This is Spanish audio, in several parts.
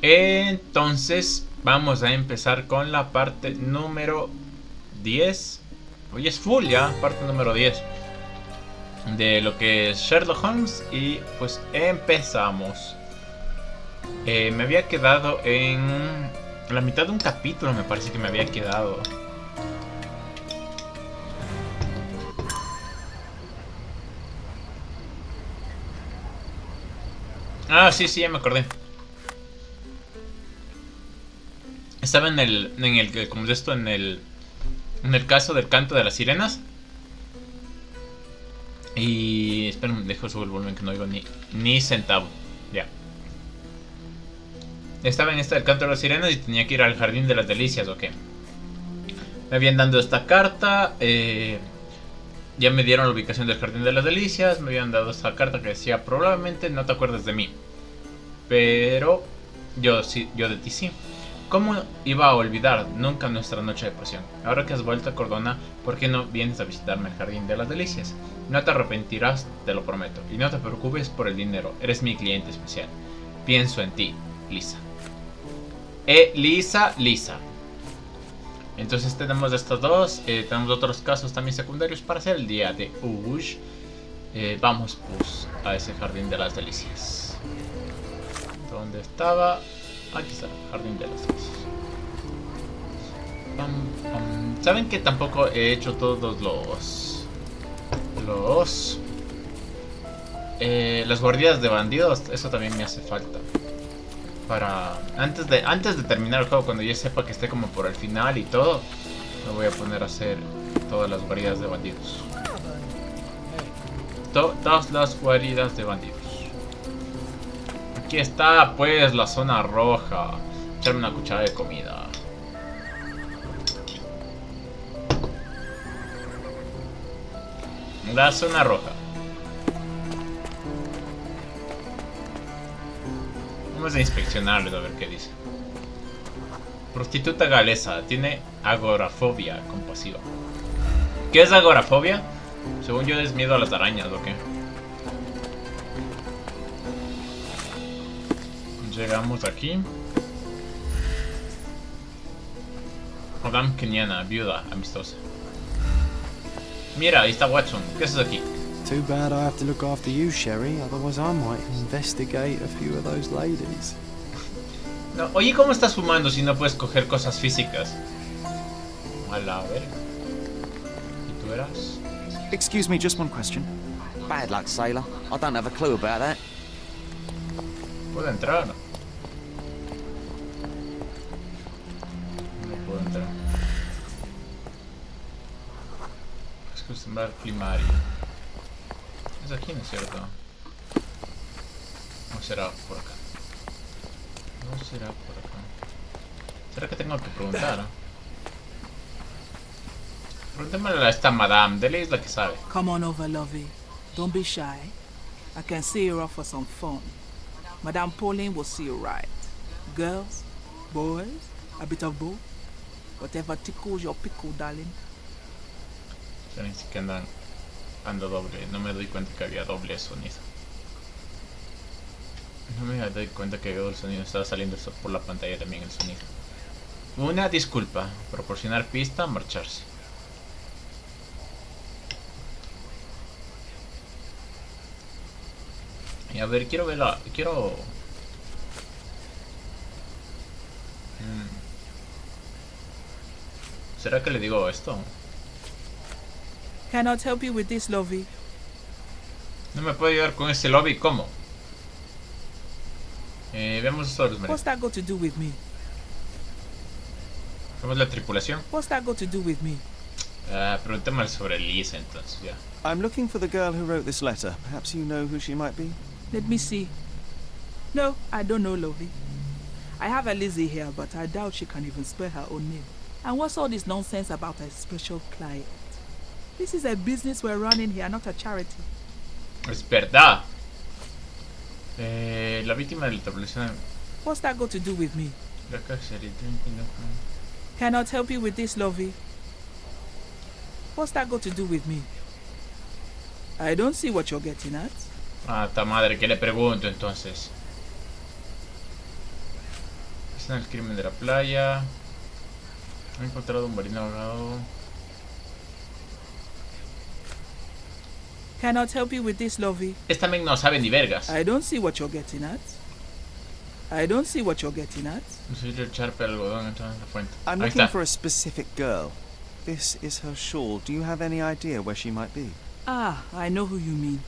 Entonces vamos a empezar con la parte número 10. Hoy es full ya, parte número 10 de lo que es Sherlock Holmes. Y pues empezamos. Me había quedado en la mitad de un capítulo, me parece que me había quedado. Ah, sí, ya me acordé. Estaba como es esto, en el caso del canto de las sirenas. Y esperen, dejo subir el volumen que no oigo ni centavo. Ya. Estaba en esto del canto de las sirenas y tenía que ir al jardín de las delicias, ¿o qué? Me habían dado esta carta. Ya me dieron la ubicación del jardín de las delicias. Me habían dado esta carta que decía: probablemente no te acuerdes de mí, pero yo de ti sí. ¿Cómo iba a olvidar nunca nuestra noche de pasión? Ahora que has vuelto a Cordona, ¿por qué no vienes a visitarme al jardín de las delicias? No te arrepentirás, te lo prometo. Y no te preocupes por el dinero, eres mi cliente especial. Pienso en ti, Lisa. Lisa. Entonces tenemos estos dos. Tenemos otros casos también secundarios para hacer el día de hoy. Vamos pues a ese jardín de las delicias. ¿Dónde estaba? Aquí está, jardín de las delicias. Saben que tampoco he hecho todos las guardias de bandidos. Eso también me hace falta. Para antes de terminar el juego, cuando ya sepa que esté como por el final y todo, me voy a poner a hacer todas las guaridas de bandidos. Todas las guaridas de bandidos. Aquí está pues la zona roja. Echarme una cuchara de comida. La zona roja. Vamos a inspeccionarles a ver qué dice. Prostituta galesa. Tiene agorafobia compasiva. ¿Qué es agorafobia? Según yo es miedo a las arañas, ¿o qué? Llegamos aquí. Madame Kenyana, viuda, amistosa. Mira, ahí está Watson. ¿Qué haces aquí? Too bad I have to look after you, Sherry. Otherwise I might investigate a few of those ladies. No, oye, ¿cómo estás fumando si no puedes coger cosas físicas? A la verga. ¿Y tú eras? Excuse me, just one question. Bad luck, sailor. I don't have a clue about that. ¿Puedo entrar o no? No puedo entrar. Es acostumbrar primario. Es aquí, ¿no es cierto? ¿O será por acá? No será por acá. ¿Será que tengo que preguntar? Preguntémosle a esta madame. Dele es la que sabe. Come on over, lovey. Don't be shy. I can see you're off for some fun. Madame Pauline will see you right. Girls, boys, a bit of both. Whatever tickles your pickle, darling. Saben si que ando doble. No me doy cuenta que había doble sonido. No me doy cuenta que el sonido estaba saliendo por la pantalla también el sonido. Una disculpa. Proporcionar pista, marcharse. Y a ver, quiero verla. ¿Será que le digo esto? Cannot help you with this, lovey. No me puede ayudar con este lobby. ¿Cómo? Veamos esto de los What's that got to do with me? Vemos la tripulación. What's that got to do with me? Preguntémosle sobre Lisa entonces, ya. I'm looking for the girl who wrote this letter. Perhaps you know who she might be? Let me see. No, I don't know, lovey. I have a Lizzie here, but I doubt she can even spell her own name. And what's all this nonsense about a special client? This is a business we're running here, not a charity. Es verdad. La víctima de la tripulación. What's that got to do with me? Cannot help you with this, lovey. What's that got to do with me? I don't see what you're getting at. Ah, ta madre, ¿qué le pregunto entonces? Escena del crimen de la playa. He encontrado un marino ahogado. Cannot help you with this, Lovey. Esta men no sabe ni vergas. I don't see what you're getting at. I don't see what you're getting at. Necesito echarpe algodón en la fuente. I'm Ahí looking está. for a specific girl. This is her shawl. Do you have any idea where she might be? Ah, I know who you mean.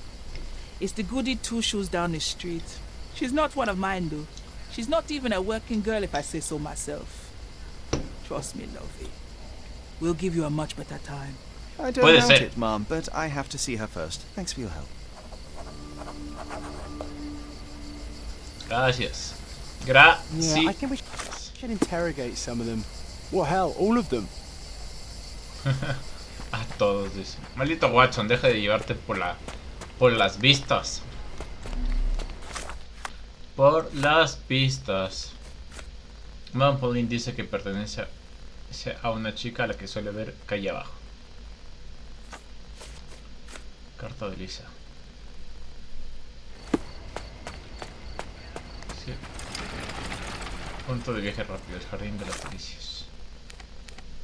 It's the goody two shoes down the street. She's not one of mine, though. She's not even a working girl, if I say so myself. Trust me, Lovey. We'll give you a much better time. I don't Puede doubt ser. it, Mom, but I have to see her first. Thanks for your help. Gracias. Yeah, Gracias. I think we should interrogate some of them. Well, hell, all of them. A todos, dice. Maldito Watson, deja de llevarte por las vistas. Por las pistas. Madame Pauline dice que pertenece a una chica a la que suele ver calle abajo. Carta de Lisa. Sí. Punto de viaje rápido, el jardín de las delicias.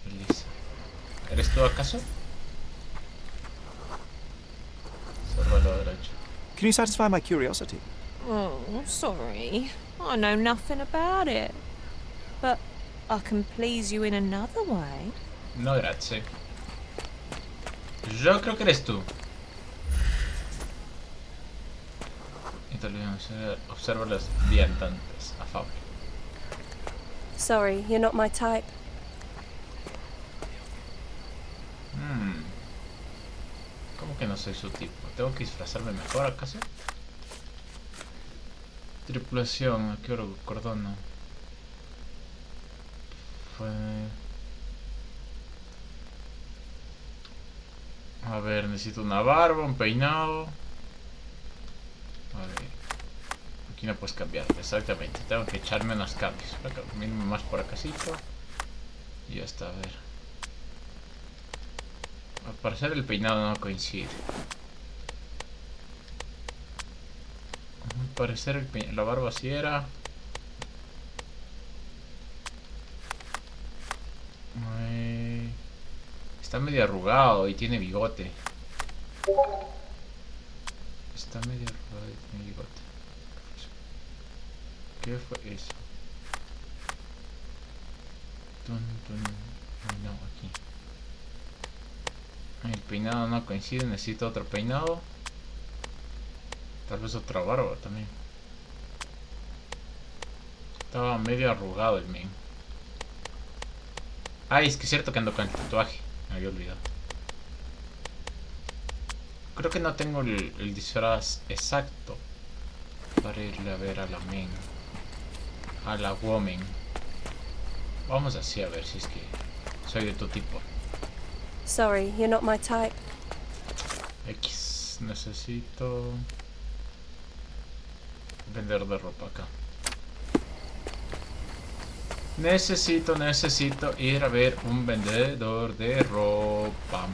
Elisa. ¿Eres tú acaso? Sorba a la derecha. Can you satisfy my curiosity? Oh, sorry. I know nothing about it. But I can please you in another way. No, grazie. Yo creo que eres tú. Observa las viandantes. Afable. Sorry, you're not my type. ¿Cómo que no soy su tipo? ¿Tengo que disfrazarme mejor acaso? Tripulación, ¿a qué hora cordona? Fue... A ver, necesito una barba, un peinado. A ver. Aquí no puedes cambiar, exactamente. Tengo que echarme unos cambios. Acá, mínimo más por acásito. Y ya está, a ver. Al parecer el peinado no coincide. Al parecer la barba sí era. Está medio arrugado y tiene bigote. Está medio arrugado y tiene bigote. ¿Qué fue eso? No, aquí. El peinado no coincide, necesito otro peinado. Tal vez otra barba también. Estaba medio arrugado el men. Ay, es que es cierto que ando con el tatuaje. Me había olvidado. Creo que no tengo el disfraz exacto para irle a ver a la men. A la woman. Vamos así a ver si es que soy de tu tipo. Sorry, you're not my type. X. Necesito... Vender de ropa acá. Necesito ir a ver un vendedor de ropa.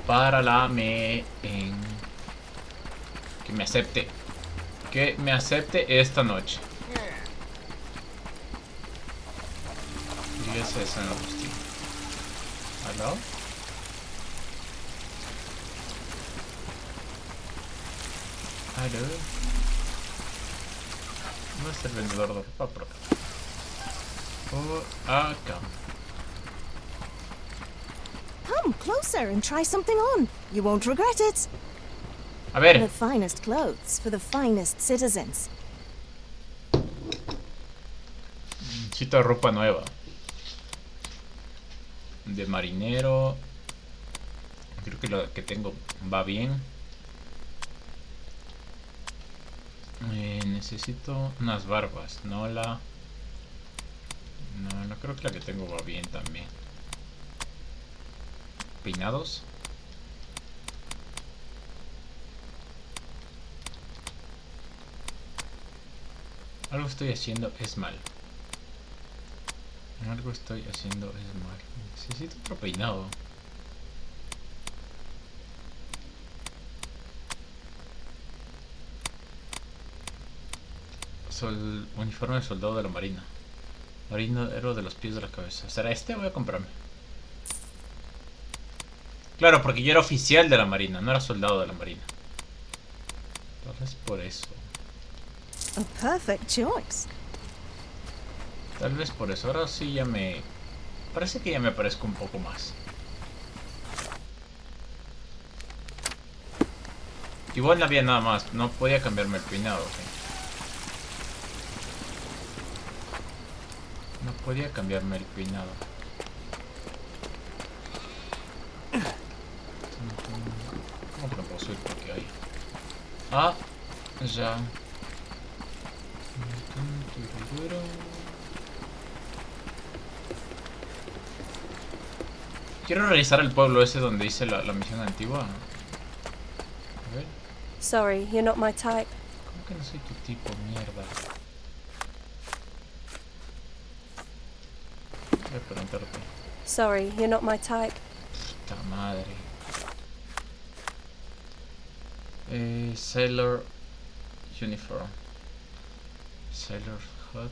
Para la men. Que me acepte. Que me acepte esta noche. ¿Qué es eso, Agustín? ¿Aló? ¿Aló? ¿Dónde está el vendedor de ropa? Por acá. Por acá. Come closer and try something on. You won't regret it. A ver. The finest clothes for the finest citizens. Necesito ropa nueva. De marinero. Creo que lo que tengo va bien. Necesito unas barbas. No, creo que la que tengo va bien también. Peinados. Algo estoy haciendo es mal. Algo estoy haciendo es mal. Necesito otro peinado. Uniforme de soldado de la marina. Marinero de los pies de la cabeza. ¿Será este? Voy a comprarme. Claro, porque yo era oficial de la marina, no era soldado de la marina. Entonces por eso. A perfect choice. Tal vez por eso. Ahora sí ya me... Parece que ya me parezco un poco más. Igual no había nada más. No podía cambiarme el peinado, ¿ok? No podía cambiarme el peinado. ¿Cómo que no puedo subir porque hay? Ah, ya. Quiero realizar el pueblo ese donde hice la misión antigua. A ver. Sorry, you're not my type. ¿Cómo que no soy tu tipo, mierda? Voy a preguntarte. Sorry, you're not my type. Puta madre. Sailor uniform. Sailor hat.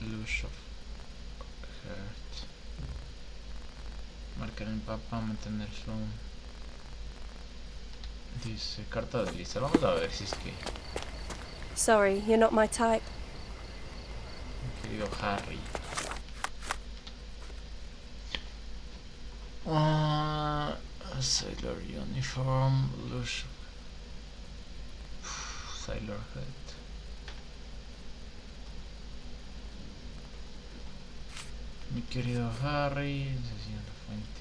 Lush of heart. Marcar el mapa, mantener zoom. Dice carta de lista. Vamos a ver si es que... Sorry, you're not my type. Mi querido Harry. Sailor uniform, lush. Sailor hat. Mi querido Harry, enseña la fuente.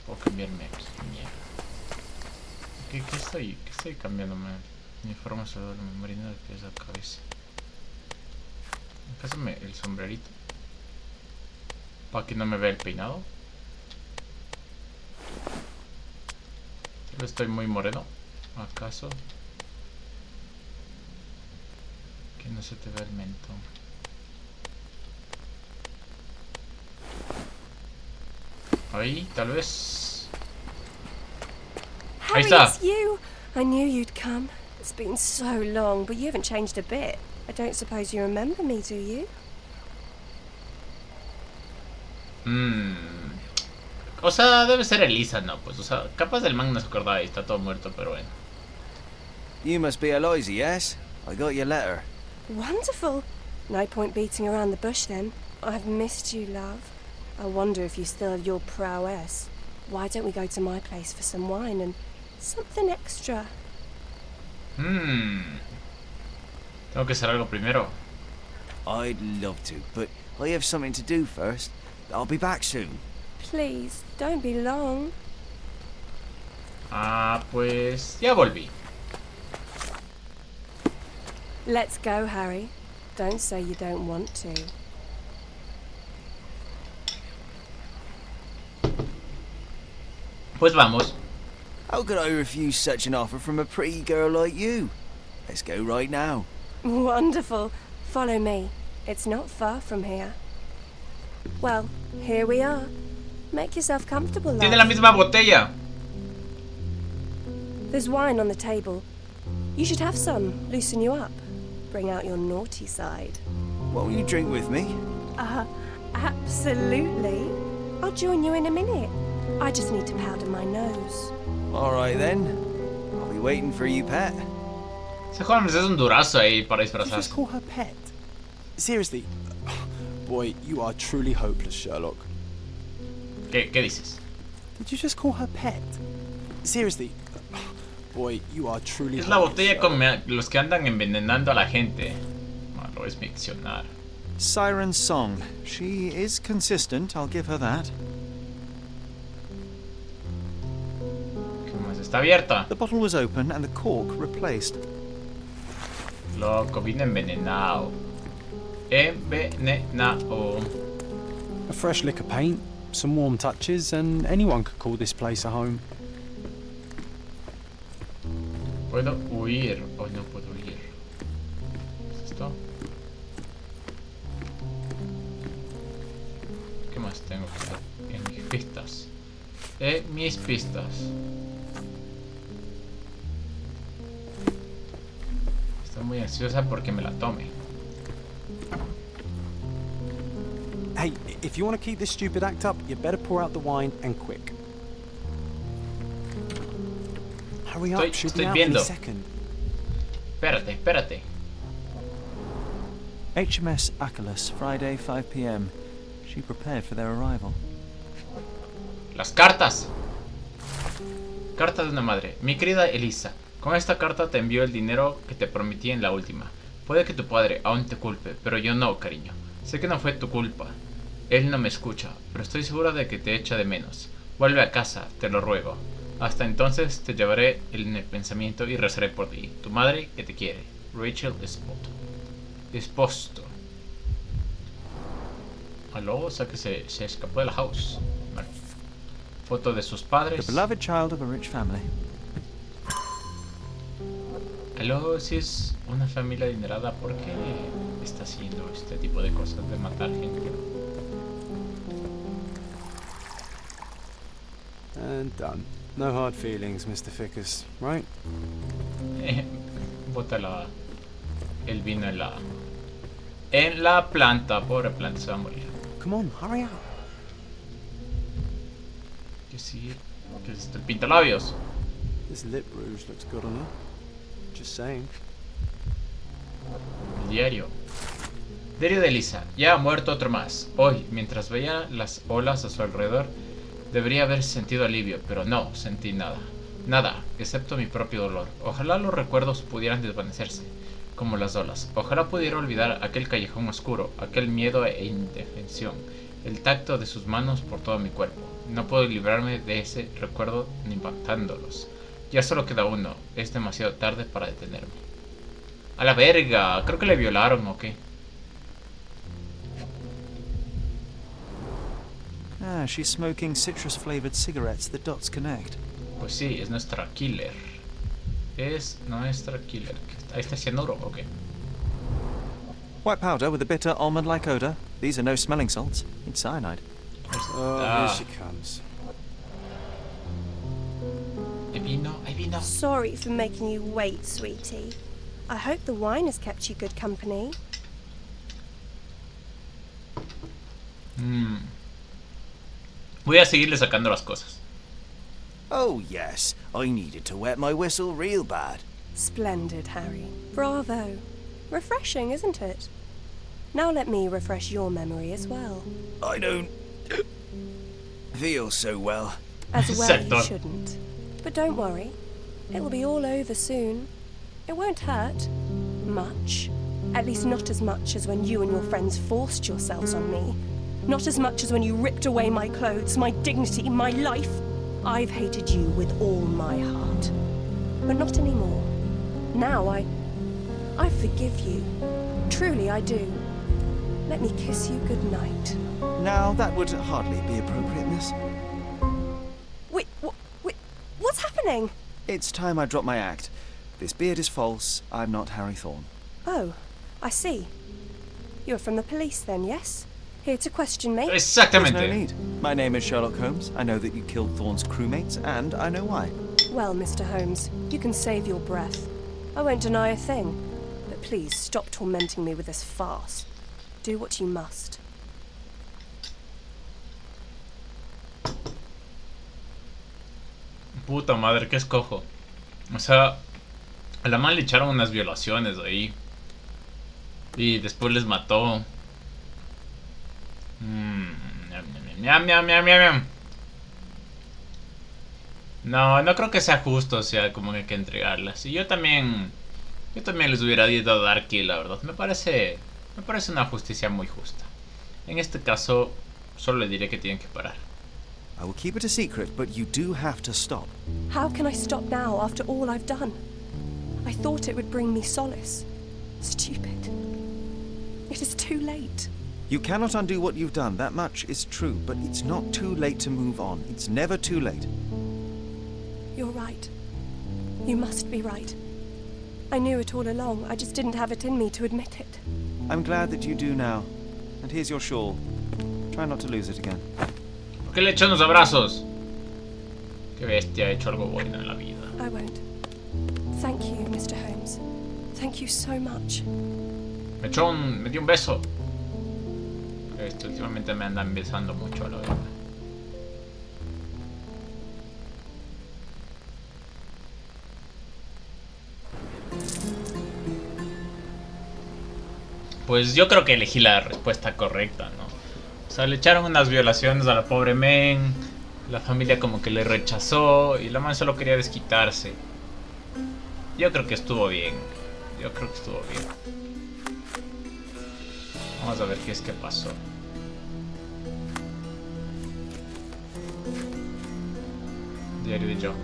Puedo cambiarme aquí, mierda. ¿Qué estoy cambiándome? Uniforme sobre la marina de pies a la cabeza. ¿Acaso el sombrerito? ¿Para que no me vea el peinado? Estoy muy moreno. ¿Acaso? Que no se te vea el mentón. Ahí, tal vez. Ahí Harry, está. it's you! I knew you'd come. It's been so long, but you haven't changed a bit. I don't suppose you remember me, do you? O sea, debe ser Elisa, ¿no? Pues, o sea, capaz del man no se acordaba y está todo muerto, pero bueno. You must be Eloisa, yes? I got your letter. Wonderful. No point beating around the bush then. I've missed you, love. I wonder if you still have your prowess. Why don't we go to my place for some wine and something extra? Tengo que hacer algo primero. I'd love to, but I have something to do first. I'll be back soon. Please, don't be long. Pues ya volví. Let's go, Harry. Don't say you don't want to. Pues vamos. How could I refuse such an offer from a pretty girl like you? Let's go right now. Wonderful. Follow me. It's not far from here. Well, here we are. Make yourself comfortable, love. Tiene la misma botella. There's wine on the table. You should have some. Loosen you up. Bring out your naughty side. Won't you drink with me? Absolutely. I'll join you in a minute. I just need to powder my nose. All right then. I'll be waiting for you, pet. Ese Holmes es un durazo ahí para Did you just disfrazarse. call her pet? Seriously? Boy, you are truly hopeless, Sherlock. ¿Qué dices? Did you just call her pet? Seriously? Boy, you are truly Es la hopeless, botella Sherlock. con los que andan envenenando a la gente. Malo es miccionar. Siren's song. She is consistent, I'll give her that. ¿Qué más? Está abierta. The bottle was open and the cork replaced. Loco, vino envenenado. Envenenado. A fresh lick of paint, some warm touches, and anyone could call this place a home. ¿Puedo huir o no puedo huir? ¿Es esto? ¿Qué más tengo que hacer? En mis pistas. Mis pistas. Estoy muy ansiosa porque me la tome. Hey, if you want to keep this stupid act up, you better pour out the wine and quick. Hurry up, she'll be out any second. Espérate. HMS Achilles, Friday, 5 p.m. She prepared for their arrival. Las cartas. Carta de una madre. Mi querida Elisa, con esta carta te envío el dinero que te prometí en la última. Puede que tu padre aún te culpe, pero yo no, cariño. Sé que no fue tu culpa. Él no me escucha, pero estoy segura de que te echa de menos. Vuelve a casa, te lo ruego. Hasta entonces te llevaré en el pensamiento y rezaré por ti. Tu madre que te quiere. Rachel Esposto. Aló, o sea que se escapó de la house. Vale. Foto de sus padres. The beloved child of a rich family. Aló, si es una familia adinerada, ¿por qué está haciendo este tipo de cosas de matar gente? And done. No hard feelings, Mr. Fickus, right? Bota el vino en la planta. Pobre planta, se va a morir. Come on, hurry up. Que sí, que es el pintalabios. This lip rouge looks good on her. Just saying. El diario. Diario de Elisa. Ya ha muerto otro más. Hoy, mientras veía las olas a su alrededor, debería haber sentido alivio, pero no sentí nada. Nada, excepto mi propio dolor. Ojalá los recuerdos pudieran desvanecerse, como las olas. Ojalá pudiera olvidar aquel callejón oscuro, aquel miedo e indefensión, el tacto de sus manos por todo mi cuerpo. No puedo librarme de ese recuerdo ni impactándolos. Ya solo queda uno. Es demasiado tarde para detenerme. ¡A la verga! Creo que le violaron, ¿o qué? Ah, she's smoking citrus-flavored cigarettes. The dots connect. Pues sí, es nuestra killer. Es nuestra killer. Ahí está cianuro, ¿o qué? White powder with a bitter almond-like odor. These are no smelling salts. It's cyanide. Oh, here she comes. Ahí vino. Sorry for making you wait, sweetie. I hope the wine has kept you good company. Voy a seguirle sacando las cosas. Oh, yes. I needed to wet my whistle real bad. Splendid, Harry. Bravo. Refreshing, isn't it? Now let me refresh your memory as well. I don't feel so well. As well you Sector. shouldn't. But don't worry. It will be all over soon. It won't hurt. Much. At least not as much as when you and your friends forced yourselves on me. Not as much as when you ripped away my clothes, my dignity, my life. I've hated you with all my heart. But not anymore. Now I forgive you. Truly I do. Let me kiss you goodnight. Now, that would hardly be appropriate, miss. Wait, what's happening? It's time I drop my act. This beard is false. I'm not Harry Thorne. Oh, I see. You're from the police then, yes? Here to question me? There's Exactamente. no need. My name is Sherlock Holmes. I know that you killed Thorne's crewmates, and I know why. Well, Mr. Holmes, you can save your breath. I won't deny a thing. But please stop tormenting me with this farce. Do what you must. Puta madre, ¿qué escojo? O sea, a la man le echaron unas violaciones ahí. Y después les mató. No creo que sea justo, o sea, como que hay que entregarlas. Y yo también les hubiera dado dar kill, la verdad. Me parece una justicia muy justa. En este caso, solo le diré que tienen que parar. I will keep it a secret, but you do have to stop. How can I stop now after all I've done? I thought it would bring me solace. Stupid. It is too late. You cannot undo what you've done, that much is true, but it's not too late to move on. It's never too late. You're right. You must be right. I knew it all along, I just didn't have it in me to admit it. I'm glad that you do now. And here's your shawl. Try not to lose it again. ¿Por qué le echan los abrazos? Qué bestia, ha hecho algo bueno en la vida. I won't. Thank you, Mr. Holmes. Thank you so much. Me dio un beso. Últimamente me andan besando mucho, la verdad. Pues yo creo que elegí la respuesta correcta, ¿no? O sea, le echaron unas violaciones a la pobre men. La familia como que le rechazó. Y la man solo quería desquitarse. Yo creo que estuvo bien. Vamos a ver qué es que pasó. Diario de Joe.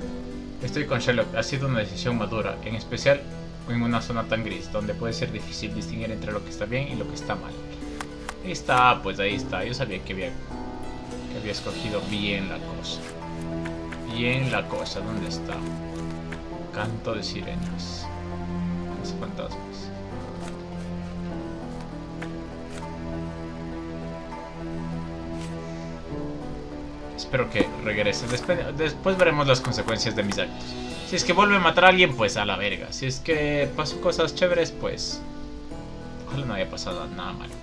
Estoy con Sherlock. Ha sido una decisión madura. En especial en una zona tan gris, donde puede ser difícil distinguir entre lo que está bien y lo que está mal. Ahí está, pues ahí está. Yo sabía que había escogido bien la cosa. ¿Dónde está? Canto de sirenas. Los fantasmas. Espero que regrese. Después veremos las consecuencias de mis actos. Si es que vuelve a matar a alguien, pues a la verga. Si es que pasó cosas chéveres, pues ojalá no haya pasado nada malo.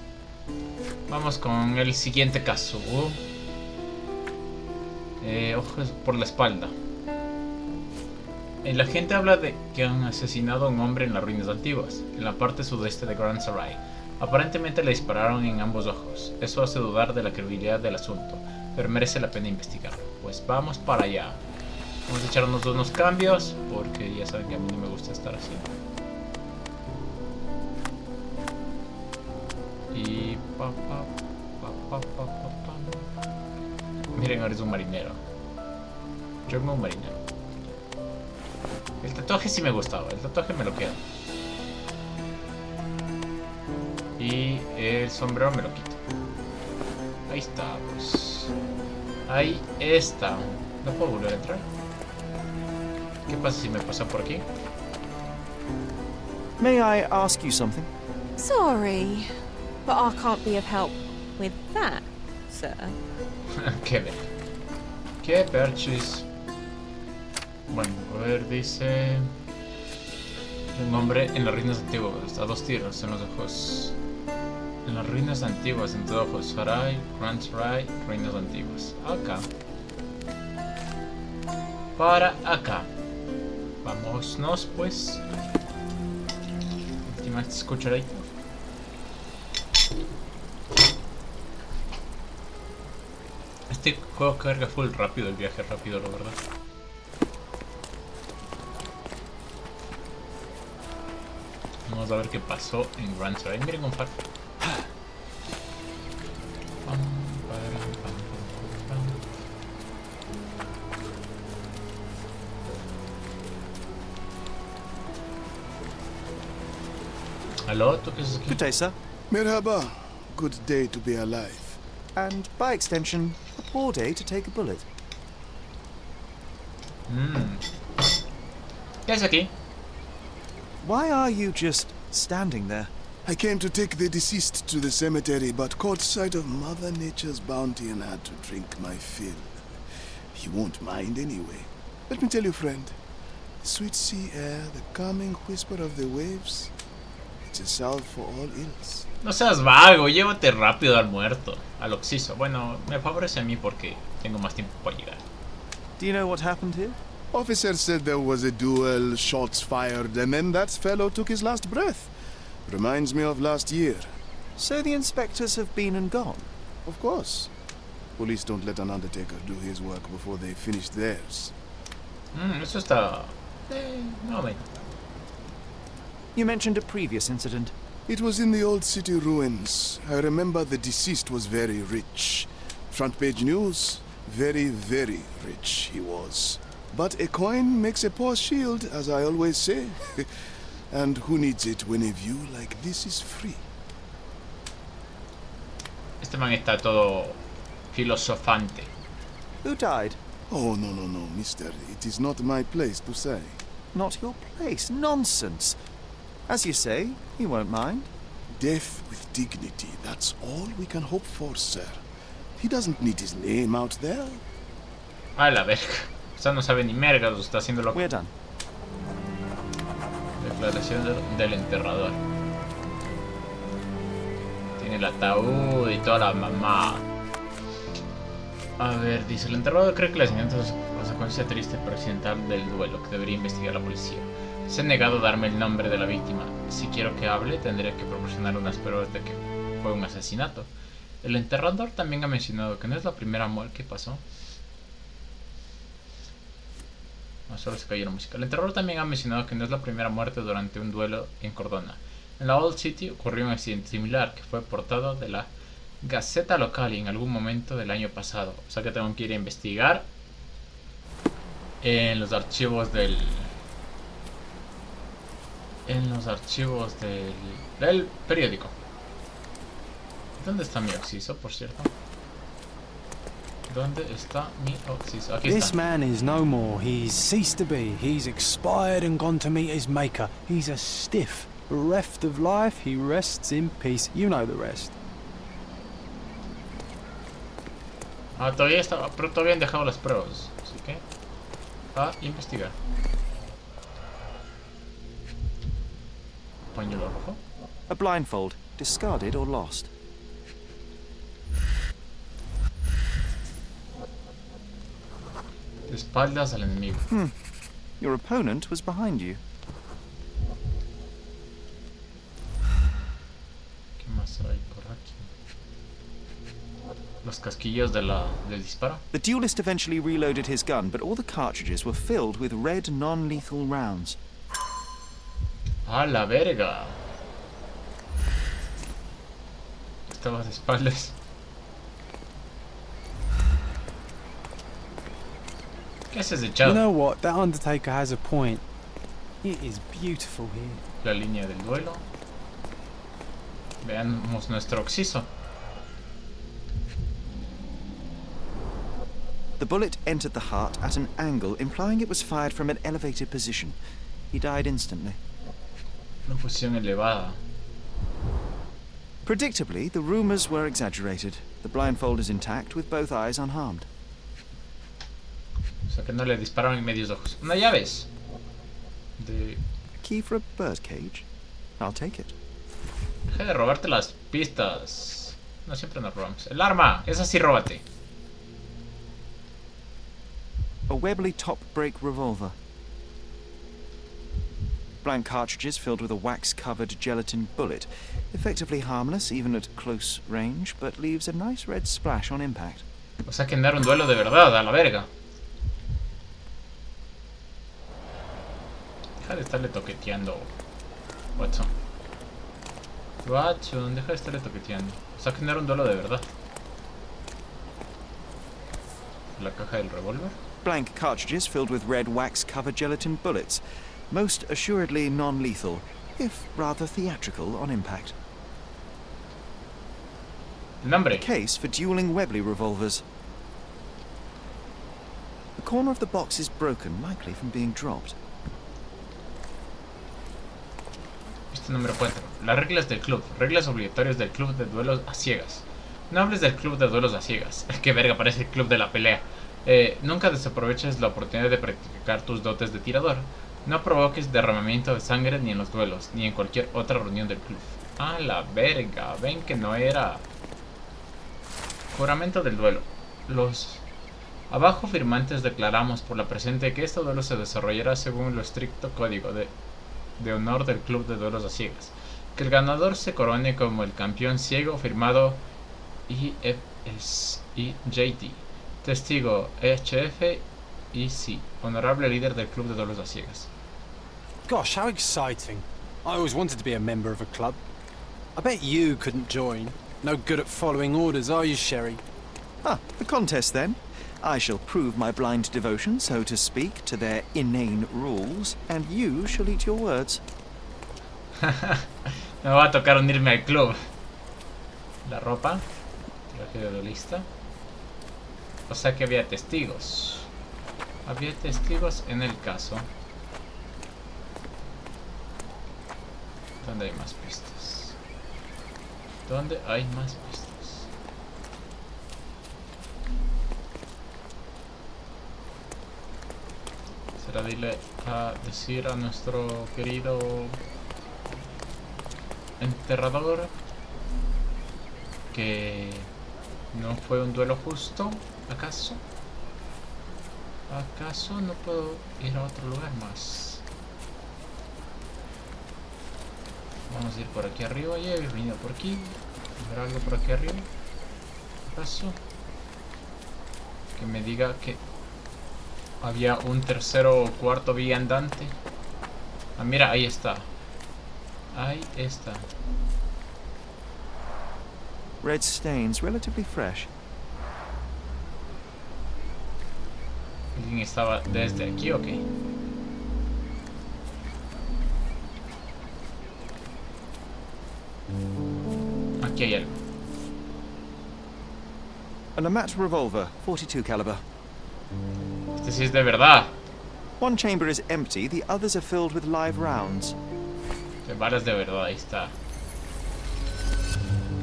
Vamos con el siguiente caso. Ojos por la espalda. La gente habla de que han asesinado a un hombre en las ruinas antiguas, en la parte sudeste de Grand Sarai. Aparentemente le dispararon en ambos ojos. Eso hace dudar de la credibilidad del asunto, pero merece la pena investigarlo. Pues vamos para allá. Vamos a echarnos unos cambios, porque ya saben que a mí no me gusta estar así. Y... Miren, ahora es un marinero. Yo como un marinero. El tatuaje sí me gustaba, el tatuaje me lo quedo. Y el sombrero me lo quito. Ahí está, pues. Ahí está. ¿No puedo volver a entrar? ¿Qué pasa si me paso por aquí? May I ask you something? Sorry, but I can't be of help with that, sir. Qué ver. Qué perchis. Bueno, a ver, dice... Un hombre en las ruinas antiguas, a 2 tiros en los ojos. En las ruinas antiguas, en los ojos. Sarai, Grand Sarai, ruinas antiguas. Acá. Para acá. Vámonos, pues. Última cucharadita. Este juego carga full rápido, el viaje rápido, la verdad. Vamos a ver qué pasó en Grand Sarai. Miren un faro. Hello, ¿tú qué haces aquí? Good day, sir. Merhaba. Good day to be alive. And by extension, a poor day to take a bullet. ¿Qué haces aquí? Why are you just standing there? I came to take the deceased to the cemetery, but caught sight of Mother Nature's bounty and had to drink my fill. You won't mind anyway. Let me tell you, friend. The sweet sea air, the calming whisper of the waves, it's a salve for all ills. No seas vago, llévate rápido al muerto, al oxiso. Bueno, me favorece a mí porque tengo más tiempo para llegar. Do you know what happened here? Officer said there was a duel, shots fired, and then that fellow took his last breath. Reminds me of last year. So the inspectors have been and gone? Of course. Police don't let an undertaker do his work before they finish theirs. Eso está... no, man. You mentioned a previous incident. It was in the old city ruins. I remember the deceased was very rich. Front page news, very, very rich he was. But a coin makes a poor shield, as I always say. And who needs it when a view like this is free? Este man está todo filosofante. Who died? Oh, no, mister. It is not my place to say. Not your place. Nonsense. As you say, he won't mind. Death with dignity, that's all we can hope for, sir. He doesn't need his name out there. A la verga. O sea, no sabe ni merga, lo está haciendo loco. We're done. Declaración del enterrador. Tiene el ataúd y toda la mamá. A ver, dice, el enterrador cree que el asesinato es consecuencia triste pero accidental del duelo que debería investigar la policía. Se ha negado a darme el nombre de la víctima. Si quiero que hable, tendré que proporcionar unas pruebas de que fue un asesinato. El enterrador también ha mencionado que no es la primera muerte que pasó. No, solo se cayó la música. El enterrador también ha mencionado que no es la primera muerte durante un duelo en Cordona. En la Old City ocurrió un accidente similar que fue portado de la Gaceta local en algún momento del año pasado. O sea que tengo que ir a investigar en los archivos del... del periódico. ¿Dónde está mi oxiso, por cierto? ¿Dónde está mi oxiso? Aquí This está. man is no more. He's ceased to be. He's expired and gone to meet his maker. He's a stiff, bereft of life. He rests in peace. You know the rest. Ah, todavía está, pero todavía han dejado las pruebas. Así que a investigar. Pañuelo rojo. A blindfold, discarded or lost. De espaldas al enemigo. Your opponent was behind you. ¿Qué más hay por aquí? Los casquillos del disparo. The duelist eventually reloaded his gun, but all the cartridges were filled with red non-lethal rounds. ¡A la verga! Estaba de espaldas. ¿Qué haces You echado? know what? That undertaker has a point. It is beautiful here. La línea del duelo. Veamos nuestro oxiso. The bullet entered the heart at an angle, implying it was fired from an elevated position. He died instantly. Una posición elevada. Predictably, the rumors were exaggerated. The blindfold is intact, with both eyes unharmed. O sea que no le dispararon en medios de ojos. Una llaves. De... A key for a birdcage? I'll take it. Deja de robarte las pistas. No siempre nos robamos. El arma. Esa sí róbate. A Webley top-break revolver. Blank cartridges filled with a wax-covered gelatin bullet. Effectively harmless, even at close range, but leaves a nice red splash on impact. O sea que no era un duelo de verdad, a la verga. Deja de estarle toqueteando, Watson. Watson, deja de estarle toqueteando. O sea que no era un duelo de verdad. La caja del revólver. Blank cartridges filled with red wax-covered gelatin bullets. Most assuredly non-lethal, if rather theatrical on impact. El nombre. A case for dueling Webley revolvers. The corner of the box is broken, likely from being dropped. Este número 4. Las reglas del club. Reglas obligatorias del club de duelos a ciegas. No hables del club de duelos a ciegas. Qué verga, parece el club de la pelea. Nunca desaproveches la oportunidad de practicar tus dotes de tirador. No provoques derramamiento de sangre ni en los duelos, ni en cualquier otra reunión del club. A la verga, ven que no era. Juramento del duelo. Los abajo firmantes declaramos por la presente que este duelo se desarrollará según lo estricto código de honor del club de duelos a ciegas. Que el ganador se corone como el campeón ciego firmado IFSIJT. Testigo HF y C. Honorable líder del club de duelos a ciegas. Gosh, how exciting. I always wanted to be a member of a club. I bet you couldn't join. No good at following orders, are you, Sherry? Ah, the contest then. I shall prove my blind devotion, so to speak, to their inane rules, and you shall eat your words. Me va a tocar unirme al club. La ropa. Traje de duelista. O sea que había testigos. Había testigos en el caso. ¿Dónde hay más pistas? ¿Dónde hay más pistas? ¿Será a decir a nuestro querido enterrador que no fue un duelo justo. ¿Acaso? ¿Acaso no puedo ir a otro lugar más? Vamos a ir por aquí arriba. Ya he venido por aquí. ¿Habrá algo por aquí arriba? ¿Acaso? Que me diga que había un tercero o cuarto vía andante. Ah, mira, ahí está. Ahí está. Red stains, relatively fresh. ¿Alguien estaba desde aquí o qué? Aquí hay algo. An Amat revolver, 42 caliber. Este sí es de verdad. One chamber is empty, the others are filled with live rounds. De balas de verdad, ahí está.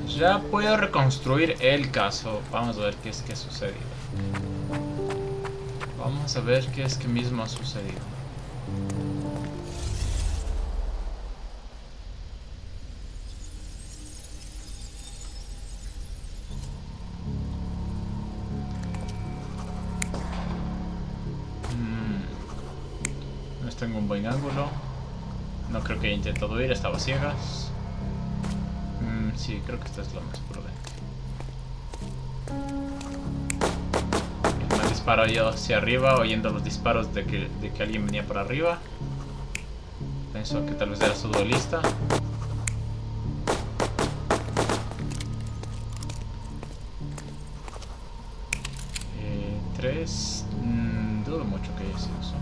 Ya puedo reconstruir el caso. Vamos a ver qué es que ha sucedido. Vamos a ver qué es que mismo ha sucedido. No está en un buen ángulo. No creo que haya intentado ir, estaba ciegas. Sí, creo que esta es lo más prudente. Me han disparado yo hacia arriba, oyendo los disparos de que alguien venía por arriba. Pensó que tal vez era su duelista. Tres. Dudo mucho que haya sido eso.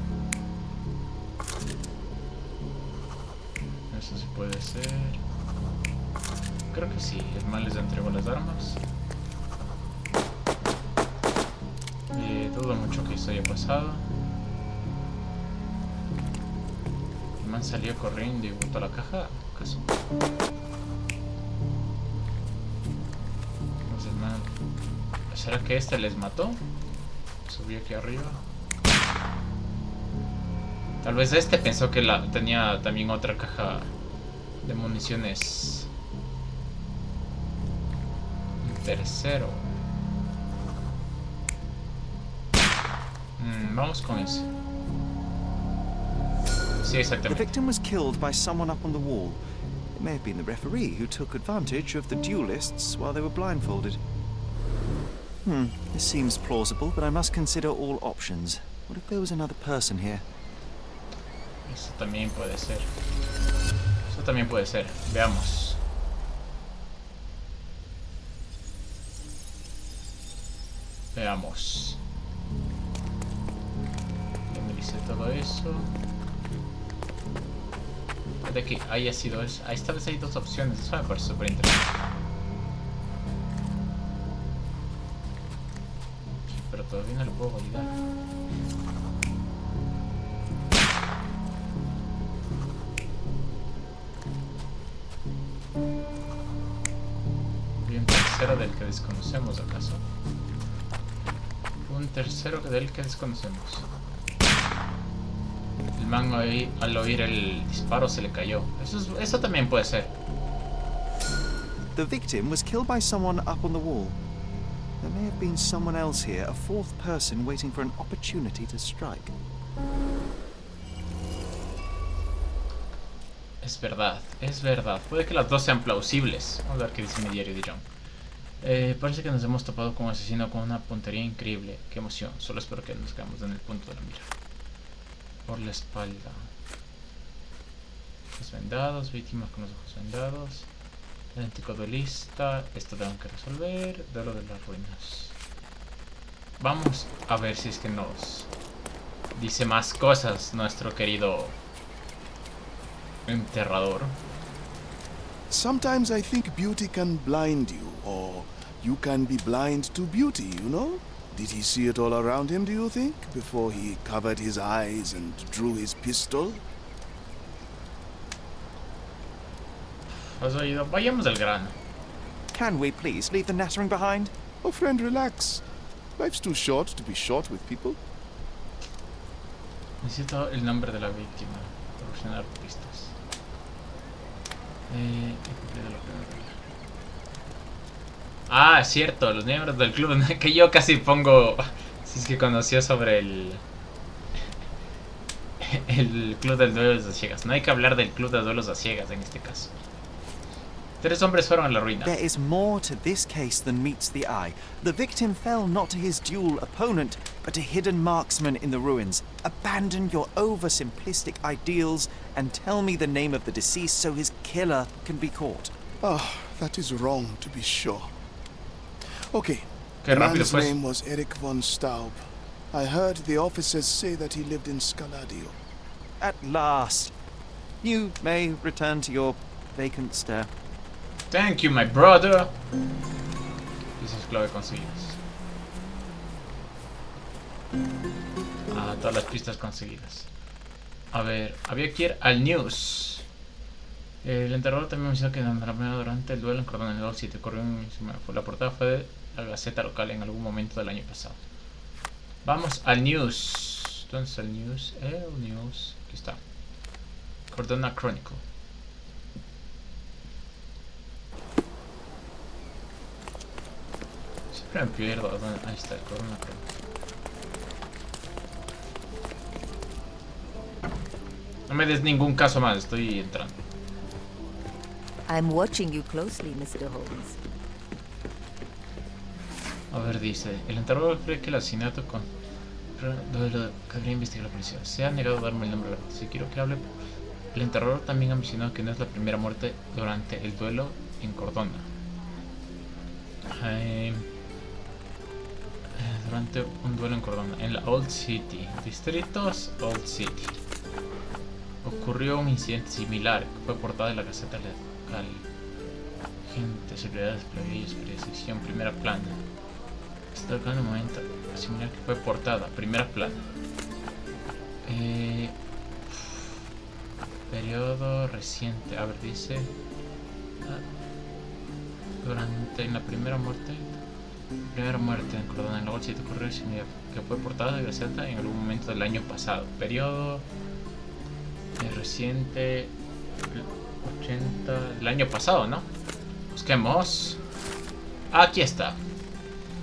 Eso sí puede ser. Creo que sí, el man les entregó las armas. Dudo mucho que eso haya pasado. El man salió corriendo y botó la caja. ¿Acaso? Pues el man... ¿Será que este les mató? Subió aquí arriba. Tal vez este pensó que tenía también otra caja de municiones. Tercero. Vamos con ese. Sí, The exactamente. victim was killed by someone up on the wall. It may have been the referee who took advantage of the duelists while they were blindfolded. This seems plausible, but I must consider all options. What if there was another person here? Eso también puede ser. Eso también puede ser. Veamos. Veamos. Ya me dice todo eso. De que haya sido eso. Ahí esta vez hay dos opciones. Eso me parece súper interesante. Pero todavía no lo puedo validar. Y un tercero del que desconocemos, ¿acaso? Un tercero del que desconocemos. El man al oír el disparo se le cayó. Eso también puede ser. The victim was killed by someone up on the wall. There may have been someone else here, a fourth person waiting for an opportunity to strike. Es verdad, es verdad. Puede que las dos sean plausibles. Vamos a ver qué dice mi diario de John. Parece que nos hemos topado con un asesino con una puntería increíble. Qué emoción. Solo espero que nos quedemos en el punto de la mira. Por la espalda. Ojos vendados, víctimas con los ojos vendados. Idéntico duelista. Esto tengo que resolver. Duelo de las ruinas. Vamos a ver si es que nos dice más cosas nuestro querido enterrador. Sometimes I think beauty can blind you, or you can be blind to beauty, you know? Did he see it all around him, do you think, before he covered his eyes and drew his pistol? ¿Has oído? Vayamos al grano. Can we please leave the nattering behind? Oh, friend, relax. Life's too short to be short with people. Necesito el nombre de la víctima. Proporcionar pistas. He cumplido la primera regla. Ah, es cierto, los miembros del club. Que yo casi pongo. Si es que conoció sobre el club de duelos a ciegas. No hay que hablar del club de duelos a ciegas en este caso. 3 hombres fueron a la ruina. There is more to this case than meets the eye. The victim fell not to his dual opponent, but a hidden marksman in the ruins. Abandon your oversimplistic ideals and tell me the name of the deceased so his killer can be caught. Ah, that is wrong, to be sure. Okay. Qué The rápido man's fue. name was Eric von Staub. I heard the officers say that he lived in Scaladio. At last. You may return to your vacant stare. Thank you, my brother. Piezas clave conseguidas. Ah, todas las pistas conseguidas. A ver, había que ir al news. El enterrador también mencionó que durante el duelo en Cordón del Sitio corrió la portada fue de la Gaceta local en algún momento del año pasado. Vamos al news. ¿Dónde está el news? El news. Aquí está. Cordona Chronicle. Siempre me pierdo. Ahí está el Cordona Chronicle. No me des ningún caso más, estoy entrando. I'm watching you closely, Mr. Holmes. A ver, dice, el enterrador cree que el asesinato con duelo que debería investigar la policía. Se ha negado a darme el nombre de la víctima. Si quiero que hable, el enterrador también ha mencionado que no es la primera muerte durante el duelo en Cordona. Durante un duelo en Cordona, en la Old City, distritos Old City. Ocurrió un incidente similar que fue portada en la Gaceta local. Gente, seguridades, plebeyos, sección, primera plana. Está acá en el momento similar que fue portada, primera plana. Periodo reciente, a ver, dice. Durante la primera muerte en Cordona, en la Old City ocurrió similar que fue portada de Gaceta en algún momento del año pasado. Periodo reciente 80 del año pasado, ¿no? Busquemos. Aquí está.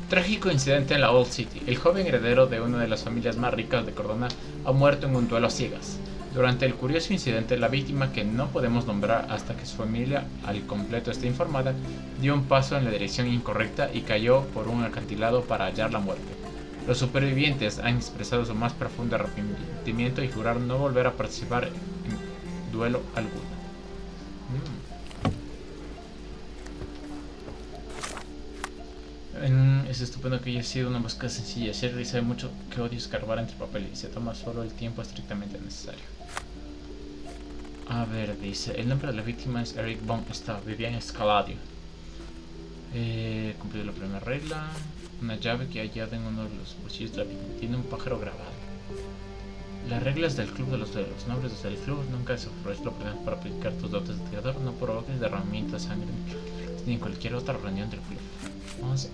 Trágico incidente en la Old City. El joven heredero de una de las familias más ricas de Cordona ha muerto en un duelo a ciegas. Durante el curioso incidente, la víctima, que no podemos nombrar hasta que su familia al completo esté informada, dio un paso en la dirección incorrecta y cayó por un acantilado para hallar la muerte. Los supervivientes han expresado su más profundo arrepentimiento y juraron no volver a participar en duelo alguno. Es estupendo que haya sido una búsqueda sencilla. Sherry sabe mucho que odio escarbar entre papeles y se toma solo el tiempo estrictamente necesario. A ver, dice, el nombre de la víctima es Eric von Staub, vivía en Escaladio. Cumplido la primera regla. Una llave que ha hallado en uno de los bolsillos de la víctima. Tiene un pájaro grabado. Las reglas del club de los duelos. Los nombres del club nunca desaproveches la oportunidad para aplicar tus dotes de tirador. No provoques derramamiento de sangre ni en cualquier otra reunión del club. Vamos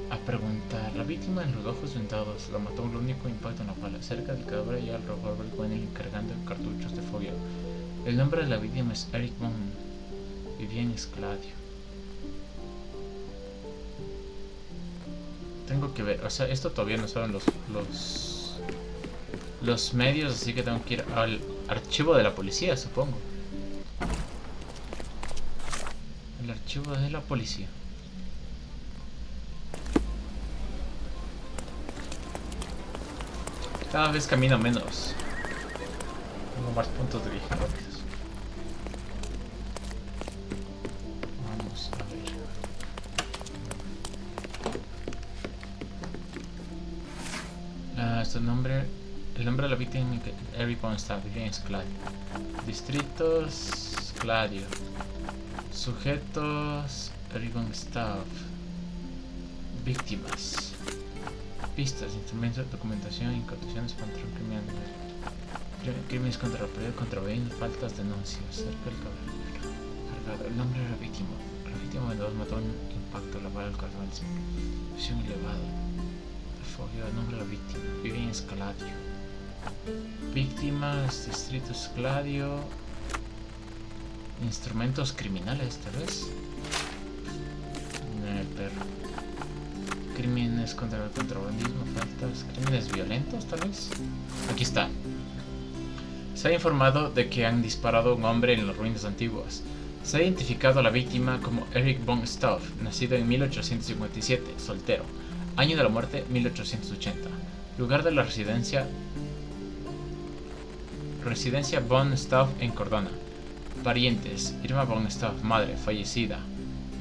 a preguntar. La víctima en los ojos vendados la mató un único impacto en la bala. Cerca del cadáver hay el revólver Gwenel cargando cartuchos de fogueo. El nombre de la víctima es Eric von. Vivía en Escaladio. Tengo que ver, o sea, esto todavía no saben los medios, así que tengo que ir al archivo de la policía, supongo. El archivo de la policía. Cada vez camino menos. Tengo más puntos de vista rápidos. Vamos a ver. El nombre de la víctima es Eric von Staub, vivía en Scladio. Distritos Scladio. Sujetos Eric von Staub. Víctimas. Pistas, instrumentos, documentación, incautaciones contra un crimen. Crímenes contra la propiedad, contrabando, faltas, denuncias. Cerca del cargador. El nombre de la víctima. La víctima de dos mató un impacto, la bala al corazón, presión elevada. El nombre de la víctima. Vive en Escaladio. Víctimas, distrito escladio. Instrumentos criminales, tal vez. Perro. Crímenes contra el contrabandismo, faltas. Crímenes violentos, tal vez. Aquí está. Se ha informado de que han disparado a un hombre en las ruinas antiguas. Se ha identificado a la víctima como Eric von Stoff, nacido en 1857, soltero. Año de la muerte, 1880. Lugar de la residencia von Stoff en Cordona. Parientes: Irma von Stoff, madre, fallecida,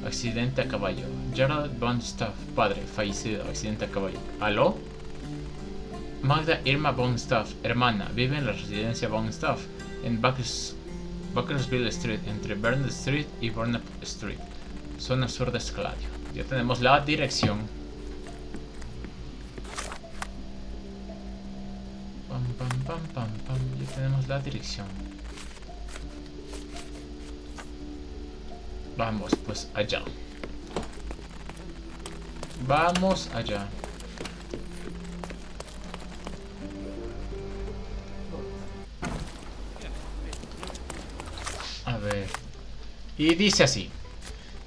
accidente a caballo. Gerald von Stoff, padre, fallecido, accidente a caballo. ¿Aló? Magda Irma von Stoff, hermana, vive en la residencia von Stoff en Bakersville Street, entre Burnett Street y Burnett Street, zona sur de Escladio. Ya tenemos la dirección. Ya tenemos la dirección. Vamos pues allá. Vamos allá. A ver. Y dice así.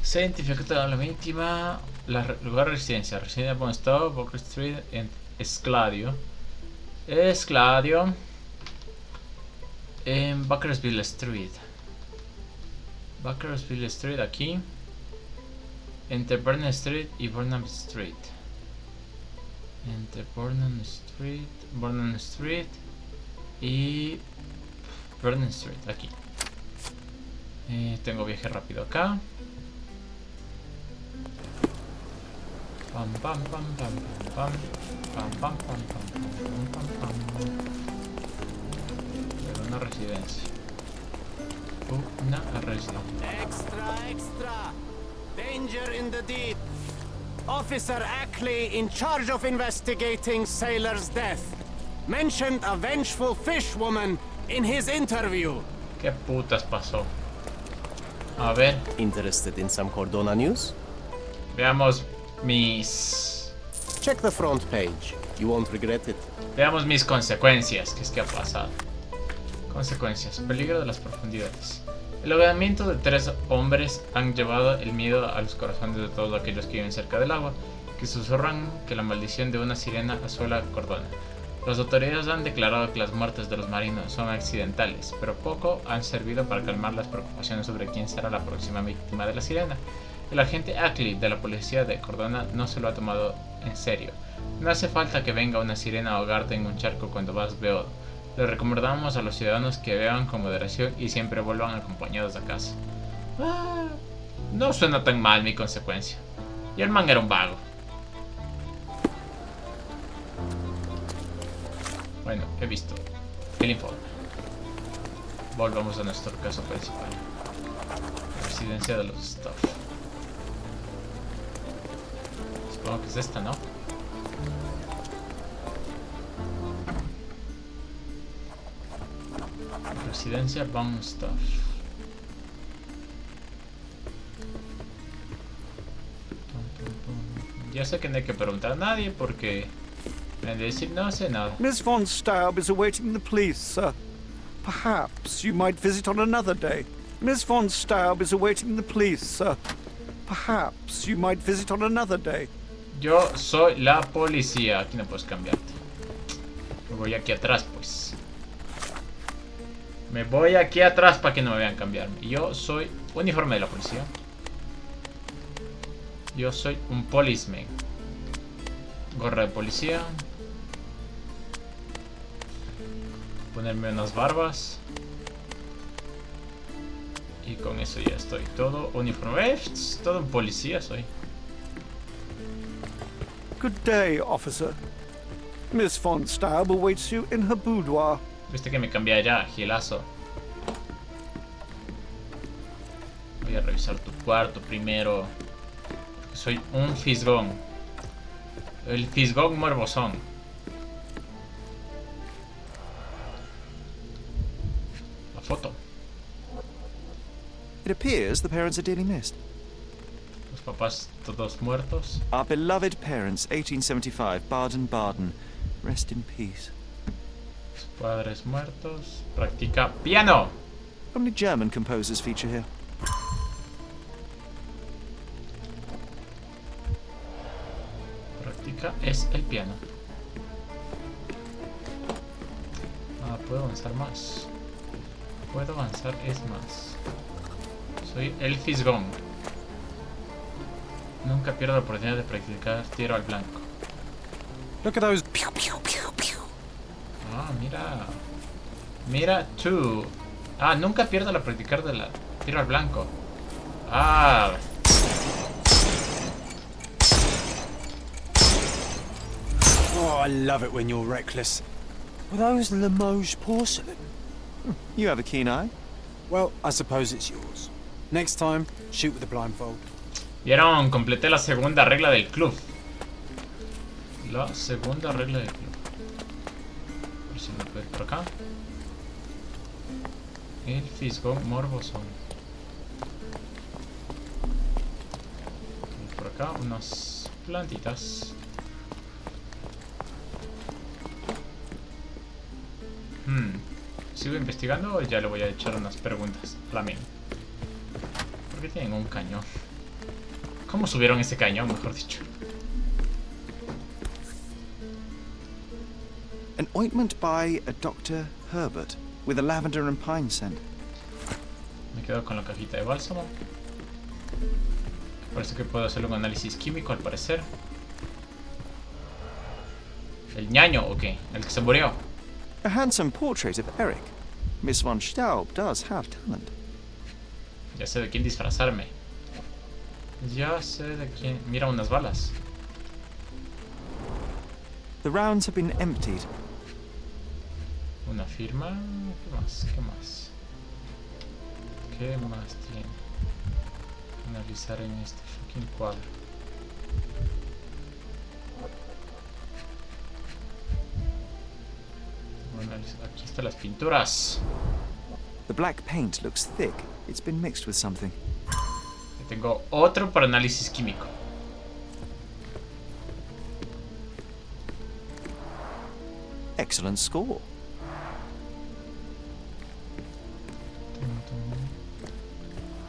Se identificó a la víctima. Lugar de residencia. Residencia von Stoff, Walker Street en Escladio. Escladio. En Bakersville Street. Bakersville Street aquí. Entre Burnett Street y Burnham Street. Entre Burnham Street y Burnham Street aquí. Tengo viaje rápido acá. Pam pam pam pam pam pam pam pam pam pam pam. Pero una residencia. Una residencia. Extra, extra! Danger in the deep. Officer Ackley, in charge of investigating sailor's death, mentioned a vengeful fishwoman in his interview. ¿Qué putas pasó? A ver. Interested in some Cordona news? Veamos mis... Check the front page. You won't regret it. Veamos mis consecuencias. ¿Qué es que ha pasado? Consecuencias. Peligro de las profundidades. El ahogamiento de 3 hombres han llevado el miedo a los corazones de todos aquellos que viven cerca del agua, que susurran que la maldición de una sirena asola Cordona. Las autoridades han declarado que las muertes de los marinos son accidentales, pero poco han servido para calmar las preocupaciones sobre quién será la próxima víctima de la sirena. El agente Ackley de la policía de Cordona no se lo ha tomado en serio. No hace falta que venga una sirena a ahogarte en un charco cuando vas beodo. Le recomendamos a los ciudadanos que beban con moderación y siempre vuelvan acompañados a casa. No suena tan mal mi consecuencia. Y el man era un vago. Bueno, he visto el informe. Volvamos a nuestro caso principal. La residencia de los Stoff. Supongo que es esta, ¿no? Residencia von Stoff. Ya sé que no hay que preguntar a nadie porque me han de decir no sé nada. Miss von Staub is awaiting the police, sir. Perhaps you might visit on another day. Miss von Staub is awaiting the police, sir. Perhaps you might visit on another day. Yo soy la policía. Aquí no puedes cambiarte. Me voy aquí atrás, pues. Me voy aquí atrás para que no me vean cambiarme. Yo soy uniforme de la policía. Yo soy un policeman. Gorra de policía. Ponerme unas barbas. Y con eso ya estoy todo uniforme. Todo un policía soy. Good day, officer. Miss von Staub awaits you in her boudoir. Viste que me cambié ya, gilazo. Voy a revisar tu cuarto primero. Soy un fisgón. El fisgón morbosón. La foto. It appears the parents are dearly missed. Los papás todos muertos. Our beloved parents, 1875, Baden-Baden. Rest in peace. Sus padres muertos. Practica piano. How many German composers feature here? Practica es el piano. Ah, puedo avanzar más. Puedo avanzar es más. Soy el fisgón. Nunca pierdo la oportunidad de practicar tiro al blanco. Look at those pew pew pew pew. Ah, mira. Mira tú. Ah, nunca pierdo la practicar de la tiro al blanco. Ah. Oh, I love it when you're reckless. Were those Limoges porcelain? You have a keen eye. Well, I suppose it's yours. Next time, shoot with a blindfold. Vieron, completé la segunda regla del club. La segunda regla del club. A ver si me puedo ir por acá. El fisgón morbosón. Y por acá unas plantitas. ¿Sigo investigando o ya le voy a echar unas preguntas? Flaming. ¿Por qué tienen un cañón? ¿Cómo subieron ese cañón, mejor dicho? An ointment by a Dr. Herbert with a lavender and pine scent. Me quedo con la cajita de bálsamo. Parece que puedo hacerle un análisis químico, al parecer. ¿El ñaño o qué? ¿El que se murió? A handsome portrait of Eric. Miss von Staub does have talent. Ya sé de quién disfrazarme. Ya sé de quién... Mira, unas balas. The rounds have been emptied. Una firma. ¿Qué más? ¿Qué más? ¿Qué más tiene? Analizar en este fucking cuadro. Aquí están las pinturas. The black paint looks thick. It's been mixed with something. Tengo otro para análisis químico. Excellent score.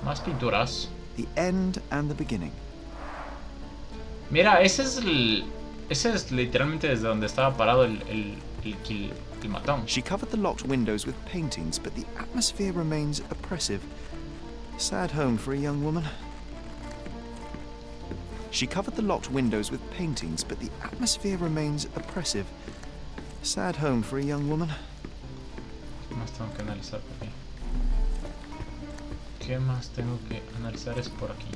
Más pinturas. The end and the beginning. Mira, ese es literalmente desde donde estaba parado el matón. She covered the locked windows with paintings, but the atmosphere remains oppressive. Sad home for a young woman. She covered the locked windows with paintings, but the atmosphere remains oppressive. Sad home for a young woman. ¿Qué más tengo que analizar por aquí? ¿Qué más tengo que analizar? Es por aquí.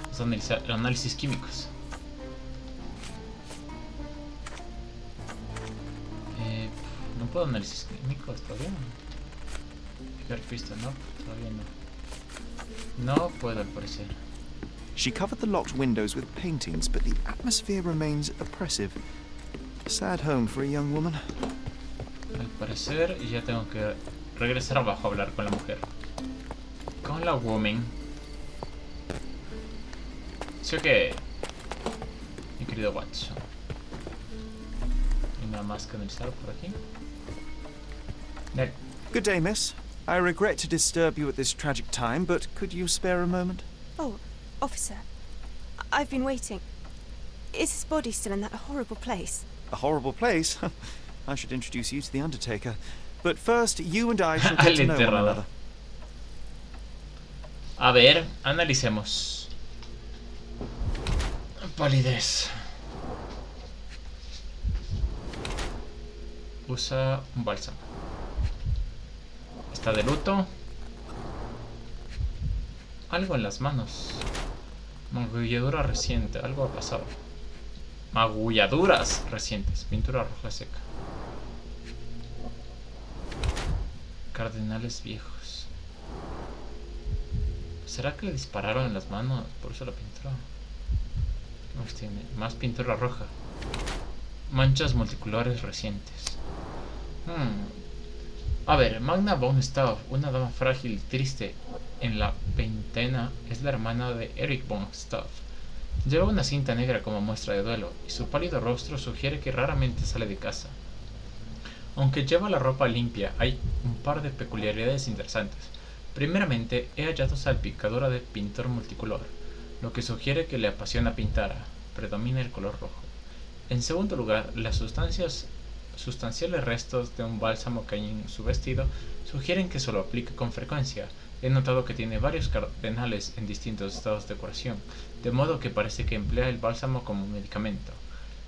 Vamos a analizar análisis químicos. No puedo análisis químicos todavía. Fijar pista, no, todavía no. No puedo, al parecer. She covered the locked windows with paintings, but the atmosphere remains oppressive. Sad home for a young woman. Al parecer ya tengo que regresar abajo a hablar con la mujer. Con la woman. Sí que... Mi querido Watson. Y nada más que analizar por aquí. Good day, miss. I regret to disturb you at this tragic time, but could you spare a moment? Oh, officer. I've been waiting. Is his body still in that horrible place? A horrible place? I should introduce you to the Undertaker. But first, you and I shall get to know one another. A ver, analicemos. Palidez. Usa un bálsamo. Está de luto. Algo en las manos. Magulladura reciente. Algo ha pasado. Magulladuras recientes. Pintura roja seca. Cardenales viejos. ¿Será que le dispararon en las manos? Por eso la pintura. ¿Qué más tiene? Más pintura roja. Manchas multicolores recientes. A ver, Magna von Staub, una dama frágil y triste en la veintena, es la hermana de Eric von Staub, Lleva una cinta negra como muestra de duelo, y su pálido rostro sugiere que raramente sale de casa. Aunque lleva la ropa limpia, hay un par de peculiaridades interesantes. Primeramente, he hallado salpicadura de pintor multicolor, lo que sugiere que le apasiona pintar. Predomina el color rojo. En segundo lugar, las sustanciales restos de un bálsamo que hay en su vestido sugieren que se lo aplica con frecuencia. He notado que tiene varios cardenales en distintos estados de curación, de modo que parece que emplea el bálsamo como medicamento.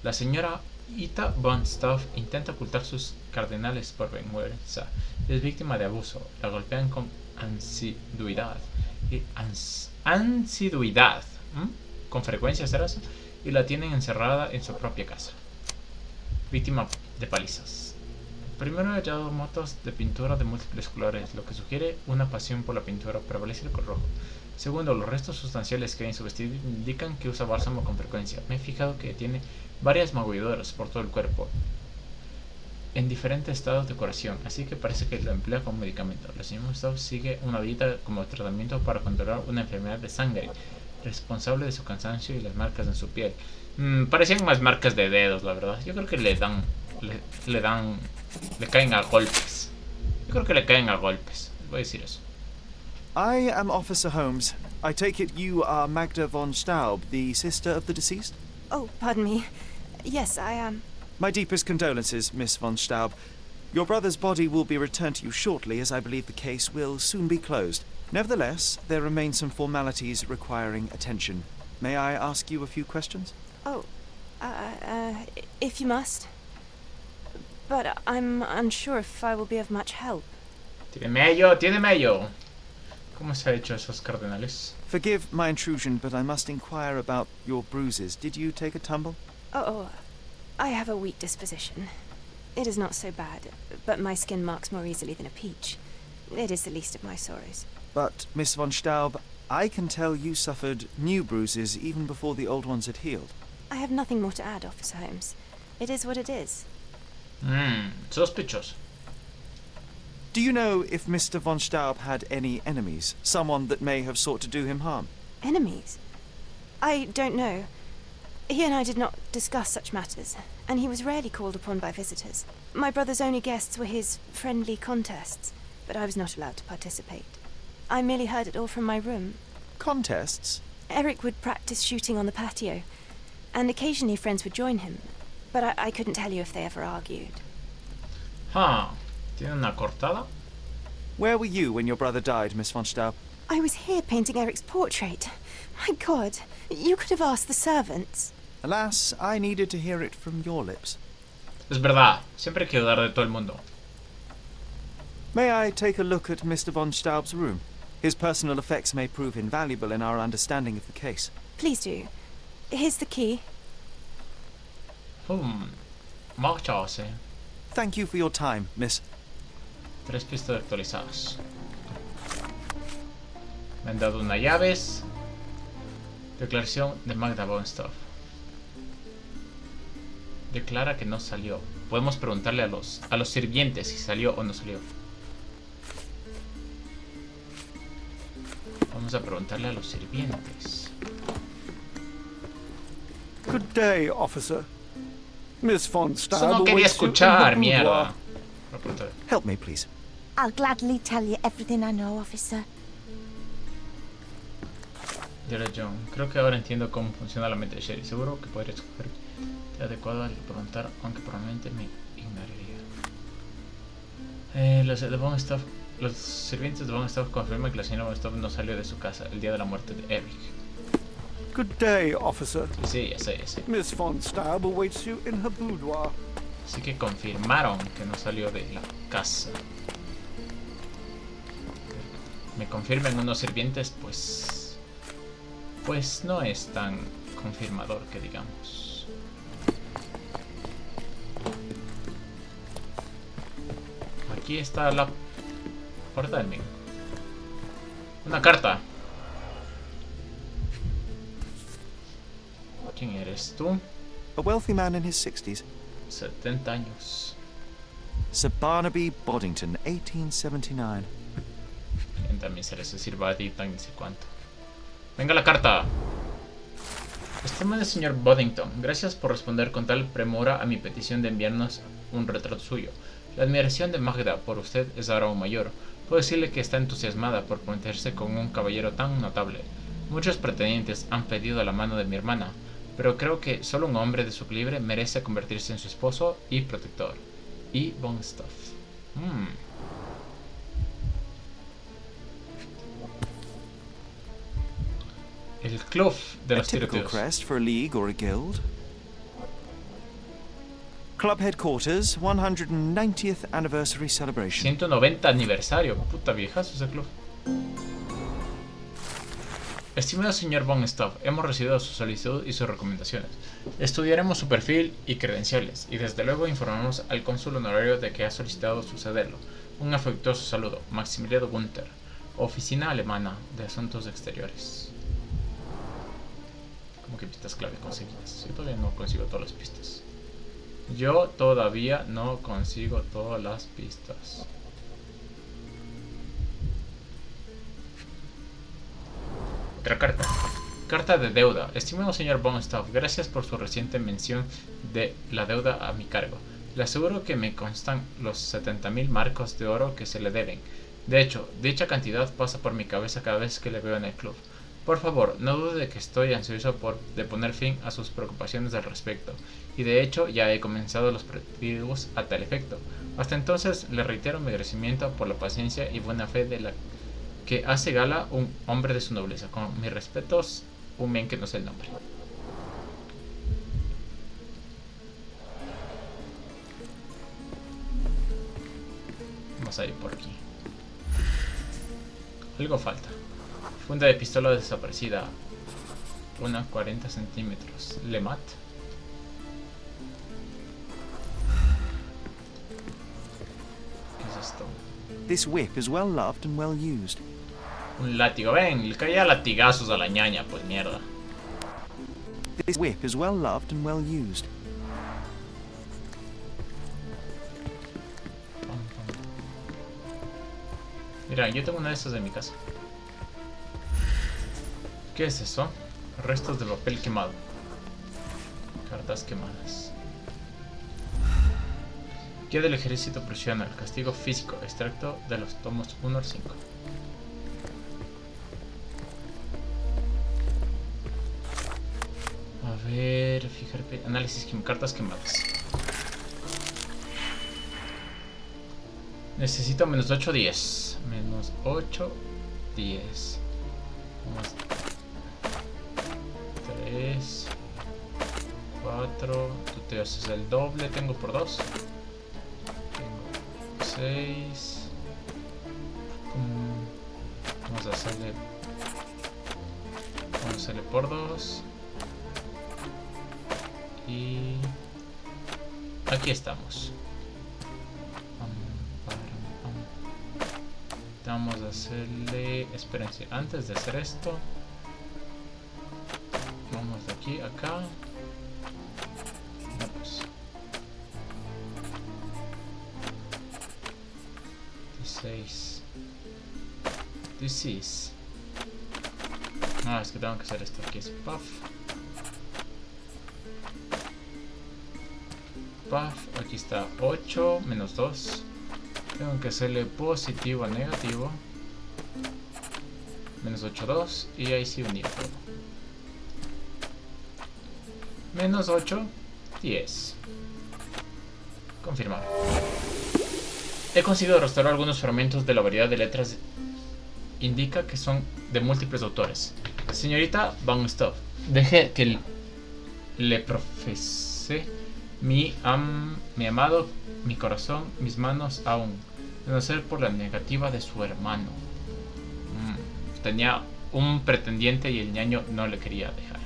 La señora Ita von Stauf intenta ocultar sus cardenales por vergüenza. Es víctima de abuso. La golpean con asiduidad. Con frecuencia, ¿serás? Y la tienen encerrada en su propia casa. Víctima de palizas. Primero he hallado motos de pintura de múltiples colores, lo que sugiere una pasión por la pintura. Prevalece el color rojo. Segundo, los restos sustanciales que hay en su vestido indican que usa bálsamo con frecuencia. Me he fijado que tiene varias magulladuras por todo el cuerpo, en diferentes estados de curación, así que parece que lo emplea como medicamento. La señora Stauf sigue una dieta como tratamiento para controlar una enfermedad de sangre, responsable de su cansancio y las marcas en su piel. Parecían más marcas de dedos, la verdad. Yo creo que le caen a golpes. Yo creo que le caen a golpes. Voy a decir eso. I am Officer Holmes. I take it you are Magda von Staub, the sister of the deceased? Oh, pardon me. Yes, I am. My deepest condolences, Miss von Staub. Your brother's body will be returned to you shortly, as I believe the case will soon be closed. Nevertheless, there remain some formalities requiring attention. May I ask you a few questions? Oh, if you must. But I'm unsure if I will be of much help. Tiene mello. ¿Cómo se ha hecho esos cardenales? Forgive my intrusion, but I must inquire about your bruises. Did you take a tumble? Oh, I have a weak disposition. It is not so bad, but my skin marks more easily than a peach. It is the least of my sorrows. But, Miss von Staub, I can tell you suffered new bruises even before the old ones had healed. I have nothing more to add, Officer Holmes. It is what it is. Sospechoso. Do you know if Mr. von Staub had any enemies? Someone that may have sought to do him harm? Enemies? I don't know. He and I did not discuss such matters, and he was rarely called upon by visitors. My brother's only guests were his friendly contests, but I was not allowed to participate. I merely heard it all from my room. Contests? Eric would practice shooting on the patio, and occasionally friends would join him, but I couldn't tell you if they ever argued. ¿Tiene una cortada? Where were you when your brother died, Miss von Staub? I was here painting Eric's portrait. My God, you could have asked the servants. Alas, I needed to hear it from your lips. Es verdad, siempre hay que dudar de todo el mundo. May I take a look at Mr. von Staub's room? His personal effects may prove invaluable in our understanding of the case. Please do. Here's the key. Marchase. Thank you for your time, Miss. 3 pistas actualizadas. Me han dado unas llaves. Declaración de Magda von Staub. Declara que no salió. Podemos preguntarle a los sirvientes si salió o no salió. Vamos a preguntarle a los sirvientes. Good day, officer. Miss von Staub. Eso no quería escuchar, mierda. Help me, please. I'll gladly tell you everything I know, officer. Dile John, creo que ahora entiendo cómo funciona la mente de Sherry. Seguro que podría escoger el adecuado al preguntar, aunque probablemente me ignoraría. Los sirvientes de Von Staub confirman que la señora Von Staub no salió de su casa el día de la muerte de Eric. Good day, officer. Sí, ya sé. Miss von Staub awaits you in her boudoir. Así que confirmaron que no salió de la casa. Me confirman unos sirvientes, pues no es tan confirmador que digamos. Aquí está la puerta del mío. Una carta. ¿Quién eres tú? A wealthy man in his 60s. 70 años. Sir Barnaby Boddington, 1879. ¿Quién también se les sirva a ti tan ni sé cuánto? Venga la carta. Estimado señor Boddington, gracias por responder con tal premura a mi petición de enviarnos un retrato suyo. La admiración de Magda por usted es ahora aún mayor. Puedo decirle que está entusiasmada por meterse con un caballero tan notable. Muchos pretendientes han pedido la mano de mi hermana, pero creo que solo un hombre de su calibre merece convertirse en su esposo y protector. Y Von Stuff. El club de los tiroteos. Crest for a league or a guild. Club headquarters, 190th anniversary celebration. 190 aniversario. Puta viejazo ese club. Estimado señor Von Stuff, hemos recibido su solicitud y sus recomendaciones. Estudiaremos su perfil y credenciales, y desde luego informamos al cónsul honorario de que ha solicitado sucederlo. Un afectuoso saludo, Maximiliano Gunther, Oficina Alemana de Asuntos Exteriores. ¿Cómo que pistas clave conseguidas? Yo todavía no consigo todas las pistas. Otra carta. Carta de deuda. Estimado señor Von Stuff, gracias por su reciente mención de la deuda a mi cargo. Le aseguro que me constan los 70.000 marcos de oro que se le deben. De hecho, dicha cantidad pasa por mi cabeza cada vez que le veo en el club. Por favor, no dude de que estoy ansioso de poner fin a sus preocupaciones al respecto, y de hecho ya he comenzado los preparativos a tal efecto. Hasta entonces le reitero mi agradecimiento por la paciencia y buena fe de la que hace gala un hombre de su nobleza. Con mis respetos, un men que no sé el nombre. Vamos a ir por aquí. Algo falta. Funda de pistola desaparecida. Una 40 centímetros. Lemat. ¿Qué es esto? This whip is well loved and well used. Un látigo. Ven, le caía latigazos a la ñaña, pues mierda. This whip is well loved and well used. Mira, yo tengo una de estas en mi casa. ¿Qué es eso? Restos de papel quemado. Cartas quemadas. Guía del ejército prusiano. El castigo físico. Extracto de los tomos 1 al 5. A ver, fíjate. Análisis cartas quemadas. Necesito menos 8, 10. Menos 8, 10. Vamos. 3, 4, tú te haces el doble, tengo por 2, tengo 6, vamos a hacerle por 2, y aquí estamos. Vamos a hacerle, espérense, antes de hacer esto, vamos de aquí a acá. No, pues. 16. 16. No, es que tengo que hacer esto. Aquí es puff. Puff. Aquí está 8 menos 2. Tengo que hacerle positivo a negativo. Menos 8, 2. Y ahí sí unir todo. Menos 8, 10. Confirmado. He conseguido restaurar algunos fragmentos de la variedad de letras. Indica que son de múltiples autores. Señorita Von Stuff, deje que le profese mi amado, mi corazón, mis manos aún, de no ser por la negativa de su hermano. Tenía un pretendiente y el ñaño no le quería dejar.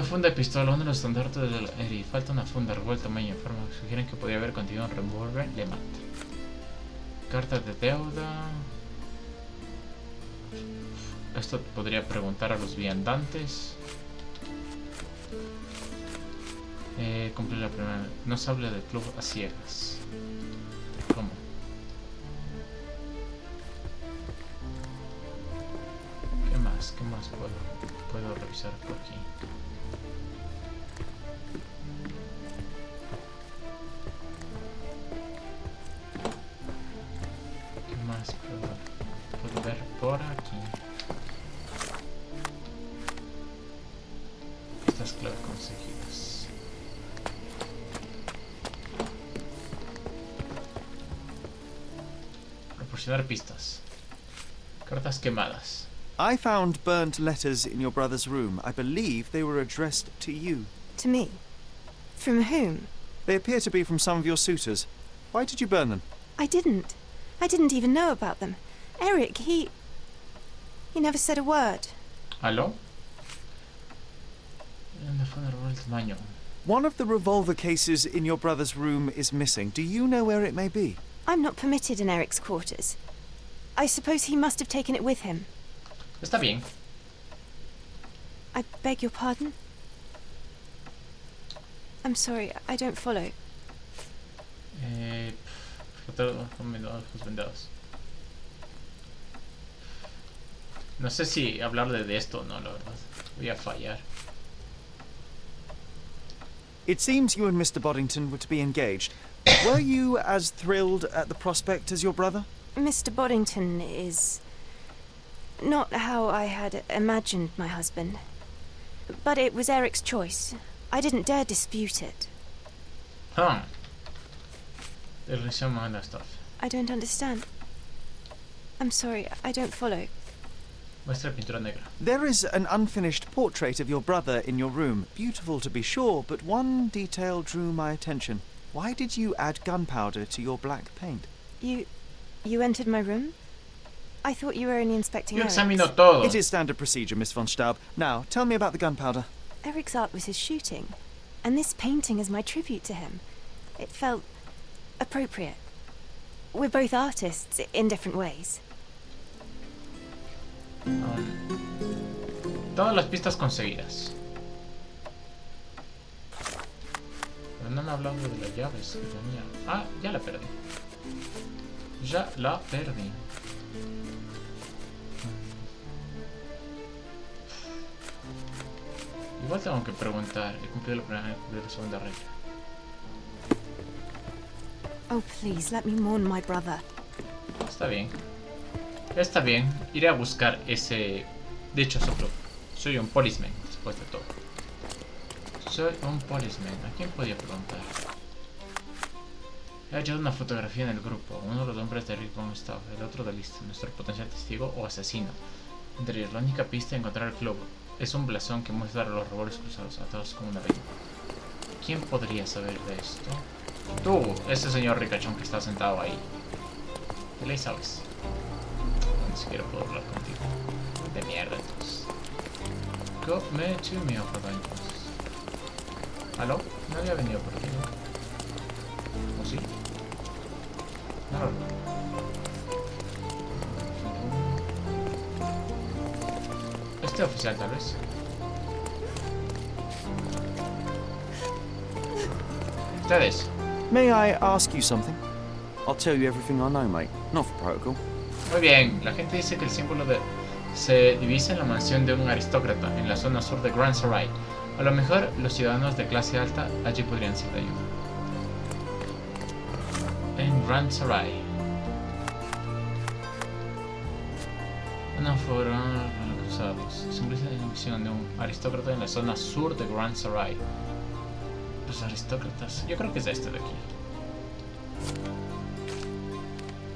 Funda de pistola, uno de los estandartes de la Eri. Falta una funda revuelta, muy en forma. Sugieren que podría haber continuado un revólver. Le mata. Carta de deuda. Esto podría preguntar a los viandantes. Cumplir la primera. No se habla del club a ciegas. ¿Cómo? ¿Qué más? ¿Qué más puedo puedo revisar por aquí. ¿Qué más puedo ver por aquí? Estas claves conseguidas. Proporcionar pistas. Cartas quemadas. I found burnt letters in your brother's room. I believe they were addressed to you. To me? From whom? They appear to be from some of your suitors. Why did you burn them? I didn't. I didn't even know about them. Eric, he never said a word. ¿Aló? ¿Dónde fue un error del tamaño? One of the revolver cases in your brother's room is missing. Do you know where it may be? I'm not permitted in Eric's quarters. I suppose he must have taken it with him. Está bien. I beg your pardon? I'm sorry, I don't follow. Ojos vendados. No sé si hablar de esto o no, la verdad. Voy a fallar. It seems you and Mr. Boddington were to be engaged. Were you as thrilled at the prospect as your brother? Mr. Boddington is not how I had imagined my husband. But it was Eric's choice. I didn't dare dispute it. Huh. Stuff. I don't understand. I'm sorry, I don't follow. Muestra pintura negra. There is an unfinished portrait of your brother in your room. Beautiful to be sure, but one detail drew my attention. Why did you add gunpowder to your black paint? You entered my room? I thought you were only inspecting Yo Eric's. examino todo. It is standard procedure, Miss von Staub. Now, tell me about the gunpowder. Eric's art was his shooting, and this painting is my tribute to him. It felt appropriate. We're both artists in different ways. Todas las pistas conseguidas. Pero no me han hablado de las llaves que tenía. Ah, ya la perdí. Ya la perdí. Igual tengo que preguntar. He cumplido la primera, he cumplido la segunda regla. Oh, please, let me mourn my brother. Está bien. Está bien. Iré a buscar ese... De hecho, soy un policeman, después de todo. Soy un policeman. ¿A quién podía preguntar? He hallado una fotografía en el grupo. Uno de los hombres de Rick von Staub, el otro de List, nuestro potencial testigo o asesino. Entre ellos, la única pista de encontrar el globo es un blasón que muestra los revólveres cruzados, atados como una vela. ¿Quién podría saber de esto? Tú, ese señor ricachón que está sentado ahí. ¿Qué le sabes? Ni siquiera puedo hablar contigo. De mierda, entonces. Go me to me, ojalá, entonces. ¿Aló? No había venido por aquí, ¿no? ¿O sí? No. Este oficial, tal vez. Ustedes. May I ask you something? I'll tell you everything I know, mate. Not for protocol. Muy bien, la gente dice que el símbolo se divisa en la mansión de un aristócrata en la zona sur de Grand Sarai. A lo mejor los ciudadanos de clase alta allí podrían ser de ayuda. En Grand Sarai. Una fueron cruzados. Simboliza la división de un aristócrata en la zona sur de Grand Sarai. Los aristócratas. Yo creo que es este de aquí.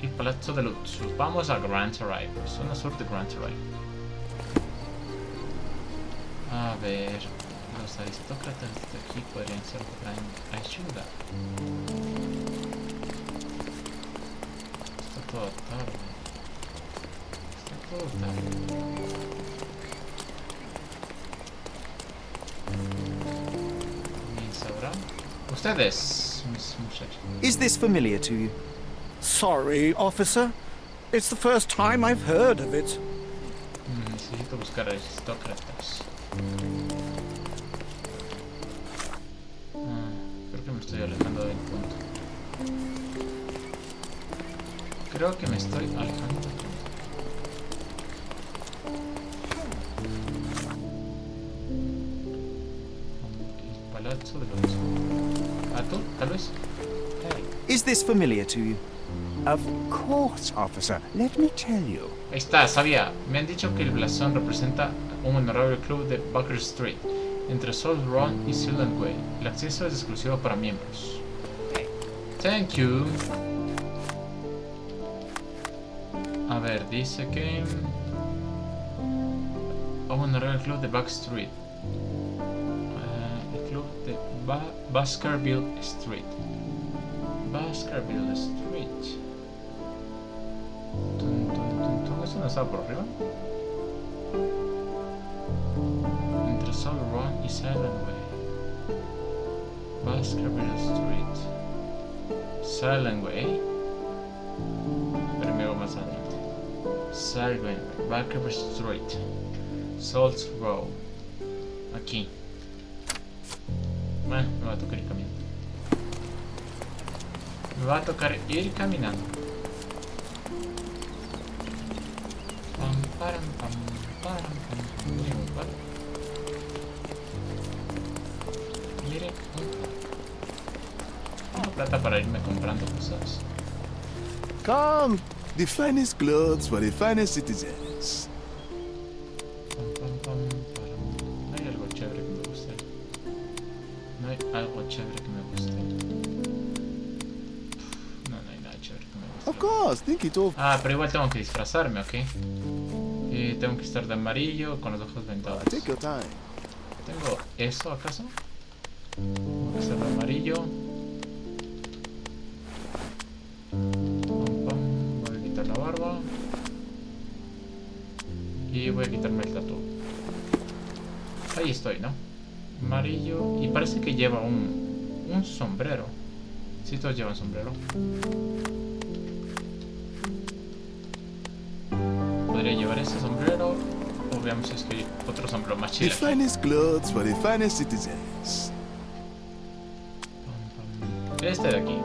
Y Palazzo de Luxus. Vamos a Grand Sarai, zona sur de Grand Sarai. A ver, los aristócratas de aquí podrían ser de gran ayuda. Está todo tarde. Está todo tarde. ¿Quién sabrá? Ustedes, mis muchachos. Is this familiar to you? Sorry, officer. It's the first time I've heard of it. Necesito buscar aristócratas. Creo que me estoy alejando del punto. Creo que me estoy alejando del punto. Palazzo de los... Ataúd, tal vez. Is this familiar to you? Of course, officer. Let me tell you. Ahí está, sabía. Me han dicho que el blasón representa un honorable club de Baker Street, entre South Run y Silent Way. El acceso es exclusivo para miembros. Thank you. A ver, dice que... un honorable club de Baker Street. El club de Baskerville Street. Baskerville Street. ¿Eso no estaba por arriba? Entre South Run y Silent Way. Baskerville Street. Silent Way. Pero me hago más adelante. Silent Way. Baskerville Street. Salt Row. Aquí. Bueno, me va a tocar ir caminando. Me va a tocar ir caminando. Pam, param, pam, param, pam. Miren un par. Miren un par. Plata para irme comprando cosas. Come, the finest clothes for the finest citizens. Pam, pam, pam, param. No hay algo chévere que me guste. No hay algo chévere que me guste. No hay nada chévere que me guste. Of course, think it over. Ah, pero igual tengo que disfrazarme, ¿ok? Y tengo que estar de amarillo con los ojos vendados. Take your time. ¿Tengo eso acaso? Tengo que estar de amarillo. Pam, pam. Voy a quitar la barba. Y voy a quitarme el tatu. Ahí estoy, ¿no? Amarillo. Y parece que lleva un sombrero. Sí, todos llevan sombrero. Podría llevar ese sombrero. O veamos si es que hay otro sombrero más The chido aquí. finest clothes for the finest citizens. Este de aquí.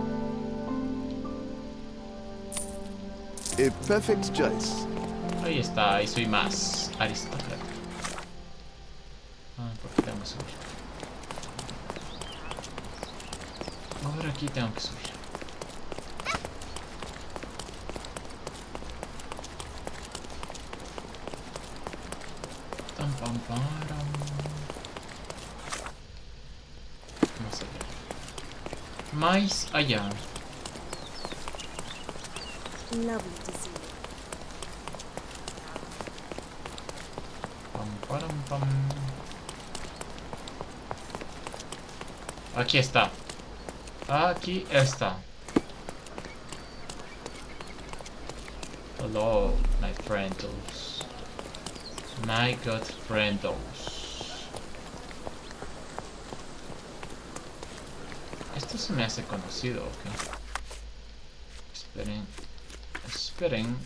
A perfect choice. Ahí está, ahí soy más aristócrata. Ah, ¿por qué tengo que subir? Ahora aquí tengo que subir. Tam, pam, param. Más allá. Más allá. Lovely to see you. Pam, param, pam. Aquí está. Aquí está. Hello, my friendos. My good friendos. Esto se me hace conocido, ok. Esperen. Esperen.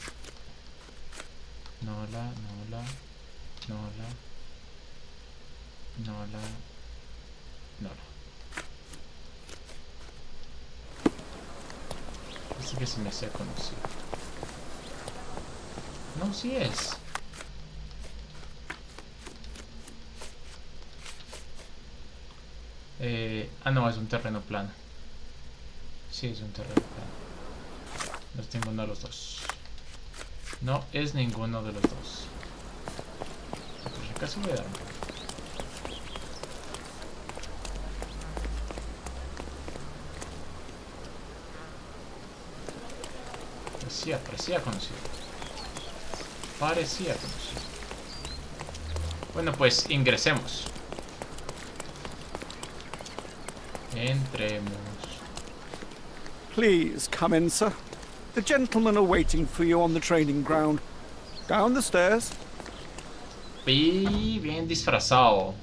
Nola, nola. Nola. Nola. Nola. Así que se me hace conocido. No, sí es. No, es un terreno plano. Sí, es un terreno plano. No es ninguno de los dos. No es ninguno de los dos. Por si acaso voy a darme. Parecía conocido. Parecía conocido. Bueno, pues ingresemos. Entremos. Please come in, sir. The gentlemen are waiting for you on the training ground. Down the stairs. Y bien disfrazado.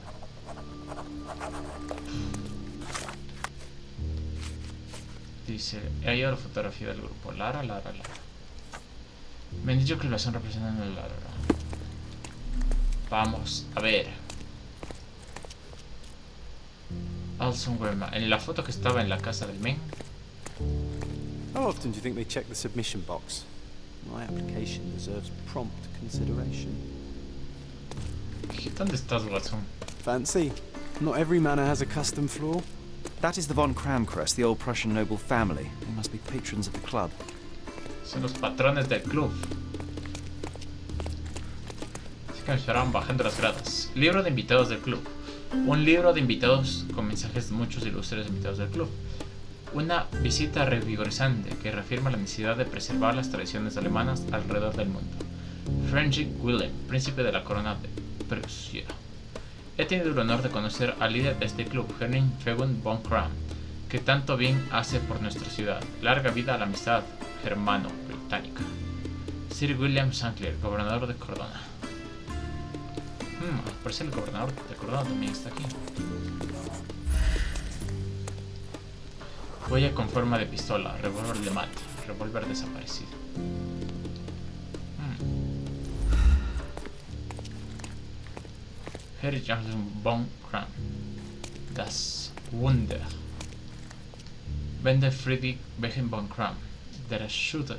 Dice, hay la fotografía del grupo. Lara. Me han dicho que lo están representando en Lara. Vamos a ver. Alson Wema. En la foto que estaba en la casa del men. How often do you think they check the submission box? My application deserves prompt consideration. ¿Dónde estás, Watson? Fancy? Not every manor has a custom floor. That is the von Kramkrest, the old Prussian noble family. They must be patrons of the club. Son los patrones del club. Así que me esperaban bajando las gradas. Libro de invitados del club. Un libro de invitados con mensajes de muchos ilustres invitados del club. Una visita revigorizante que reafirma la necesidad de preservar las tradiciones alemanas alrededor del mundo. Friedrich Wilhelm, príncipe de la corona de Prusia. He tenido el honor de conocer al líder de este club, Henning Fegun von Kram, que tanto bien hace por nuestra ciudad. Larga vida a la amistad germano-británica. Sir William Sankler, gobernador de Cordona. Parece el gobernador de Cordona también está aquí. Huella con forma de pistola, revólver de mate, revólver desaparecido. Herr Johnson von Kram. Das Wunder. Wende Friedrich Wilhelm von Kram. Der Shooter.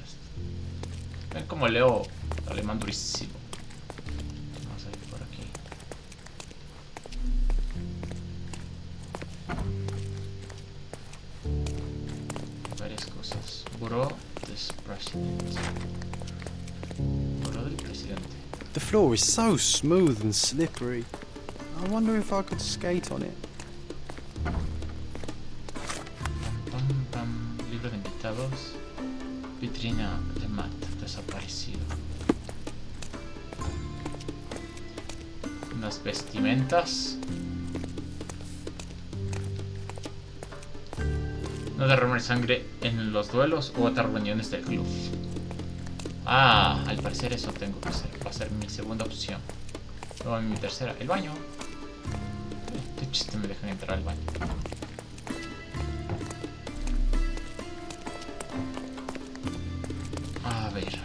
Ven como leo alemán durísimo. Vamos a ir por aquí. Varias cosas. Buró des Presidents. Buró del presidente. The floor is so smooth and slippery. I wonder if I could skate on it. Libro de invitados. Vitrina de mat desaparecido. Unas vestimentas. No derramar sangre en los duelos u otras reuniones del club. Al parecer eso tengo que hacer. Va a ser mi segunda opción. Luego mi tercera, el baño. Qué chiste me dejan entrar al baño. A ver.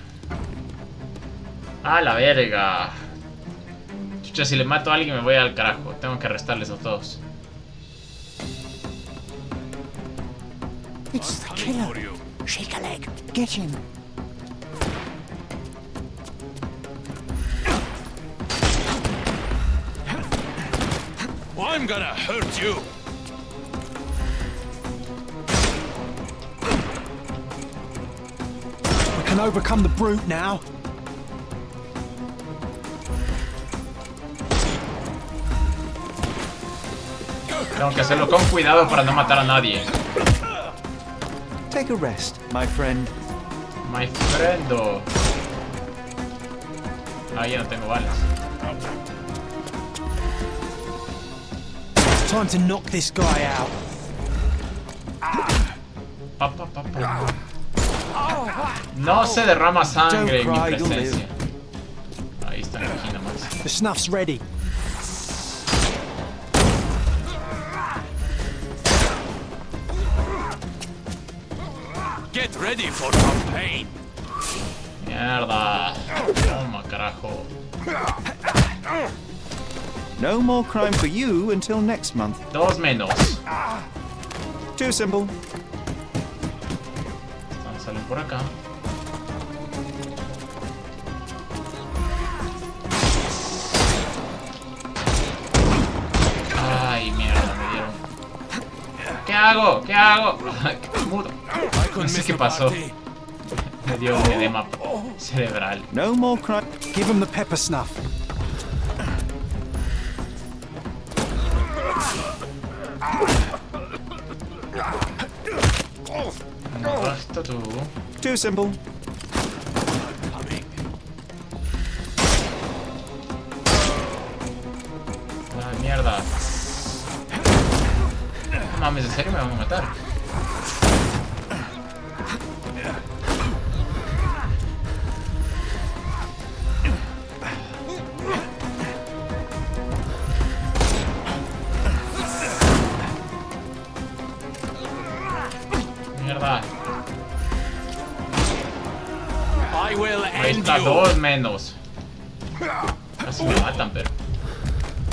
¡A la verga! Chucha, si le mato a alguien me voy al carajo. Tengo que arrestarles a todos. It's the killer. Shake a leg. Get him. I'm gonna hurt you. We can overcome the brute now. Tengo que hacerlo con cuidado para no matar a nadie. Take a rest, my friend. My friendo. Ya no tengo balas. Time to knock this guy out. No se derrama sangre en mi presencia. Ahí está aquí nomás. The snuff's ready. Get ready for some pain. Mierda. Toma, carajo. No more crime for you until next month. Dos menos. Too simple. Salen por acá. Ay, mierda, me dieron. ¿Qué hago? ¿Qué hago? Mudo. No sé qué pasó. Me dio un edema cerebral. No more crime. Give him the pepper snuff. Esto tú. Too simple. Ay, mierda. No mames, ¿en serio me van a matar? Mierda. Ahí está, dos menos. Casi me matan, pero.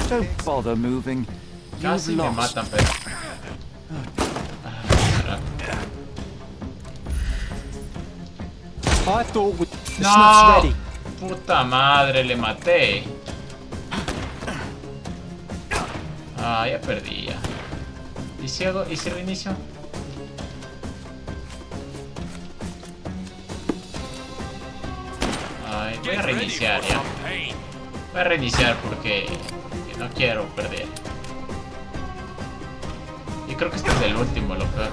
Don't bother moving. Casi me matan, pero. I thought the snuff's ready. Puta madre, le maté. Ah, ya perdí ya. ¿Y si hago? ¿Y si reinicio? Ay, voy a reiniciar ya. Voy a reiniciar porque no quiero perder. Y creo que este es el último, lo peor.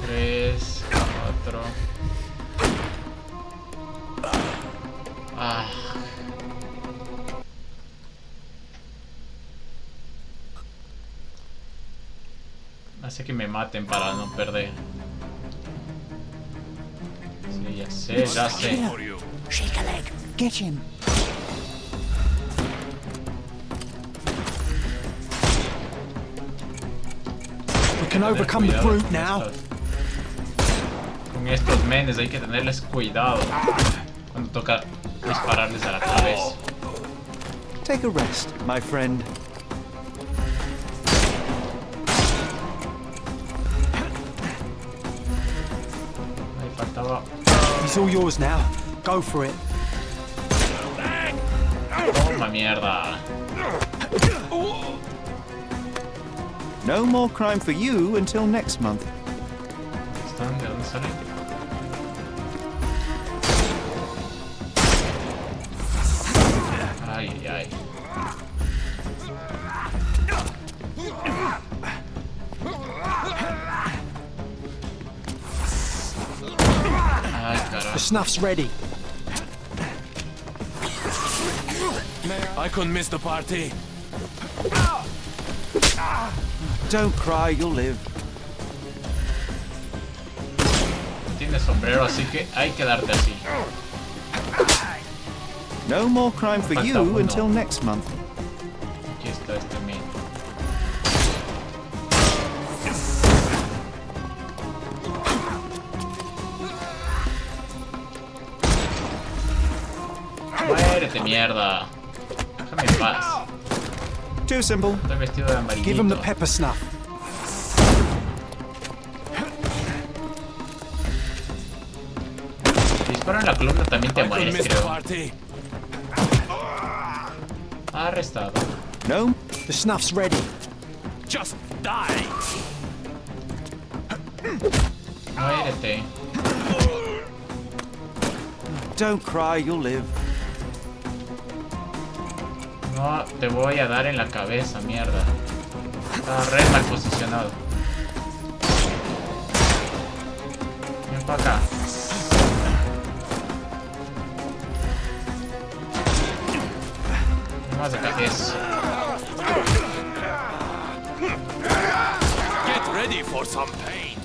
3, 4. Ah. Hace que me maten para no perder. Sí, ya sé, ya sé. Shake a leg. Get him. We can overcome the brute now. Con estos menes hay que tenerles cuidado cuando toca dispararles a la cabeza. Take a rest, my friend. Ahí faltaba. He's all yours now. Go for it. Toma mierda. No more crime for you until next month. ¿Están? ¿De dónde salen? Ay, ay, ay. Ay, carajo. The snuff's ready. I couldn't miss the party. Don't cry, you'll live. Tienes sombrero, así que hay que darte así. No more crime for Falta you uno. until next month. Aquí está este men. Muérete, mierda. Déjame en paz. Too simple. Estoy vestido de amarillito. Give him the pepper snuff. Si disparan en la columna también te mueres, creo. Arrestado. No. The snuff's ready. Just die. Muérete. Don't cry, you'll live. No, te voy a dar en la cabeza, mierda. Está re mal posicionado. Ven para acá. No más acá, eso. Get ready for some pain.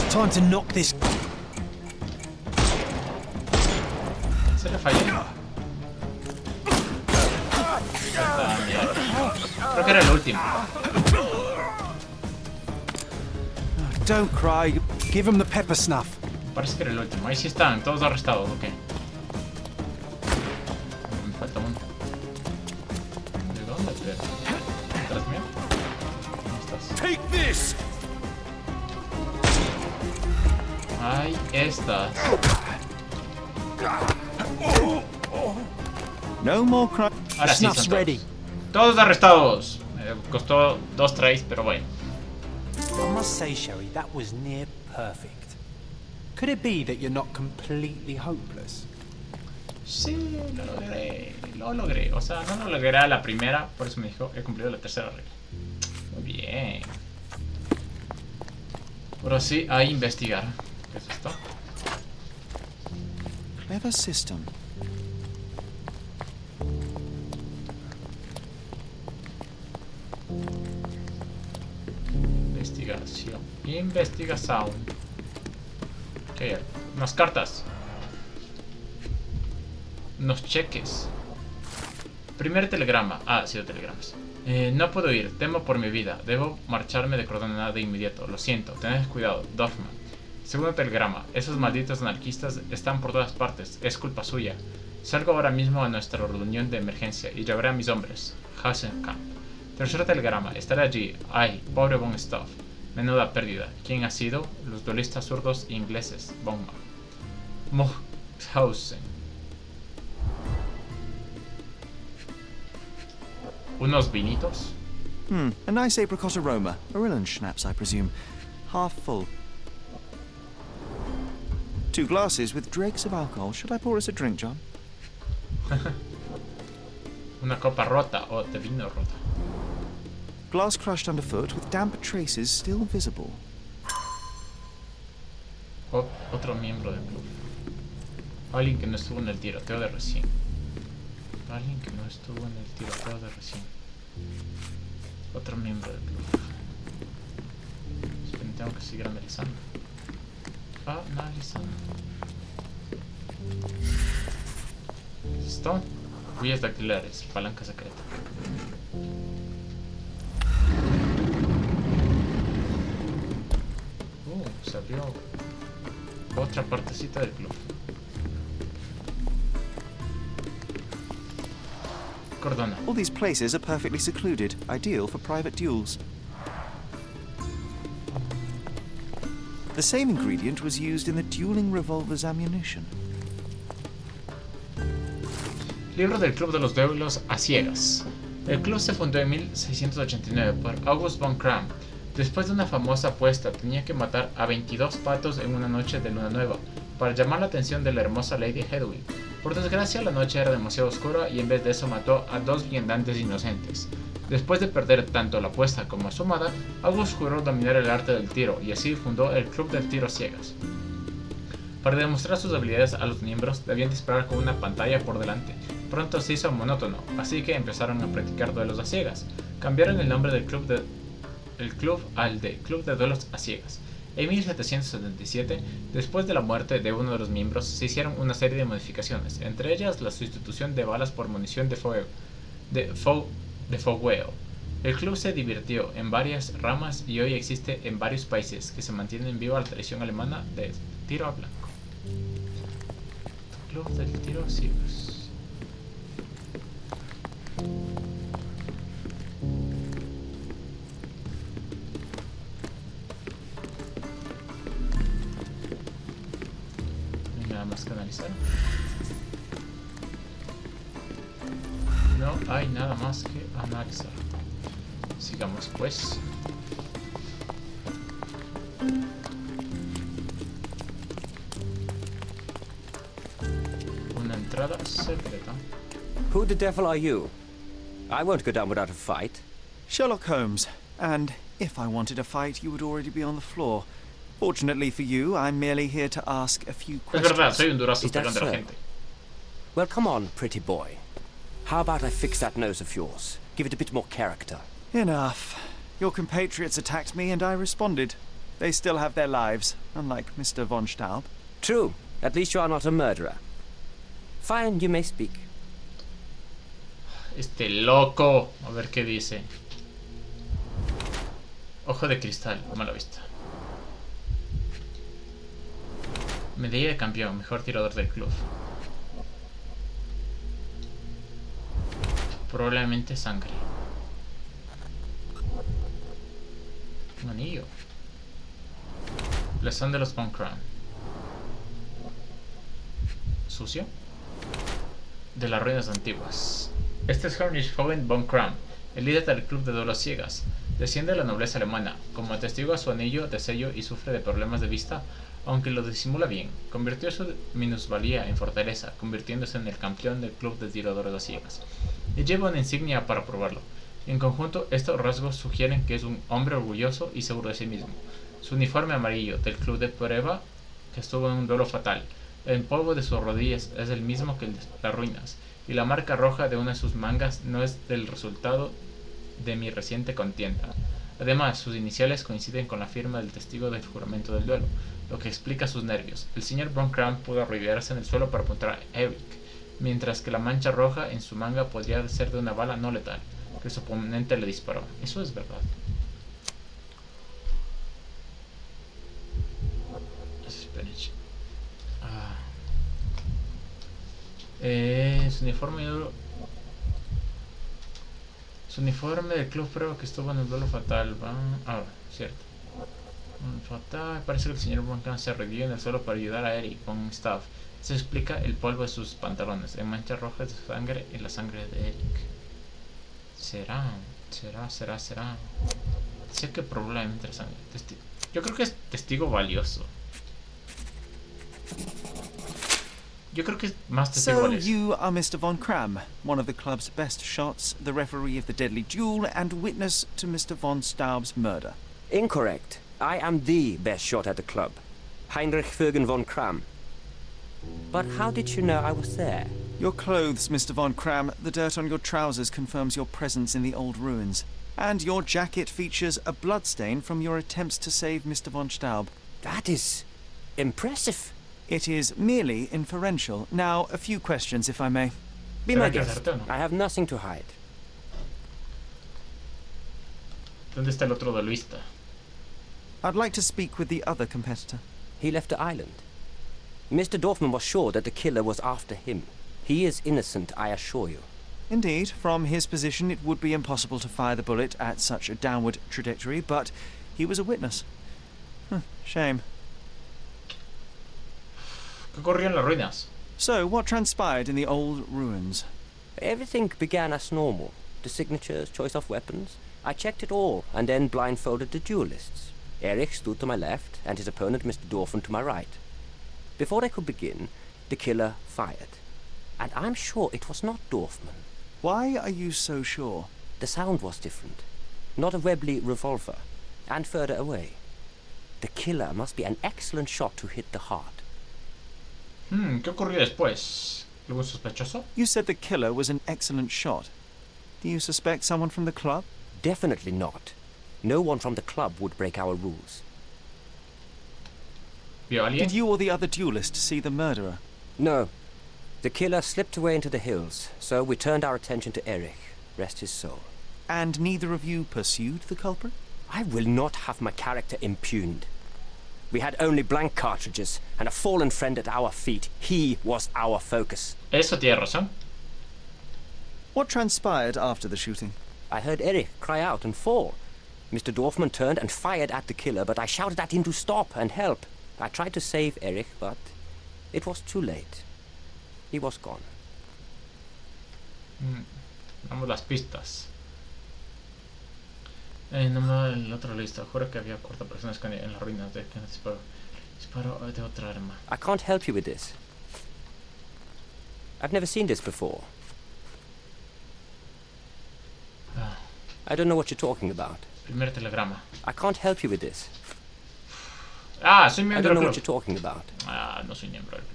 Time to knock this. Se le fallé. Ah, mierda. Creo que era el último. Don't cry. Give him the pepper snuff. Parece que era el último. Ahí sí están, todos arrestados, ok. Me falta uno. ¿De dónde, pero? ¿Detrás mío? ¿Dónde estás? Take this. Ahí estás. No more crime. Ahora sí, son todos. Todos arrestados. Costó 2 tries, pero bueno. I must say, Sherry, that was near perfect. Could it be that you're not completely hopeless? Sí, lo logré. Lo logré. O sea, no lo logré a la primera, por eso me dijo, he cumplido la tercera regla. Muy bien. Ahora sí, a investigar. ¿Qué es esto? Clever system. Investigación. Investigación. ¿Qué hay? Unas cartas. Unos cheques. Primer telegrama. Ah, sí, telegramas. No puedo ir. Temo por mi vida. Debo marcharme de coordenada de inmediato. Lo siento. Tened cuidado. Dorfman. Segundo telegrama. Esos malditos anarquistas están por todas partes. Es culpa suya. Salgo ahora mismo a nuestra reunión de emergencia y llevaré a mis hombres. Hasenkamp. Tercer telegrama. Estaré allí. Ay, pobre Von Stoff. Menuda pérdida. ¿Quién ha sido? Los duelistas zurdos ingleses. Bowman. Muhausen. Unos vinitos. A nice apricot aroma. Orillan schnapps, I presume. Half full. 2 glasses with dregs of alcohol. Should I pour us a drink, John? Una copa rota o de vino rota. Glass crushed underfoot with damp traces still visible. Otro miembro del club. Alguien que no estuvo en el tiroteo de recién. Alguien que no estuvo en el tiroteo de recién. Otro miembro del club. Esperen, tengo que seguir analizando. Analizando. ¿Listo? Huellas dactilares, palanca secreta. Se abrió otra partecita del club. Cordona. All these places are perfectly secluded, ideal for private duels. The same ingredient was used in the dueling revolver's ammunition. Libro del Club de los Duelos a Ciegas. El club se fundó en 1689 por August von Kram. Después de una famosa apuesta, tenía que matar a 22 patos en una noche de luna nueva, para llamar la atención de la hermosa Lady Hedwig. Por desgracia, la noche era demasiado oscura y en vez de eso mató a 2 viandantes inocentes. Después de perder tanto la apuesta como a su amada, August juró dominar el arte del tiro y así fundó el Club del Tiro a Ciegas. Para demostrar sus habilidades a los miembros, debían disparar con una pantalla por delante. Pronto se hizo monótono, así que empezaron a practicar duelos a ciegas. Cambiaron el nombre del club al de Club de Duelos a Ciegas. En 1777, después de la muerte de uno de los miembros, se hicieron una serie de modificaciones, entre ellas la sustitución de balas por munición de fogueo. El club se divirtió en varias ramas y hoy existe en varios países que se mantienen viva la tradición alemana de tiro a blanco. Club del Tiro a Ciegas. Más que analizar. No hay nada más que analizar. Sigamos pues. Una entrada secreta. Who the devil are you? I won't go down without a fight. Sherlock Holmes. And if I wanted a fight, you would already be on the floor. Fortunately for you, I'm merely here to ask a few questions. Es verdad, soy un durazo Is that pegando a la so? gente. Well, come on, pretty boy. How about I fix that nose of yours? Give it a bit more character. Enough. Your compatriots attacked me and I responded. They still have their lives, unlike Mr. von Staub. True. At least you are not a murderer. Fine, you may speak. Este loco. A ver qué dice. Ojo de cristal, mala vista. Medalla de campeón, mejor tirador del club. Probablemente sangre. Un anillo. Blasón de los Von Kram. Sucio. De las ruinas antiguas. Este es Heinrich von Kram, el líder del club de duelos ciegas. Desciende de la nobleza alemana. Como atestigua su anillo de sello y sufre de problemas de vista, aunque lo disimula bien. Convirtió su minusvalía en fortaleza, convirtiéndose en el campeón del club de tiradores a ciegas. Y lleva una insignia para probarlo. En conjunto, estos rasgos sugieren que es un hombre orgulloso y seguro de sí mismo. Su uniforme amarillo del club de prueba que estuvo en un duelo fatal. El polvo de sus rodillas es el mismo que el de las ruinas, y la marca roja de una de sus mangas no es del resultado de mi reciente contienda. Además, sus iniciales coinciden con la firma del testigo del juramento del duelo, lo que explica sus nervios. El señor Von Kram pudo arrodillarse en el suelo para apuntar a Eric, mientras que la mancha roja en su manga podría ser de una bala no letal, que su oponente le disparó. Eso es verdad. Su uniforme del club prueba que estuvo en el duelo fatal. Cierto. Fatal. Parece que el señor Von Kram se arrodilló en el suelo para ayudar a Eric con un staff. Se explica el polvo de sus pantalones, en manchas rojas de sangre y la sangre de Eric. Será. Sí, qué problema interesante. Yo creo que es testigo valioso. Yo creo que es más testigo So valioso. you are Mr. Von Kram, one of the club's best shots, the referee of the deadly duel, and witness to Mr. von Staub's murder. Incorrect. I am the best shot at the club. Heinrich Vögen von Kram. But how did you know I was there? Your clothes, Mr. Von Kram, the dirt on your trousers confirms your presence in the old ruins. And your jacket features a bloodstain from your attempts to save Mr. von Staub. That is impressive. It is merely inferential. Now, a few questions, if I may. Be my guest. I have nothing to hide. ¿Dónde está el otro duelista? I'd like to speak with the other competitor. He left the island. Mr. Dorfman was sure that the killer was after him. He is innocent, I assure you. Indeed, from his position it would be impossible to fire the bullet at such a downward trajectory, but he was a witness. Shame. ¿Qué ocurrió en las ruinas? So, what transpired in the old ruins? Everything began as normal. The signatures, choice of weapons. I checked it all, and then blindfolded the duelists. Erich stood to my left, and his opponent, Mr. Dorfman, to my right. Before they could begin, the killer fired. And I'm sure it was not Dorfman. Why are you so sure? The sound was different. Not a Webley revolver. And further away. The killer must be an excellent shot to hit the heart. ¿Qué ocurrió después? ¿Algún sospechoso? You said the killer was an excellent shot. Do you suspect someone from the club? Definitely not. No one from the club would break our rules. ¿Vio a alguien? Did you or the other duelist see the murderer? No. The killer slipped away into the hills, so we turned our attention to Erich. Rest his soul. And neither of you pursued the culprit? I will not have my character impugned. We had only blank cartridges and a fallen friend at our feet. He was our focus. Eso tiene razón. What transpired after the shooting? I heard Erich cry out and fall. Mr. Dorfman turned and fired at the killer, but I shouted at him to stop and help. I tried to save Erich, but it was too late. He was gone. Vamos las pistas. No me da el otro listo. Juro que había 4 personas en las ruinas de que disparo de otra arma. I can't help you with this. I've never seen this before. I don't know what you're talking about. Primer telegrama. I can't help you with this. Soy miembro I don't del know club. what you're talking about. No soy miembro del club.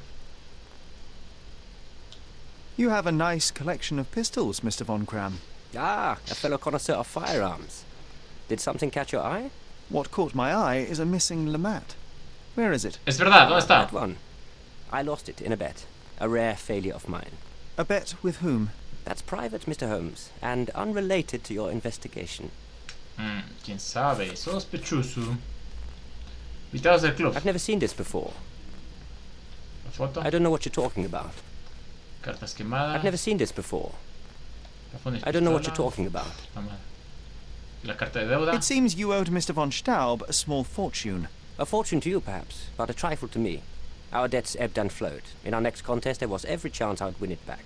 You have a nice collection of pistols, Mr. Von Kram. A fellow connoisseur of firearms. Did something catch your eye? What caught my eye is a missing lamat. Where is it? Es verdad, ¿dónde está? That one. I lost it in a bet. A rare failure of mine. A bet with whom? That's private, Mr. Holmes, and unrelated to your investigation. ¿Quién sabe? Sospechoso. Invitados del club. I've never seen this before. La foto. I don't know what you're talking about. Cartas quemadas. I've never seen this before. Tapones I don't know what pistolas. you're talking about. La carta de deuda. It seems you owed Mr. von Staub a small fortune. A fortune to you, perhaps, but a trifle to me. Our debts ebbed and flowed. In our next contest, there was every chance I would win it back.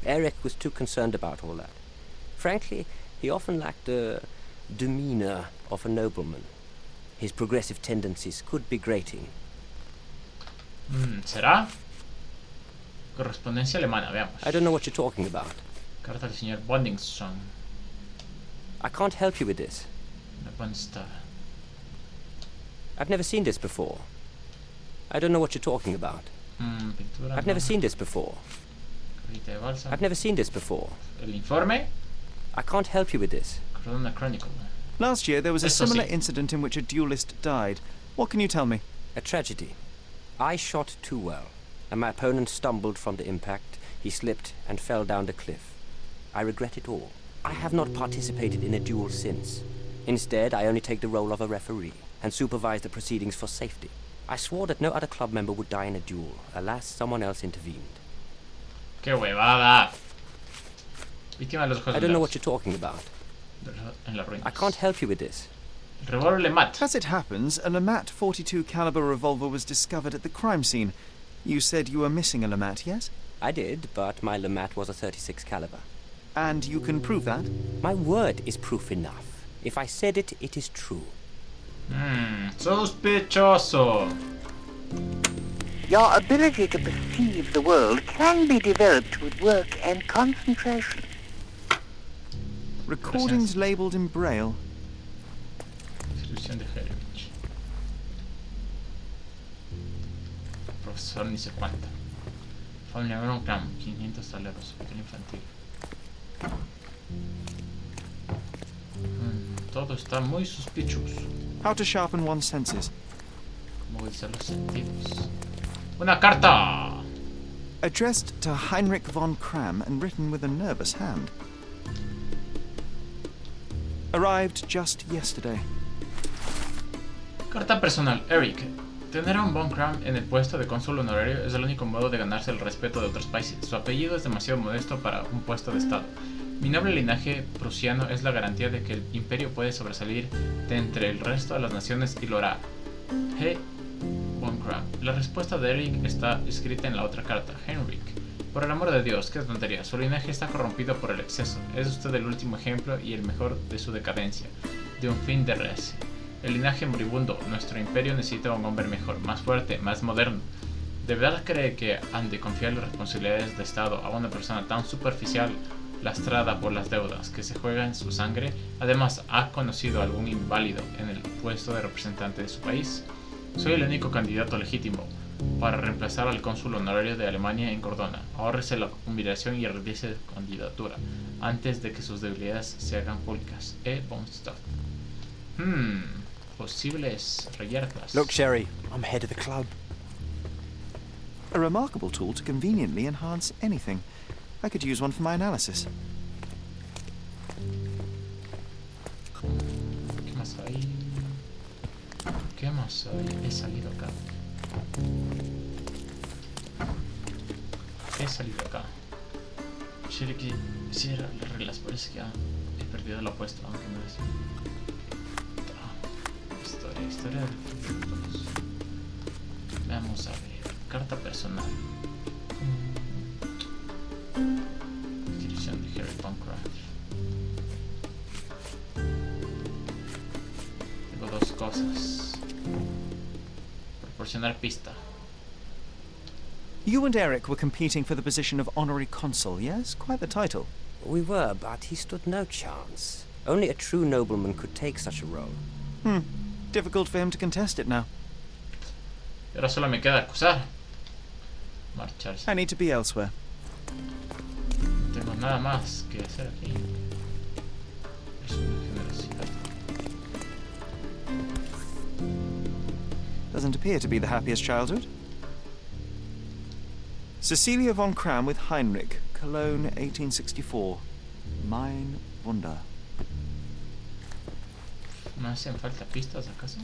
Erich was too concerned about all that. Frankly, he often lacked the demeanor of a nobleman. His progressive tendencies could be grating. ¿Será? Correspondencia alemana, veamos. I don't know what you're talking about. Carta del señor Bondingson. I can't help you with this. Me consta. I've never seen this before. I don't know what you're talking about. Pintura. I've never seen this before. Carita de balsa. I've never seen this before. El informe. I can't help you with this. Corona Chronicle. Last year there was a Eso similar sí. incident in which a duelist died. What can you tell me? A tragedy. I shot too well, and my opponent stumbled from the impact. He slipped and fell down the cliff. I regret it all. I have not participated in a duel since. Instead, I only take the role of a referee and supervise the proceedings for safety. I swore that no other club member would die in a duel. Alas, someone else intervened. ¡Qué huevada! Víctima de los ojos I don't know helados. what you're talking about. En las ruinas. I can't help you with this. El revólver Lemat. As it happens, a Lamat .42 caliber revolver was discovered at the crime scene. You said you were missing a Lamat, yes? I did, but my Lamat was a .36 caliber. And you can prove that? My word is proof enough. If I said it, it is true. Sospechoso. Your ability to perceive the world can be developed with work and concentration. Recordings labeled in Braille. Descripción de Herevich. Profesor ni se cuenta. Familia Brown Cram, 500 taleros, hotel infantil. Todo está muy sospechoso. How to sharpen one's senses. Como agudizar los sentidos. ¡Una carta! Addressed to Heinrich von Kram and written with a nervous hand. Arrived just yesterday. Carta personal. Eric. Tener a un Von Kram en el puesto de cónsul honorario es el único modo de ganarse el respeto de otros países. Su apellido es demasiado modesto para un puesto de estado. Mi noble linaje prusiano es la garantía de que el imperio puede sobresalir de entre el resto de las naciones y lo hará. G. Von Kram. La respuesta de Eric está escrita en la otra carta. Henrik. Por el amor de Dios, qué tontería. Su linaje está corrompido por el exceso. Es usted el último ejemplo y el mejor de su decadencia. De un fin de res. El linaje moribundo. Nuestro imperio necesita un hombre mejor, más fuerte, más moderno. ¿De verdad cree que han de confiar las responsabilidades de Estado a una persona tan superficial, lastrada por las deudas, que se juega en su sangre? Además, ¿ha conocido algún inválido en el puesto de representante de su país? Soy el único candidato legítimo para reemplazar al cónsul honorario de Alemania en Cordona. Ahórrese la humillación y retire su candidatura antes de que sus debilidades se hagan públicas. E. von Stock. Posibles reyertas. Look, Sherry, I'm head of the club. A remarkable tool to conveniently enhance anything. I could use one for my analysis. ¿Qué más hay? ¿Qué más hay? He salido acá. Si le quisiera las reglas, parece que ya he perdido la apuesta, aunque no es. Historia del fútbol. Vamos a ver. Carta personal. Descripción de Harry Bancroft. Tengo dos cosas. Proporcionar pista. You and Eric were competing for the position of honorary consul, yes? Quite the title. We were, but he stood no chance. Only a true nobleman could take such a role. Difficult for him to contest it now. Y ahora solo me queda acusar. Marcharse. I need to be elsewhere. No tengo nada más que hacer aquí. Es una generosidad. Doesn't appear to be the happiest childhood. Cecilia von Kram with Heinrich, Cologne, 1864. Mein Wunder. ¿No hacen falta pistas acaso?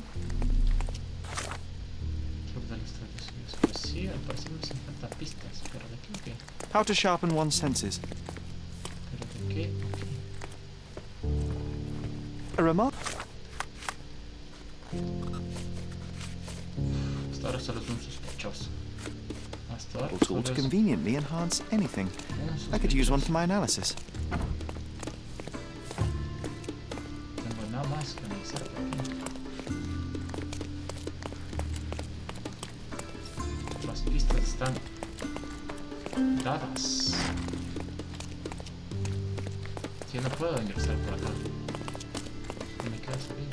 Club de los traducidos. Pues sí, al parecer me hacen falta pistas. ¿Pero de qué o qué? How to sharpen one's senses. ¿Pero de qué o qué? A remark. Hasta ahora solo es un sospechoso. Hasta ahora Tool to conveniently enhance anything. I could use one for my analysis. Tengo nada más que analizar por aquí. Las pistas están dadas. Yo no puedo ingresar por acá. No me queda salir.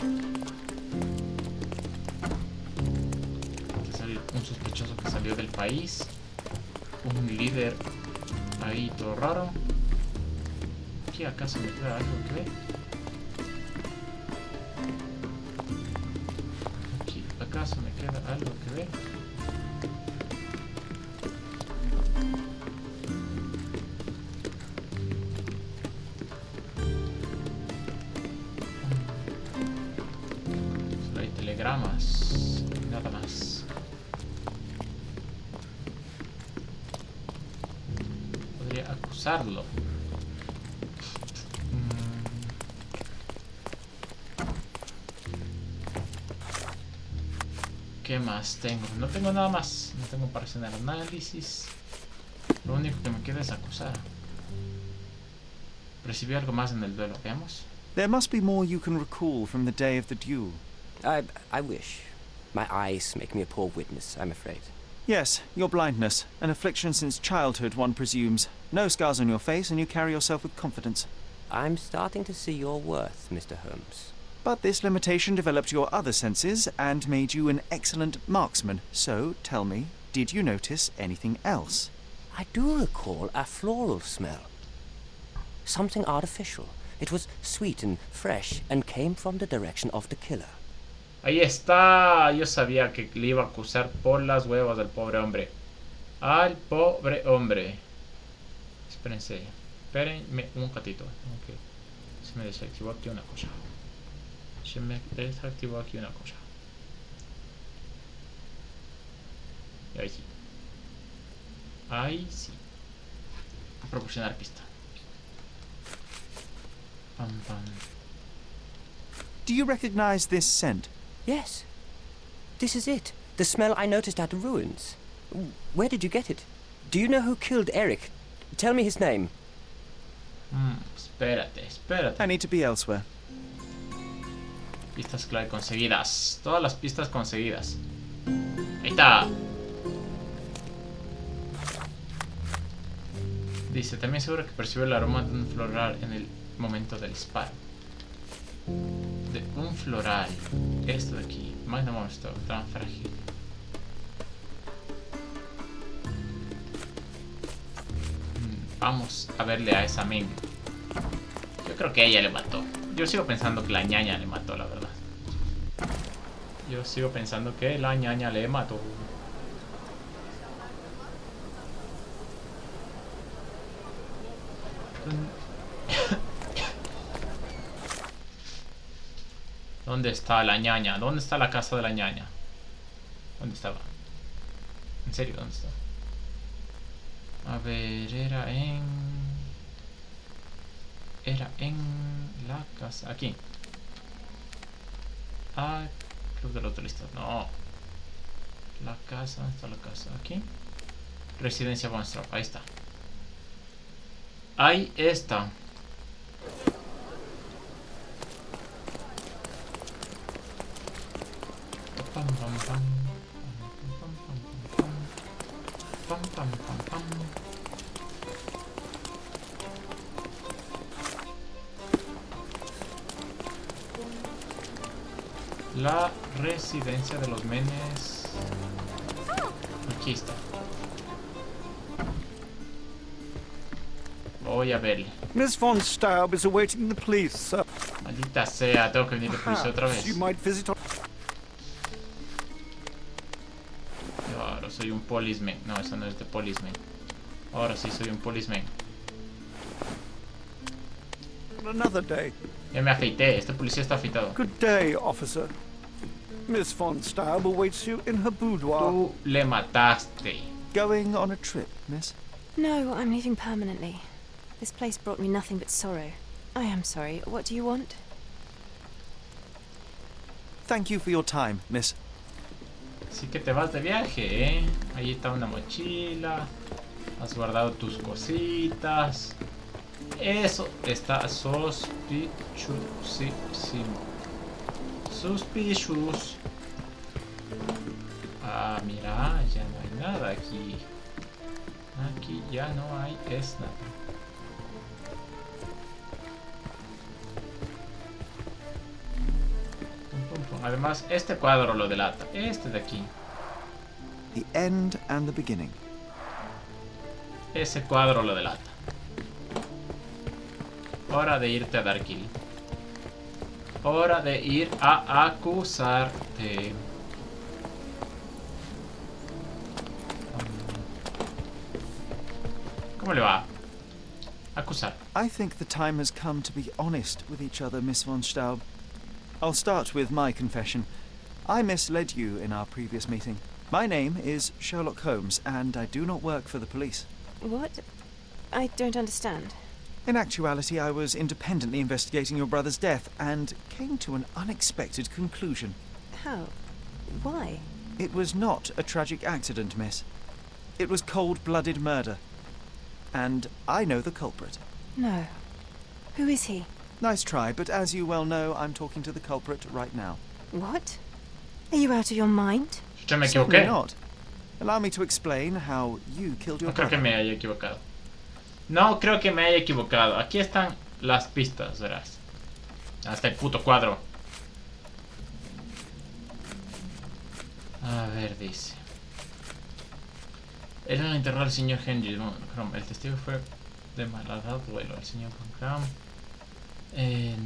Un sospechoso que salió del país. Un líder ahí todo raro. ¿Aquí acaso me queda algo que ver? ¿Aquí acaso me queda algo que ver? Solo hay telegramas. Nada más. Acusarlo. ¿Qué más tengo? No tengo nada más. No tengo para hacer análisis. Lo único que me queda es acusar. Percibió algo más en el duelo. Veamos. There must be more you can recall from the day of the duel. I wish. My eyes make me a poor witness, I'm afraid. Yes, your blindness. An affliction since childhood, one presumes. No scars on your face, and you carry yourself with confidence. I'm starting to see your worth, Mr. Holmes. But this limitation developed your other senses and made you an excellent marksman. So, tell me, did you notice anything else? I do recall a floral smell. Something artificial. It was sweet and fresh and came from the direction of the killer. Ahí está. Yo sabía que le iba a acusar por las huevas al pobre hombre. Al pobre hombre. Espérense. Espérenme un ratito. Okay. Se me desactivó aquí una cosa. Se me desactivó aquí una cosa. Y ahí sí. Ahí sí. Proporcionar pista. Pam, pam. Do you recognize this scent? Yes. This is it. The smell I noticed at the ruins. Where did you get it? Do you know who killed Eric? Tell me his name. Espérate. I need to be elsewhere. Pistas clave conseguidas. Todas las pistas conseguidas. Ahí está. Dice, también seguro que percibió el aroma de un floral en el momento del disparo. De un floral. Esto de aquí. Magna Monster. Tan frágil. Vamos a verle a esa men. Yo creo que ella le mató. Yo sigo pensando que la ñaña le mató, la verdad. Yo sigo pensando que la ñaña le mató. ¿Dónde está la ñaña? ¿Dónde está la casa de la ñaña? ¿Dónde estaba? ¿En serio? ¿Dónde está? A ver, era en la casa. Aquí. Ah, Club de los turistas. No. La casa. ¿Dónde está la casa? Aquí. Residencia Von Straub. Ahí está. Ahí está. Pam, pam, pam. Pam, pam, pam, pam. La residencia de los menes. Aquí está. Voy a verle. Miss von Staub is awaiting the police, sir. Maldita sea, tengo que venir de policía otra vez. You might visit on... Yo ahora soy un policeman. No, eso no es de policeman. Ahora sí soy un policeman. Another day. Ya me afeité, este policía está afeitado. Good day, officer. Miss von Staub awaits you in her boudoir. Tú le mataste. Going on a trip, miss? No, I'm leaving permanently. This place brought me nothing but sorrow. I am sorry. What do you want? Thank you for your time, miss. Así que te vas de viaje, ¿eh? Ahí está una mochila. Has guardado tus cositas. Eso está suspiciosísimo. Suspicious. Ah, mira, ya no hay nada aquí. Aquí ya no hay nada. Además, este cuadro lo delata. Este de aquí. The end and the beginning. Ese cuadro lo delata. Hora de irte a Darkhill. Hora de ir a acusarte. ¿Cómo le va? Acusar. I think the time has come to be honest with each other, Miss von Staub. I'll start with my confession. I misled you in our previous meeting. My name is Sherlock Holmes, and I do not work for the police. What? I don't understand. In actuality, I was independently investigating your brother's death and came to an unexpected conclusion. How? Why? It was not a tragic accident, miss. It was cold-blooded murder. And I know the culprit. No. Who is he? Nice try, but as you well know, I'm talking to the culprit right now. What? Are you out of your mind? Yo me Certainly equivoqué. not. Allow me to explain how you killed your No creo que brother. me haya equivocado. No creo que me haya equivocado. Aquí están las pistas, verás. Hasta el puto cuadro. A ver, dice. Era la enterró al señor Henry. El testigo fue de malhadado duelo al señor Von Kram.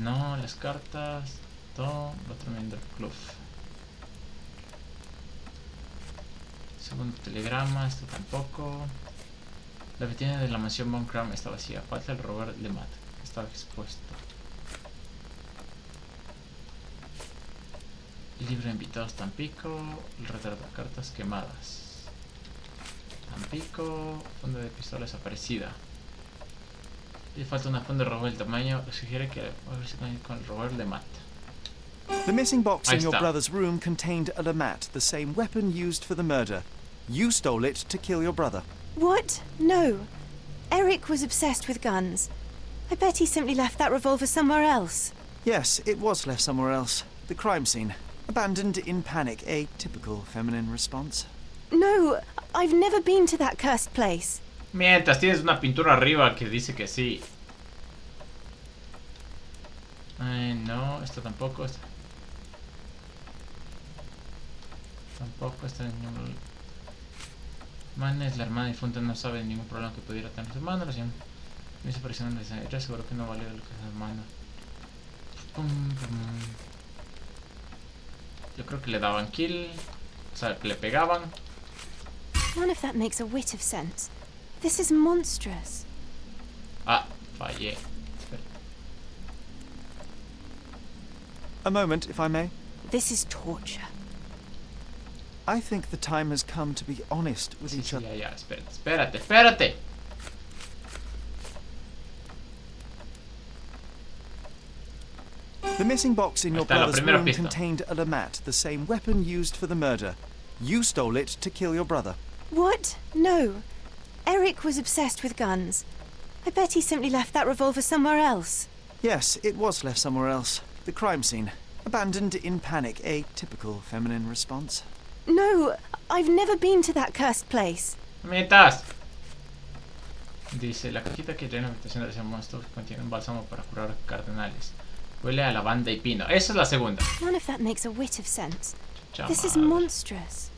No, las cartas. Todo lo tremendo club. Segundo telegrama, esto tampoco. La vitrina de la mansión Von Kram está vacía. Falta el Robert Lemat, que estaba expuesto. El libro de invitados Tampico. El retrato de cartas quemadas. Tampico. Funda de pistola desaparecida. Y falta una funda de Robert del tamaño. Sugiere que a ver si con el Robert Lemat. The missing box Ahí in your está. brother's room contained a lamat, the same weapon used for the murder. You stole it to kill your brother. What? No. Eric was obsessed with guns. I bet he simply left that revolver somewhere else. Yes, it was left somewhere else. The crime scene. Abandoned in panic, a typical feminine response. No, I've never been to that cursed place. Mientras tienes una pintura arriba que dice que sí. No, esto tampoco. Esto tampoco. Esta hermana es la hermana difunta, no sabe de ningún problema que pudiera tener su hermana. La señora me hizo presionar de ella, seguro que no valió lo que es su hermana. Yo creo que le daban kill, o sea, que le pegaban. None of that makes a whit of sense. This is monstrous. Ah, fallé. A moment, if I may. This is torture. I think the time has come to be honest with each other. Ya, espérate. The missing box in your Ahí está la brother's primera room pista. contained a lamat, the same weapon used for the murder. You stole it to kill your brother. What? No. Eric was obsessed with guns. I bet he simply left that revolver somewhere else. Yes, it was left somewhere else. The crime scene. Abandoned in panic, a typical feminine response. No, I've never been to that cursed place. Mientras. Dice, la cajita que tiene en la habitación de ese monstruo contiene un bálsamo para curar cardenales. Huele a lavanda y pino. Esa es la segunda. None of that makes a whit of sense. Cha This is madre. monstrous.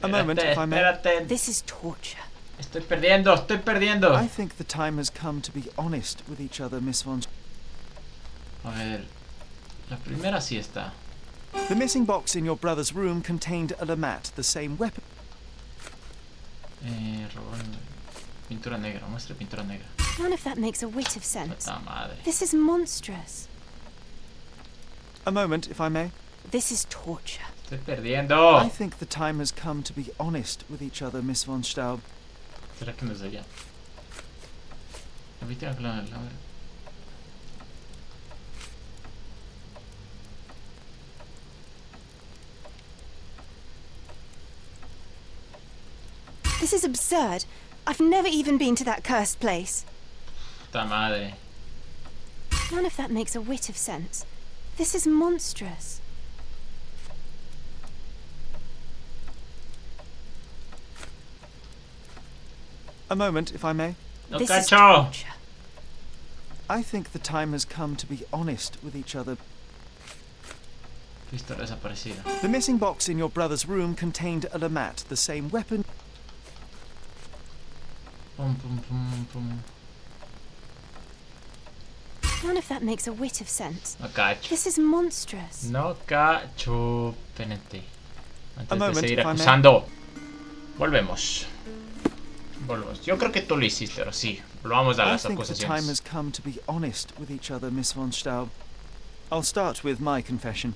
A moment, if I may. Espérate. This is torture. Estoy perdiendo. I think the time has come to be honest with each other, Miss Von. A ver. La primera sí está. The missing box in your brother's room contained a lamat, the same weapon. Robaron pintura negra. Muestra pintura negra. None of that makes a whit of sense. Puta madre. This is monstrous. A moment, if I may. This is torture. Estoy perdiendo. I think the time has come to be honest with each other, Miss von Staub. ¿Será que no es de allá? La víctima, claro, This is absurd. I've never even been to that cursed place. Puta madre. None of that makes a whit of sense. This is monstrous. A moment, if I may. No This is cacho. torture. I think the time has come to be honest with each other. Pistola desaparecida. The missing box in your brother's room contained a lamat, the same weapon. Pum, pum, pum, pum. None of that makes a whit of sense. No cacho. This is monstrous. No cacho. Penete. Antes de moment, seguir if I may. acusando. Volvemos. Yo creo que tú lo hiciste, pero sí. Volvamos a I las think the time acusaciones. has come to be honest with each other, Miss von Staub. I'll start with my confession.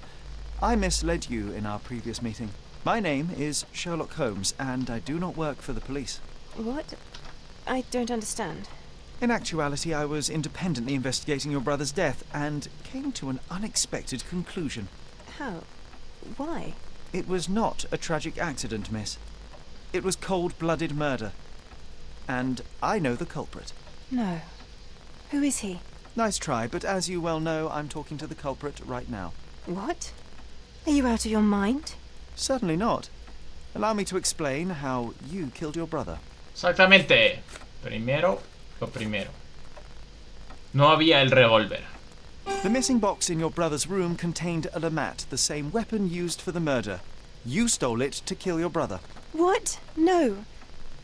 I misled you in our previous meeting. My name is Sherlock Holmes, and I do not work for the police. What? I don't understand. In actuality, I was independently investigating your brother's death and came to an unexpected conclusion. How? Why? It was not a tragic accident, miss. It was cold-blooded murder. And I know the culprit. No. Who is he? Nice try, but as you well know, I'm talking to the culprit right now. What? Are you out of your mind? Certainly not. Allow me to explain how you killed your brother. Exactamente. Primero, lo primero. No había el revólver. The missing box in your brother's room contained a lamat, the same weapon used for the murder. You stole it to kill your brother. What? No.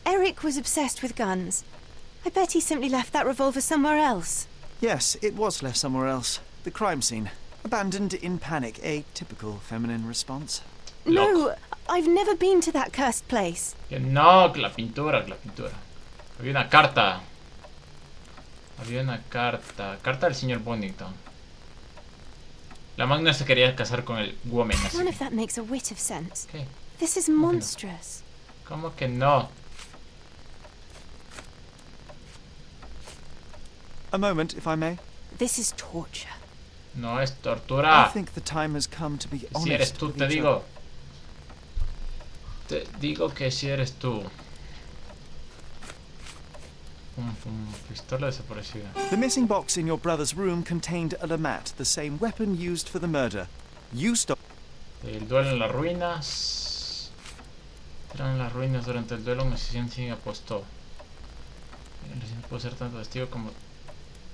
Eric was obsessed with guns. I bet he simply left that revolver somewhere else. Yes, it was left somewhere else. The crime scene. Abandoned in panic. A typical feminine response. No, I've never been to that cursed place. Que no, que la pintura, que la pintura. Había una carta. Había una carta. Carta del señor Bonington. La Magna se quería casar con el woman, así. None of that makes a whit of sense. ¿Qué? This is monstrous. ¿Cómo que no? A moment, if I may. This is torture. No es tortura. I think the time has come to be honest. Si eres tú, te digo. Te digo que si eres tú. Pistola desaparecida. The missing box in your brother's room contained a lamat, the same weapon used for the murder. You stole. El duelo en las ruinas. Entraron en las ruinas durante el duelo. Un asesino sin apostó. El asesino puede ser tanto testigo como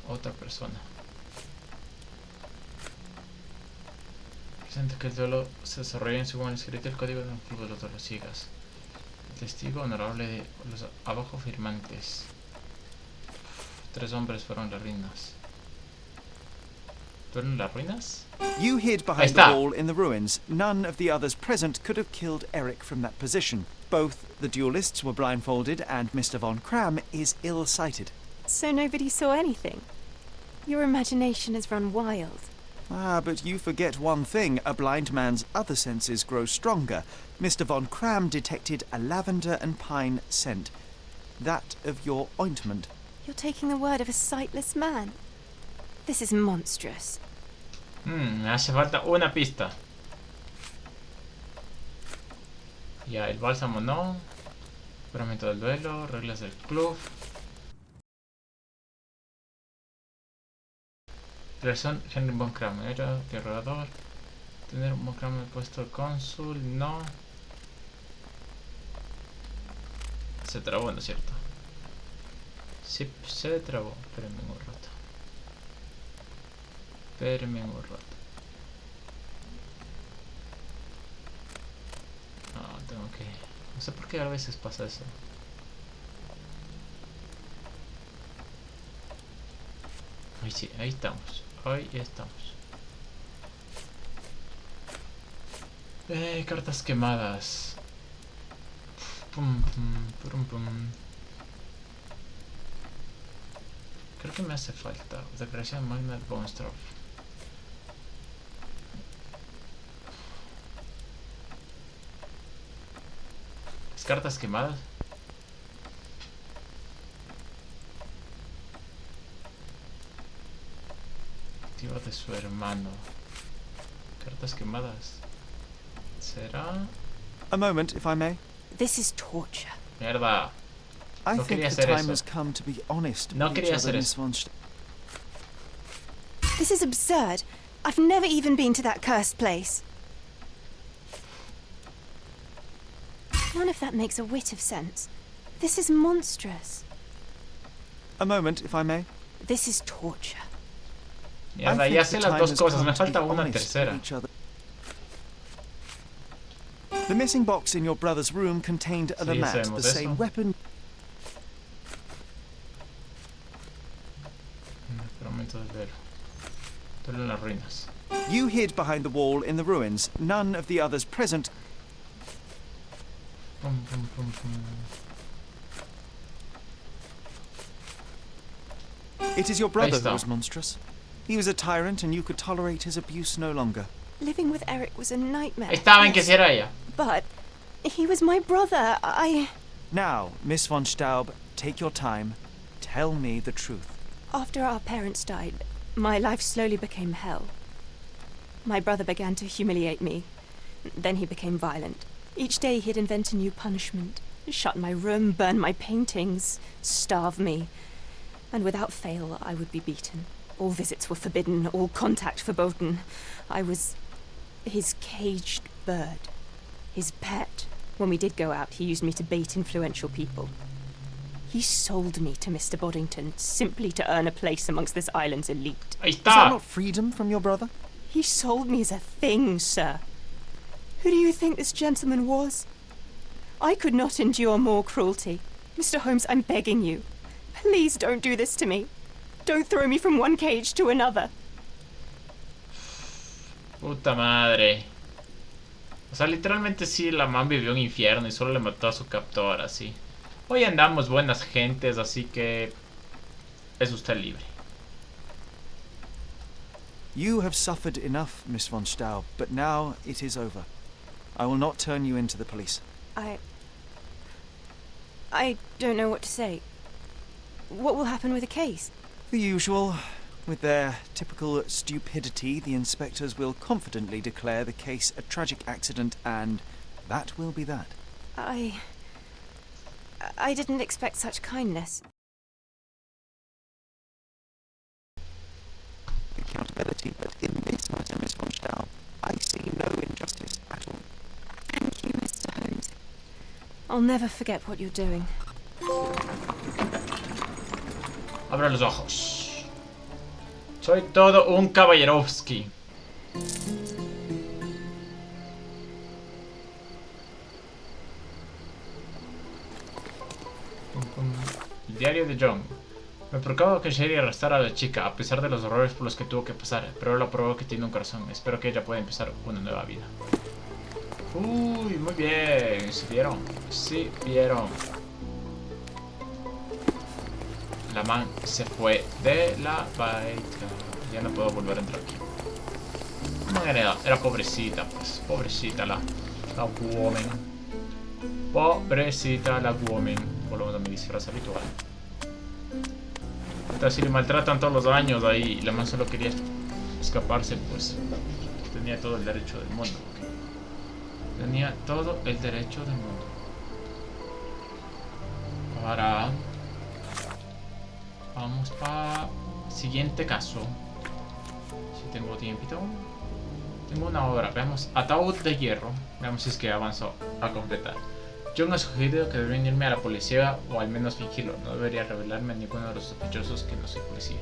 otra persona. Presente que el duelo se desarrolla según el escrito del código de un club de los duelos ciegas. El testigo honorable de los abajo firmantes. 3 hombres fueron las ruinas. ¿Duelo en las ruinas? You hid behind the wall in the ruins. None of the others present could have killed Eric from that position. Both the duelists were blindfolded and Mr. von Kram is ill-sighted. So nobody saw anything? Your imagination has run wild. Ah, but you forget one thing. A blind man's other senses grow stronger. Mr. von Kram detected a lavender and pine scent. That of your ointment. You're taking the word of a sightless man. This is monstrous. Me hace falta una pista. Ya, el bálsamo no. Juramento del duelo, reglas del club. Relación Henry von Kram, era interrogador. Tener un von Kram en el puesto de cónsul, no. Se trabó, ¿no es cierto? Sí, se trabó. Espérenme un rato. Espérenme un rato. No, tengo que... No sé por qué a veces pasa eso. Ahí sí, ahí estamos. Ahí estamos. Cartas quemadas. Pum, pum, pum, pum. Creo que me hace falta declaración magna de Bonstrop. Las cartas quemadas. Activa de su hermano. Cartas quemadas. ¿Será? A moment, if I may. This is torture. Mierda. I No think quería the hacer time eso. has come to be honest No with each quería other, hacer Miss eso. von This is absurd. I've never even been to that cursed place. None of that makes a whit of sense. This is monstrous. A moment, if I may. This is torture. Mierda, ya sé las dos cosas. Me falta una tercera. The missing box in your brother's room contained a Sí, lamat, sabemos the eso. same weapon. Momento del duelo. Duelo en las ruinas. You hid behind the wall in the ruins. None of the others present. Pum, pum, pum, pum. It is your brother está. who was monstrous. He was a tyrant and you could tolerate his abuse no longer. Living with Eric was a nightmare. Estaba en que si era ella. But he was my brother. Now, Miss von Staub, take your time. Tell me the truth. After our parents died, my life slowly became hell. My brother began to humiliate me. Then he became violent. Each day he'd invent a new punishment. Shut my room, burn my paintings, starve me. And without fail, I would be beaten. All visits were forbidden, all contact verboten. I was his caged bird, his pet. When we did go out, he used me to bait influential people. He sold me to Mr. Boddington simply to earn a place amongst this island's elite. Is that not freedom from your brother? He sold me as a thing, sir. Who do you think this gentleman was? I could not endure more cruelty. Mr. Holmes, I'm begging you. Please don't do this to me. Don't throw me from one cage to another. Puta madre. O sea, literalmente sí, la man vivió un infierno y solo le mató a su captora, sí. Hoy andamos buenas gentes, así que es usted libre. You have suffered enough, Miss von Staub, but now it is over. I will not turn you into the police. I don't know what to say. What will happen with the case? The usual. With their typical stupidity, the inspectors will confidently declare the case a tragic accident, and that will be that. I didn't expect such kindness. Accountability, but in this matter, Miss von Staub, I see no injustice at all. Thank you, Mr. Holmes. I'll never forget what you're doing. Abra los ojos. Soy todo un caballerovski. El diario de John. Me preocupaba que Sherry arrestara a la chica, a pesar de los horrores por los que tuvo que pasar, pero él aprobó que tiene un corazón. Espero que ella pueda empezar una nueva vida. Uy, muy bien. ¿Sí vieron? Sí vieron. La man se fue de la baita. Ya no puedo volver a entrar aquí. No era pobrecita, pues. Pobrecita la woman. Pobrecita la woman. Volvemos a mi disfraz habitual. Entonces, si le maltratan todos los años ahí y la man solo quería escaparse, pues tenía todo el derecho del mundo. ¿Okay? Tenía todo el derecho del mundo. Ahora vamos para siguiente caso. Si tengo tiempito. Tengo una hora. Veamos. Ataúd de hierro. Veamos si es que avanzo a completar. John ha sugerido que debería unirme a la policía o al menos fingirlo. No debería revelarme a ninguno de los sospechosos que no soy policía.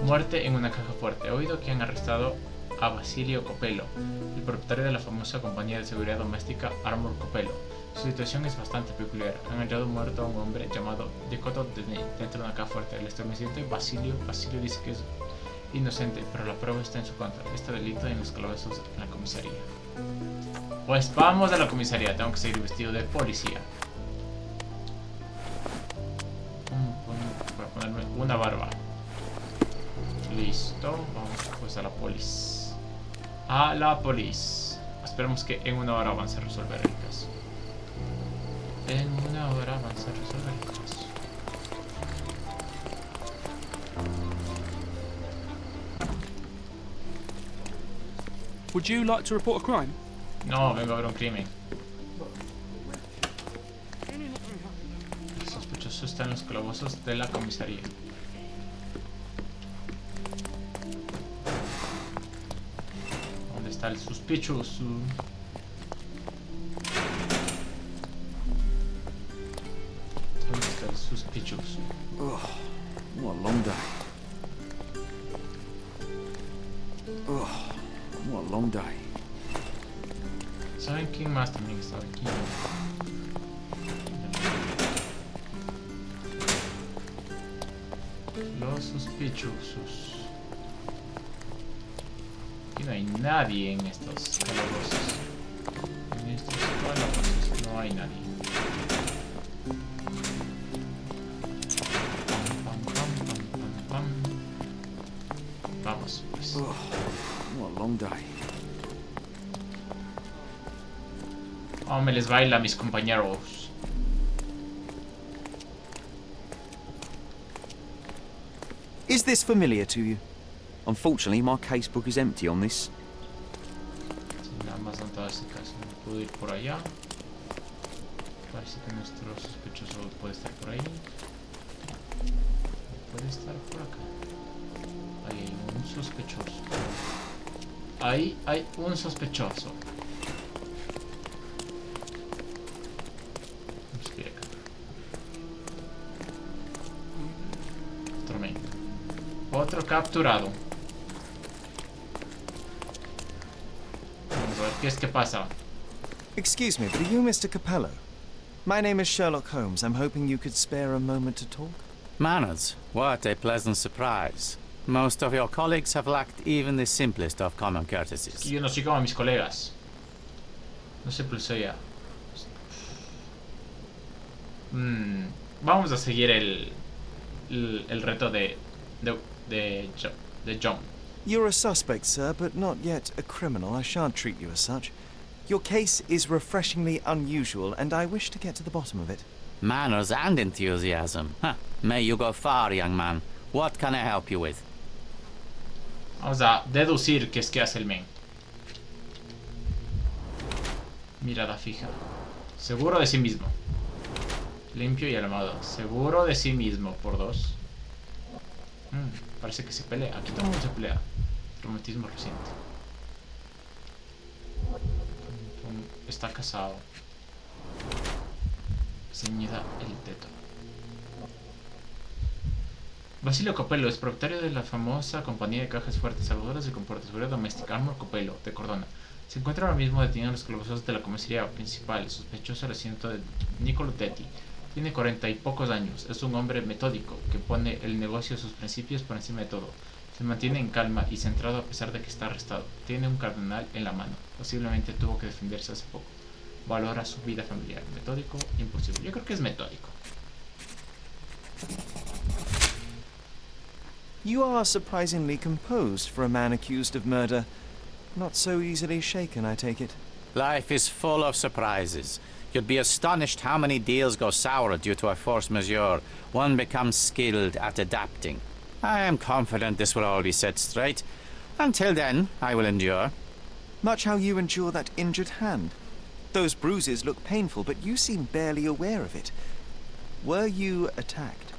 Muerte en una caja fuerte. He oído que han arrestado a Basilio Copello, el propietario de la famosa compañía de seguridad doméstica Armor Copello. Su situación es bastante peculiar. Han hallado muerto a un hombre llamado Decoto dentro de una caja fuerte. El establecimiento Basilio dice que es inocente, pero la prueba está en su contra. Este delito en los calabozos en la comisaría. Pues vamos a la comisaría. Tengo que seguir vestido de policía. Voy a ponerme una barba. Listo. Vamos pues a la polis. A la polis. Esperemos que en una hora avance a resolver el caso. En una hora avance a resolver el caso. Would you like to report a crime? No, vengo a ver un crimen. El sospechoso está en los calabozos de la comisaría. ¿Dónde está el sospechoso? ¿Dónde está el sospechoso? Oh, what a long day. Oh, what a long day. ¿Saben quién más también estaba aquí? Los sospechosos. Aquí no hay nadie en estos calabozos. En estos calabozos no hay nadie. Vamos pues. Oh, what a long day. Oh, me les baila a mis compañeros. Is this familiar to you? Unfortunately, my casebook is empty on this. Nada más han dado ese caso. No puedo ir por allá. Parece que nuestro sospechoso puede estar por ahí. Puede estar por acá. Ahí hay un sospechoso. Ahí hay un sospechoso. Vamos a ir acá. Otro men. Otro capturado. Vamos a ver qué es que pasa. Excuse me, but are you Mr. Capello? My name is Sherlock Holmes. I'm hoping you could spare a moment to talk. Manners, what a pleasant surprise. Most of your colleagues have lacked even the simplest of common courtesies. Yo no soy como mis colegas. No se pulsea. Vamos a seguir el reto de John. You're a suspect, sir, but not yet a criminal. I shan't treat you as such. Your case is refreshingly unusual, and I wish to get to the bottom of it. Manners and enthusiasm. Huh. May you go far, young man. What can I help you with? Vamos a deducir qué es que hace el men. Mirada fija. Seguro de sí mismo. Limpio y armado. Seguro de sí mismo, por 2. Parece que se pelea. Aquí todo el mundo se pelea. Traumatismo reciente. Está casado. Ceñida el teto. Basilio Copello es propietario de la famosa compañía de cajas fuertes salvadoras de comporta seguridad doméstica Armor Copello, de Cordona. Se encuentra ahora mismo detenido en los calabozos de la comisaría principal. El sospechoso el asiento de Niccolo Tetti. Tiene 40 y pocos años. Es un hombre metódico que pone el negocio de sus principios por encima de todo. Se mantiene en calma y centrado a pesar de que está arrestado. Tiene un cardenal en la mano. Posiblemente tuvo que defenderse hace poco. Valora su vida familiar. Metódico, imposible. Yo creo que es metódico. You are surprisingly composed for a man accused of murder. Not so easily shaken, I take it. Life is full of surprises. You'd be astonished how many deals go sour due to a force majeure. One becomes skilled at adapting. I am confident this will all be set straight. Until then, I will endure. Much how you endure that injured hand. Those bruises look painful, but you seem barely aware of it. Were you attacked?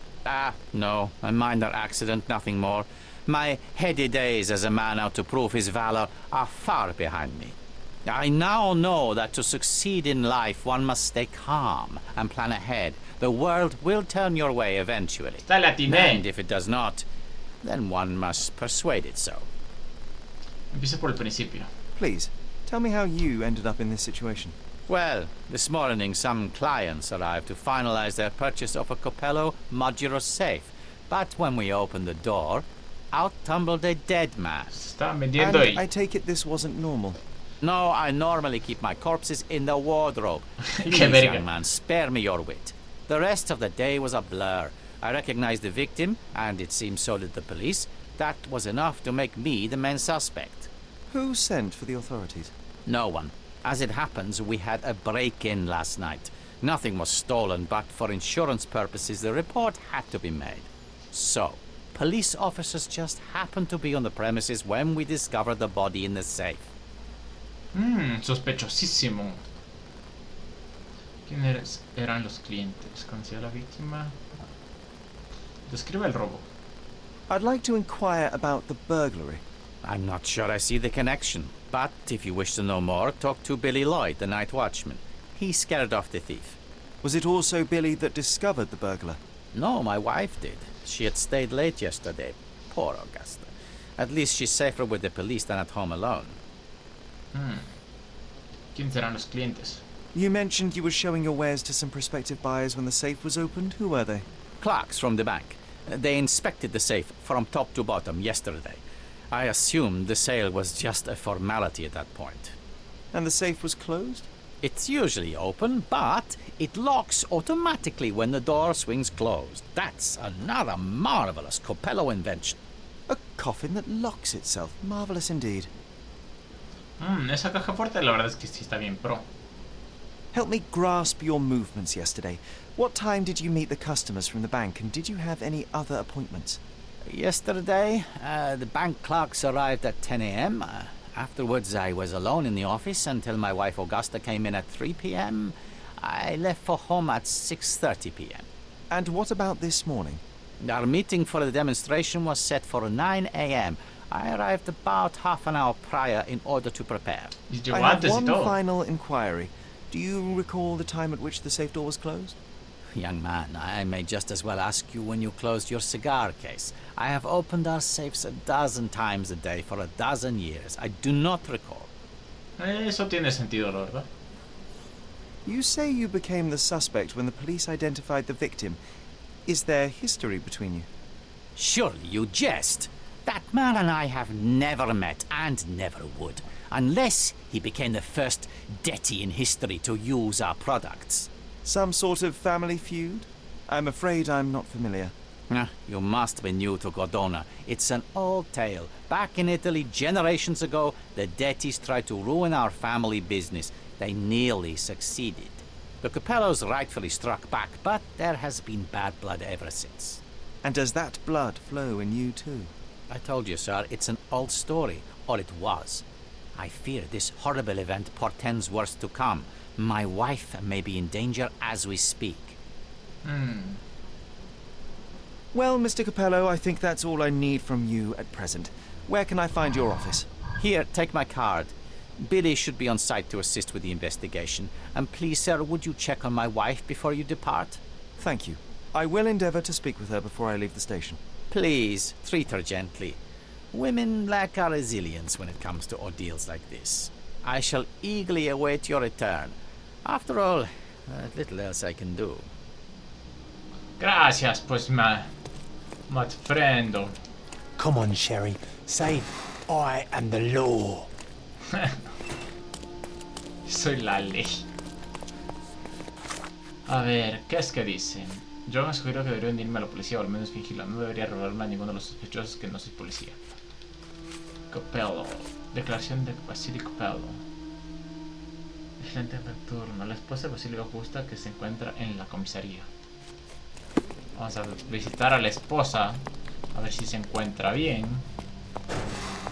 No. A minor accident, nothing more. My heady days as a man out to prove his valor are far behind me. I now know that to succeed in life, one must stay calm and plan ahead. The world will turn your way eventually. And if it does not, then one must persuade it so. Empieza por el principio. Please, tell me how you ended up in this situation. Well, this morning some clients arrived to finalize their purchase of a Copello modular safe. But when we opened the door, out tumbled a dead man. And I take it this wasn't normal. No, I normally keep my corpses in the wardrobe. Please, young man, spare me your wit. The rest of the day was a blur. I recognized the victim, and it seems so did the police. That was enough to make me the main suspect. Who sent for the authorities? No one. As it happens, we had a break-in last night. Nothing was stolen, but for insurance purposes, the report had to be made. So, police officers just happened to be on the premises when we discovered the body in the safe. Sospechosísimo. ¿Quiénes eran los clientes? ¿Conocía a la víctima? Describe el robo. I'd like to inquire about the burglary. I'm not sure I see the connection, but if you wish to know more, talk to Billy Lloyd, the night watchman. He scared off the thief. Was it also Billy that discovered the burglar? No, my wife did. She had stayed late yesterday. Poor Augusta. At least she's safer with the police than at home alone. ¿Quiénes eran los clientes? You mentioned you were showing your wares to some prospective buyers when the safe was opened. Who were they? Clerks from the bank. They inspected the safe from top to bottom yesterday. I assumed the sale was just a formality at that point. And the safe was closed? It's usually open, but it locks automatically when the door swings closed. That's another marvelous Copello invention. A coffin that locks itself. Marvelous indeed. Esa caja fuerte la verdad es que sí está bien pro. Help me grasp your movements yesterday. What time did you meet the customers from the bank, and did you have any other appointments? Yesterday, the bank clerks arrived at 10 a.m. Afterwards, I was alone in the office until my wife Augusta came in at 3 p.m. I left for home at 6:30 p.m. And what about this morning? Our meeting for the demonstration was set for 9 a.m. I arrived about half an hour prior in order to prepare. I have one final inquiry. Do you recall the time at which the safe door was closed? Young man, I may just as well ask you when you closed your cigar case. I have opened our safes 12 times a day for 12 years. I do not recall. Eso tiene sentido, la verdad. You say you became the suspect when the police identified the victim. Is there history between you? Surely you jest. That man and I have never met and never would, unless he became the first deity in history to use our products. Some sort of family feud? I'm afraid I'm not familiar. You must be new to Godona. It's an old tale. Back in Italy, generations ago, the deities tried to ruin our family business. They nearly succeeded. The Capellos rightfully struck back, but there has been bad blood ever since. And does that blood flow in you too? I told you, sir, it's an old story, or it was. I fear this horrible event portends worse to come. My wife may be in danger as we speak. Well, Mr. Capello, I think that's all I need from you at present. Where can I find your office? Here, take my card. Billy should be on site to assist with the investigation. And please, sir, would you check on my wife before you depart? Thank you. I will endeavor to speak with her before I leave the station. Please, treat her gently. Women lack our resilience when it comes to ordeals like this. I shall eagerly await your return. After all, little else I can do. Gracias, pues, my friendo. Come on, Sherry. Say, I am the law. Soy la ley. A ver, ¿qué es que dicen? Yo me sugiero que debería unirme a la policía o al menos fingirla. No debería robarme a ninguno de los sospechosos que no soy policía. Capello. Declaración de Basilio Capello. Vigilante nocturno. La esposa de Basilio Augusta que se encuentra en la comisaría. Vamos a visitar a la esposa. A ver si se encuentra bien.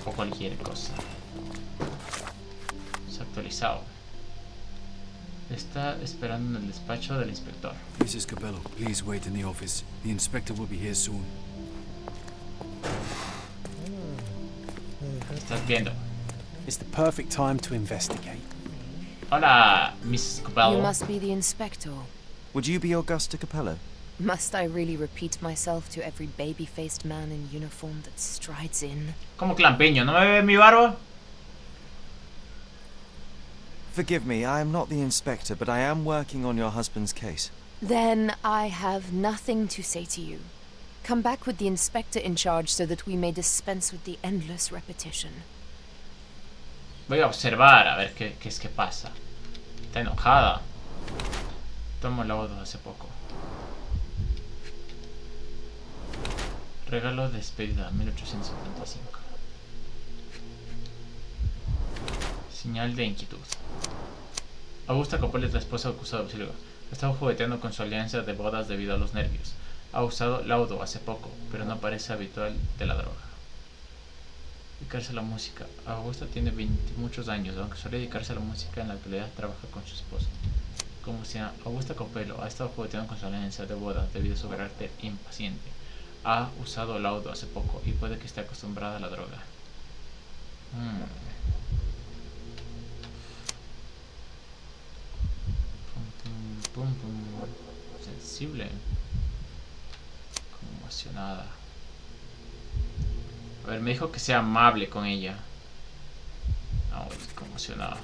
O cualquier cosa. Se ha actualizado. Está esperando en el despacho del inspector. Mrs. Capello, please wait in the office. The inspector will be here soon. Estás viendo. It's the perfect time to investigate. Hola, Mrs. Capello. You must be the inspector. Would you be Augusta Capello? Must I really repeat myself to every baby-faced man in uniform that strides in? Como clampeño, ¿no me ve mi barba? Forgive me, I am not the inspector, but I am working on your husband's case. Then I have nothing to say to you. Come back with the inspector in charge so that we may dispense with the endless repetition. Voy a observar a ver qué es que pasa. Está enojada. Tomo el laudo hace poco. Regalo de despedida, 1855. Señal de inquietud. Augusta Capello es la esposa acusada de Basilio. Estaba jugueteando con su alianza de bodas debido a los nervios. Ha usado laudo hace poco, pero no parece habitual de la droga. Dedicarse a la música. Augusta tiene 20 muchos años, aunque suele dedicarse a la música, en la actualidad trabaja con su esposo. Como si Augusta Capello ha estado jugueteando con su alianza de bodas debido a su carácter impaciente. Ha usado laudo hace poco y puede que esté acostumbrada a la droga. Sensible. Conmocionada. A ver, me dijo que sea amable con ella. No, es conmocionada.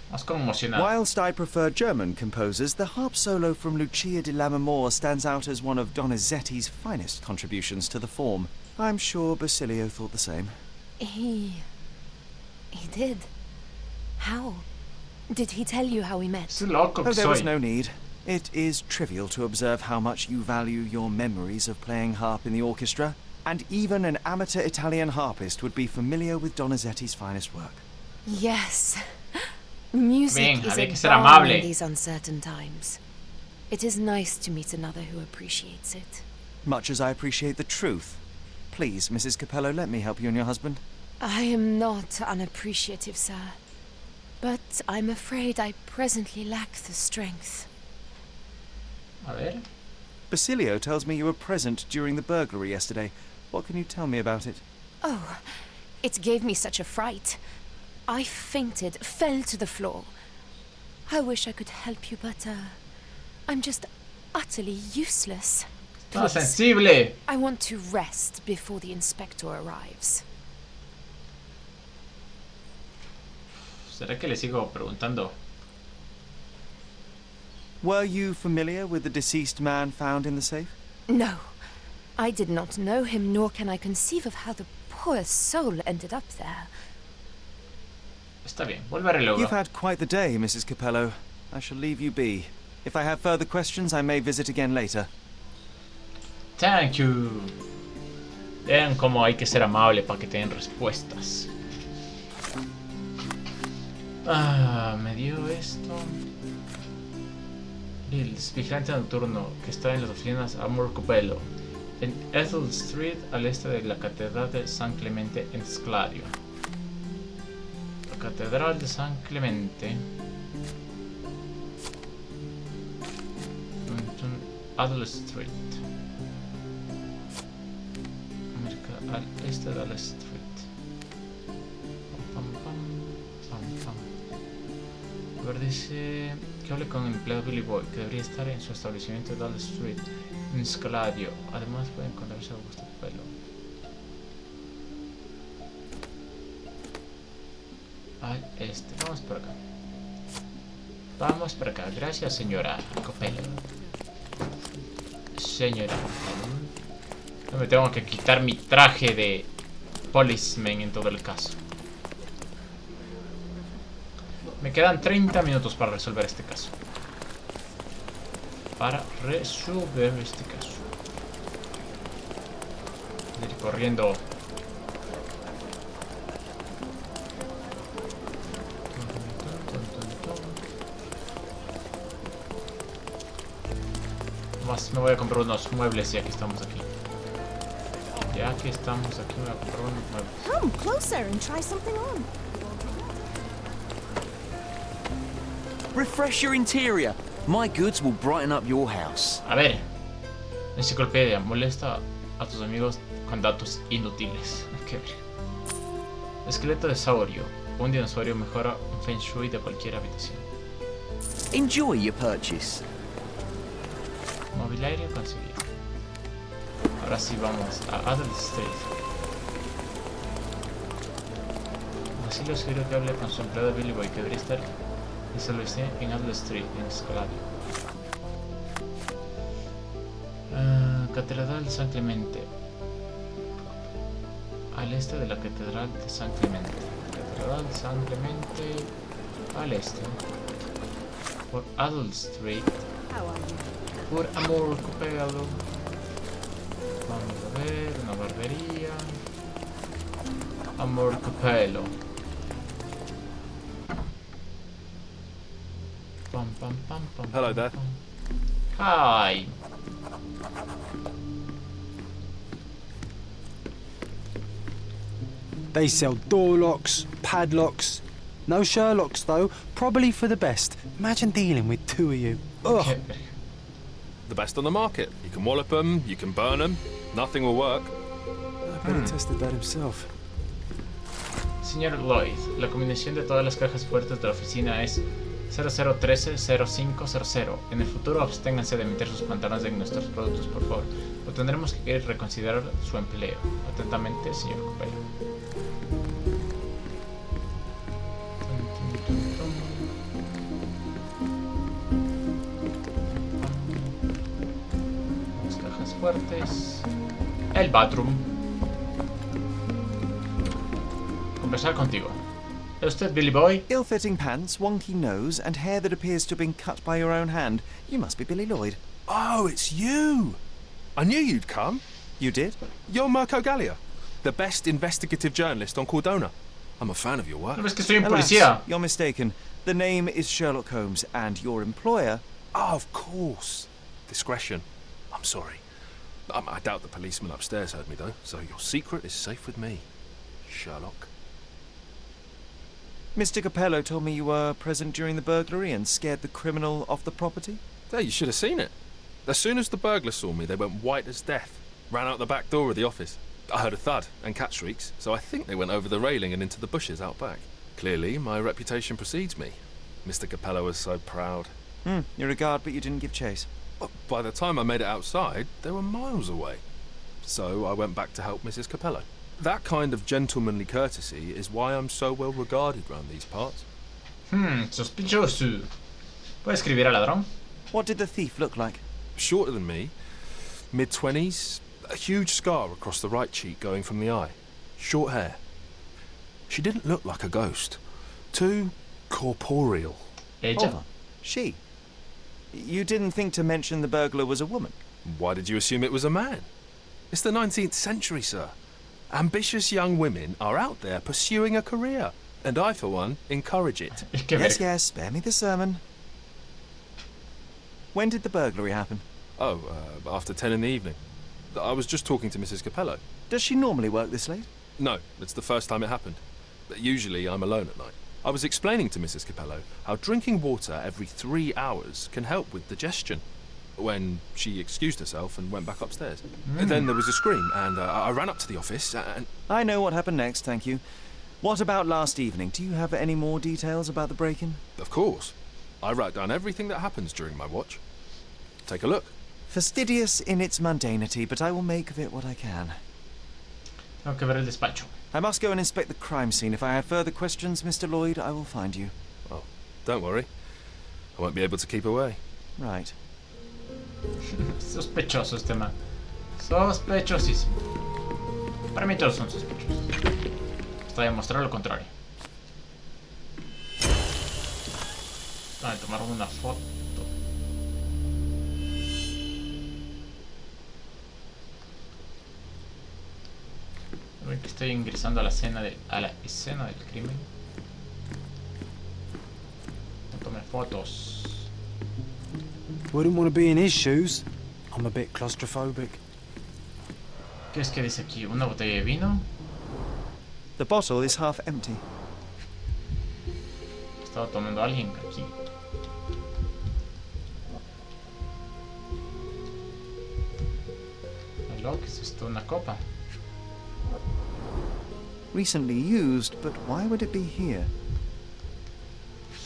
Más conmocionada. Whilst I prefer German composers, the harp solo from Lucia di Lammermoor stands out as one of Donizetti's finest contributions to the form. I'm sure Basilio thought the same. He did. How? Did he tell you how we met? Oh, there was no need. It is trivial to observe how much you value your memories of playing harp in the orchestra, and even an amateur Italian harpist would be familiar with Donizetti's finest work. Yes. Music is había que a ser balm amable. in these uncertain times. It is nice to meet another who appreciates it. much as I appreciate the truth. Please, Mrs. Capello, let me help you and your husband. I am not unappreciative, sir. But I'm afraid I presently lack the strength. A ver. Basilio tells me you were present during the burglary yesterday. What can you tell me about it? Oh, it gave me such a fright. I fainted, fell to the floor. I wish I could help you, but I'm just utterly useless. Está sensible. I want to rest before the inspector arrives. ¿Será que le sigo preguntando? Were you familiar with the deceased man found in the safe? No. I did not know him, nor can I conceive of how the poor soul ended up there. Está bien, volveré luego. You've had quite the day, Mrs. Capello. I shall leave you be. If I have further questions, I may visit again later. Thank you. Vean cómo hay que ser amable para que tengan respuestas. Ah, me dio esto. El vigilante nocturno que está en las oficinas Amor Copello, en Ethel Street, al este de la Catedral de San Clemente en Sclario. La Catedral de San Clemente. Adel Street. Al este de la Street. Pam, pam, pam, pam. A ver, dice que hable con el empleado Billy Boy, que debería estar en su establecimiento de Dall Street, en Scaladio. Además puede encontrarse a gusto pelo. Al este. Vamos por acá. Vamos por acá. Gracias, señora Copello. Señora Copello. No me tengo que quitar mi traje de policeman en todo el caso. Me quedan 30 minutos para resolver este caso. Para resolver este caso. Ir corriendo. Más me voy a comprar unos muebles ya que estamos aquí. Ya que estamos aquí me voy a comprar unos muebles. Come closer and try something on. Refresh your interior. My goods will brighten up your house. A ver. Enciclopedia. Molesta a tus amigos con datos inútiles. Qué ver. Esqueleto de saurio. Un dinosaurio mejora un feng shui de cualquier habitación. Enjoy your purchase. Mobiliario conseguido. Ahora sí vamos a Adel Street. Así lo sugiero que hable con su empleado Billy Boy, que debería estar y se lo hice en Adel Street, en Scaladio. Catedral de San Clemente. Al este de la Catedral de San Clemente. Catedral de San Clemente. Al este. Por Adel Street. Por Amor Copello. Vamos a ver, una barbería. Amor Copello. Pam, pam, pam, pam. Hello there. Hi. They sell door locks, padlocks. No Sherlocks, though. Probably for the best. Imagine dealing with two of you. Ugh. The best on the market. You can wallop them, you can burn them. Nothing will work. I bet he tested that himself. Señor Lloyd, la combinación de todas las cajas fuertes de la oficina es 0013-0500. En el futuro absténganse de meter sus pantalones en nuestros productos, por favor. O tendremos que reconsiderar su empleo. Atentamente, señor Copello. Las cajas fuertes. El bathroom. Conversar contigo. ¿Es usted Billy Boy? Ill-fitting pants, wonky nose, and hair that appears to have been cut by your own hand. You must be Billy Lloyd. Oh, it's you! I knew you'd come. You did? You're Mirko Gallia, the best investigative journalist on Cordona. I'm a fan of your work. No es que soy un Alas, policía. you're mistaken. The name is Sherlock Holmes, and your employer... Oh, of course. Discretion. I'm sorry. I doubt the policeman upstairs heard me, though, so your secret is safe with me, Sherlock. Mr. Capello told me you were present during the burglary and scared the criminal off the property? There, you should have seen it. As soon as the burglars saw me, they went white as death. Ran out the back door of the office. I heard a thud and cat shrieks, so I think they went over the railing and into the bushes out back. Clearly, my reputation precedes me. Mr. Capello was so proud. You're a guard, but you didn't give chase. By the time I made it outside, they were miles away. So I went back to help Mrs. Capello. That kind of gentlemanly courtesy is why I'm so well regarded round these parts. Sospechoso. ¿Puedes escribir al ladrón? What did the thief look like? Shorter than me, mid-20s, a huge scar across the right cheek going from the eye. Short hair. She didn't look like a ghost. Too corporeal. Hold on. She? You didn't think to mention the burglar was a woman? Why did you assume it was a man? It's the 19th century, sir. Ambitious young women are out there pursuing a career. And I, for one, encourage it. Yes, spare me the sermon. When did the burglary happen? After 10 in the evening. I was just talking to Mrs. Capello. Does she normally work this late? No, it's the first time it happened. Usually I'm alone at night. I was explaining to Mrs. Capello how drinking water every 3 hours can help with digestion, when she excused herself and went back upstairs. Then there was a scream, and I ran up to the office and... I know what happened next, thank you. What about last evening? Do you have any more details about the break-in? Of course. I write down everything that happens during my watch. Take a look. Fastidious in its mundanity, but I will make of it what I can. Tengo que ver el despacho. I must go and inspect the crime scene. If I have further questions, Mr. Lloyd, I will find you. Oh, don't worry. I won't be able to keep away. Right. Sospechoso este man. Sospechosísimo. Para mí todos son sospechosos. Hasta demostrar lo contrario. Vale, tomar una foto. Ven que estoy ingresando a la escena del crimen. No tome fotos. Wouldn't want to be in his shoes. I'm a bit claustrophobic. ¿Qué es que dice aquí? ¿Una botella de vino? The bottle is half empty. Estaba tomando alguien aquí. ¿Qué es esto? ¿Una copa? Recently used, but why would it be here?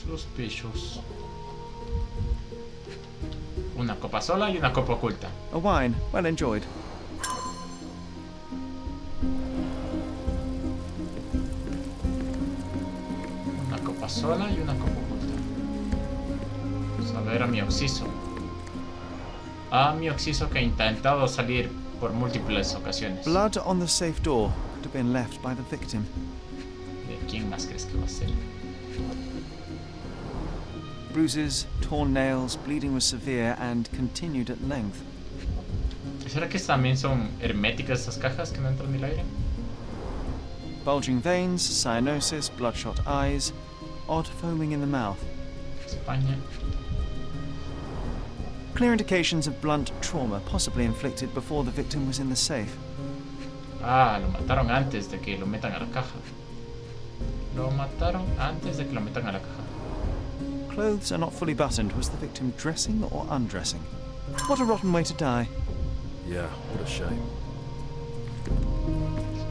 Sospechoso. Una copa sola y una copa oculta. A wine, well enjoyed. Una copa sola y una copa oculta. Vamos a ver a mi Oxiso. A mi Oxiso que ha intentado salir por múltiples ocasiones. Blood on the safe door could have been left by the victim. ¿De quién más crees que va a ser? Bruises, torn nails, bleeding was severe and continued at length. ¿Será que también son herméticas estas cajas que no entran ni el aire? Bulging veins, cyanosis, bloodshot eyes, odd foaming in the mouth. España. Clear indications of blunt trauma, possibly inflicted before the victim was in the safe. Ah, lo mataron antes de que lo metan a la caja. Lo mataron antes de que lo metan a la caja. Clothes are not fully buttoned. Was the victim dressing or undressing? What a rotten way to die. Yeah, what a shame.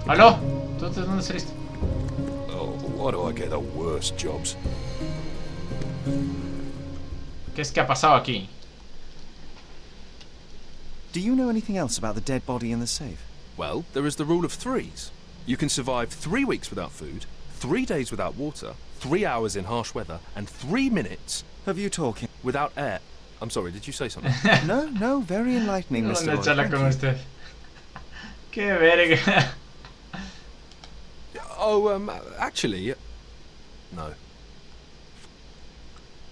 ¿Aló? ¿Tú de dónde saliste? Oh, why do I get the worst jobs? ¿Qué es que ha pasado aquí? Do you know anything else about the dead body in the safe? Well, there is the rule of threes. You can survive 3 weeks without food, 3 days without water, 3 hours in harsh weather, and 3 minutes... Of you talking? ...without air. I'm sorry, did you say something? No, very enlightening, Mr. Lloyd. Charla con usted. Qué verga. Oh, actually... No.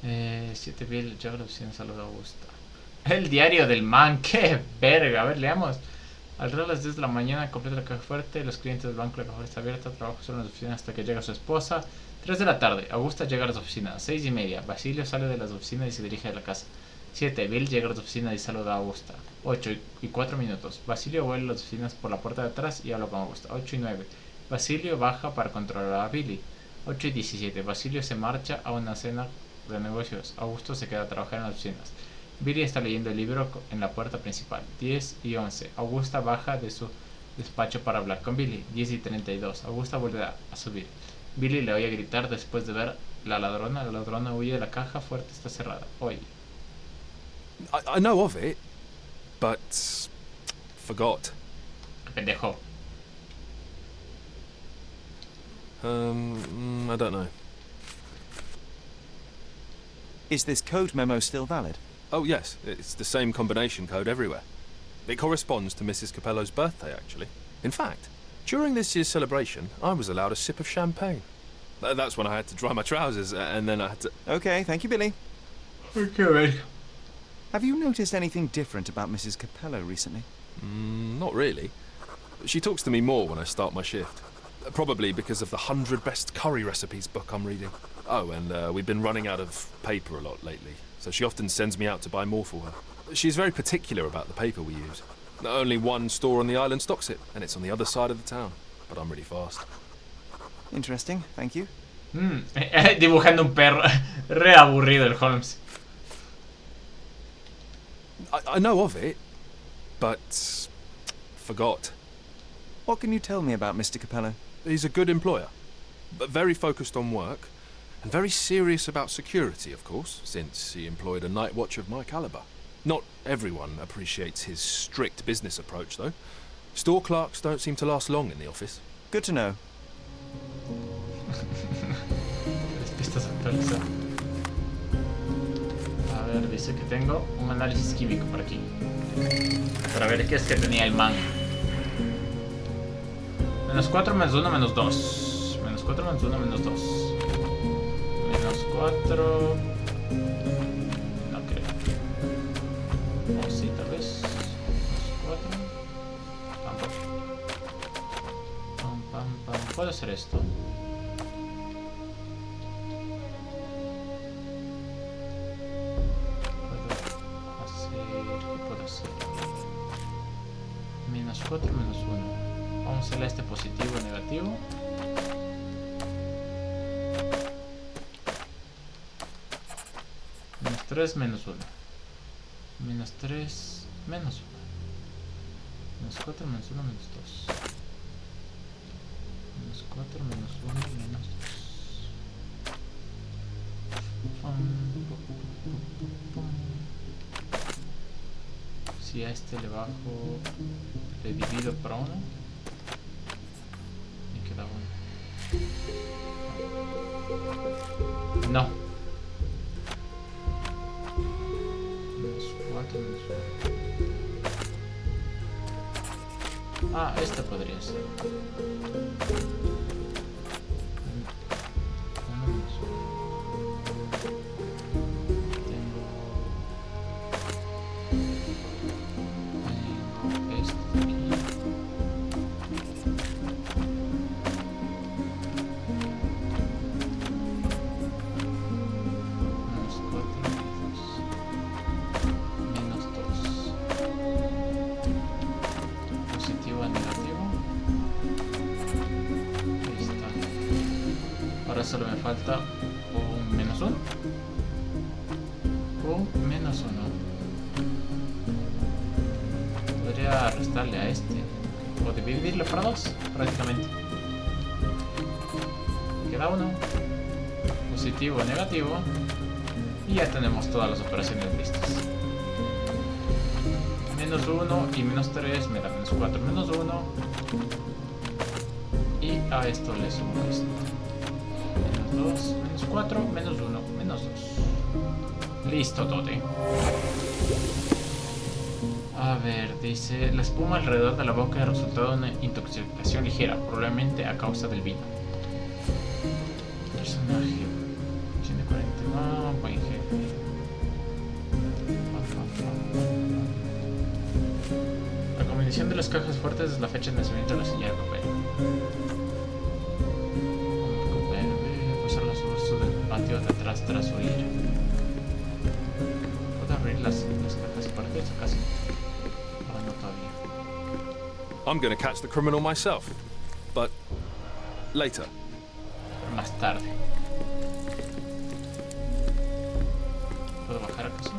7.000, yo la opción saludo a gusto. El diario del man, qué verga. A ver, leamos. Alrededor de las 10 de la mañana completa la caja fuerte. Los clientes del banco, la caja fuerte está abierta. Trabaja solo en las oficinas hasta que llega su esposa. 3 de la tarde. Augusta llega a las oficinas. 6:30. Basilio sale de las oficinas y se dirige a la casa. 7. Bill llega a las oficinas y saluda a Augusta. 8 y 4 minutos. Basilio vuelve a las oficinas por la puerta de atrás y habla con Augusta. 8 y 9. Basilio baja para controlar a Billy. 8 y 17. Basilio se marcha a una cena de negocios. Augusto se queda a trabajar en las oficinas. Billy está leyendo el libro en la puerta principal. 10 y 11. Augusta baja de su despacho para hablar con Billy. 10 y 32. Augusta vuelve a subir. Billy le oye gritar después de ver la ladrona. La ladrona huye de la caja fuerte, está cerrada. Oye. I know of it, but forgot. Pendejo. I don't know. Is this code memo still valid? Oh yes, it's the same combination code everywhere. It corresponds to Mrs. Capello's birthday, actually. In fact, during this year's celebration, I was allowed a sip of champagne. That's when I had to dry my trousers, and then I had to... Okay, thank you, Billy. Okay. Have you noticed anything different about Mrs. Capello recently? Not really. She talks to me more when I start my shift. Probably because of the 100 Best Curry Recipes book I'm reading. Oh, and we've been running out of paper a lot lately, so she often sends me out to buy more for her. She's very particular about the paper we use. Only one store on the island stocks it, and it's on the other side of the town. But I'm really fast. Interesting, thank you. Dibujando un perro. Re aburrido el Holmes. I know of it, but forgot. What can you tell me about Mr. Capello? He's a good employer, but very focused on work, and very serious about security, of course, since he employed a night watch of my caliber. Not everyone appreciates his strict business approach, though. Store clerks don't seem to last long in the office. Good to know. A ver, dice que tengo un análisis químico por aquí. Para ver qué es que tenía el man. -4, -1, -2. -4, -1, -2. -4. No creo. O sí, tal vez. -4. Pam, pam, pam. ¿Puedo hacer esto? -4, -1. Vamos a hacerle este positivo o negativo. -3, -1. -3, -1. -4, -1, -2. -4, -1, -2. Si a este le bajo, le divido por 1, me queda 1. No. -4, -1. Ah, este podría ser. 1, solo me falta un -1. Un -1. Podría restarle a este. O dividirlo por 2, prácticamente. Queda 1. Positivo, negativo. Y ya tenemos todas las operaciones listas. -1 y -3 me da -4, -1. Y a esto le sumo esto. -2, -4, -1, -2. Listo, Tote. A ver, dice... La espuma alrededor de la boca es resultado de una intoxicación ligera, probablemente a causa del vino. Personaje... 140... buen jefe. La combinación de las cajas fuertes es la fecha de nacimiento de la señora Copel. Los usos del patio de atrás tras huir. ¿Puedo abrir las cajas por aquí, casi. No, no todavía. I'm gonna catch the criminal myself. But later. Más tarde. ¿Puedo bajar acaso?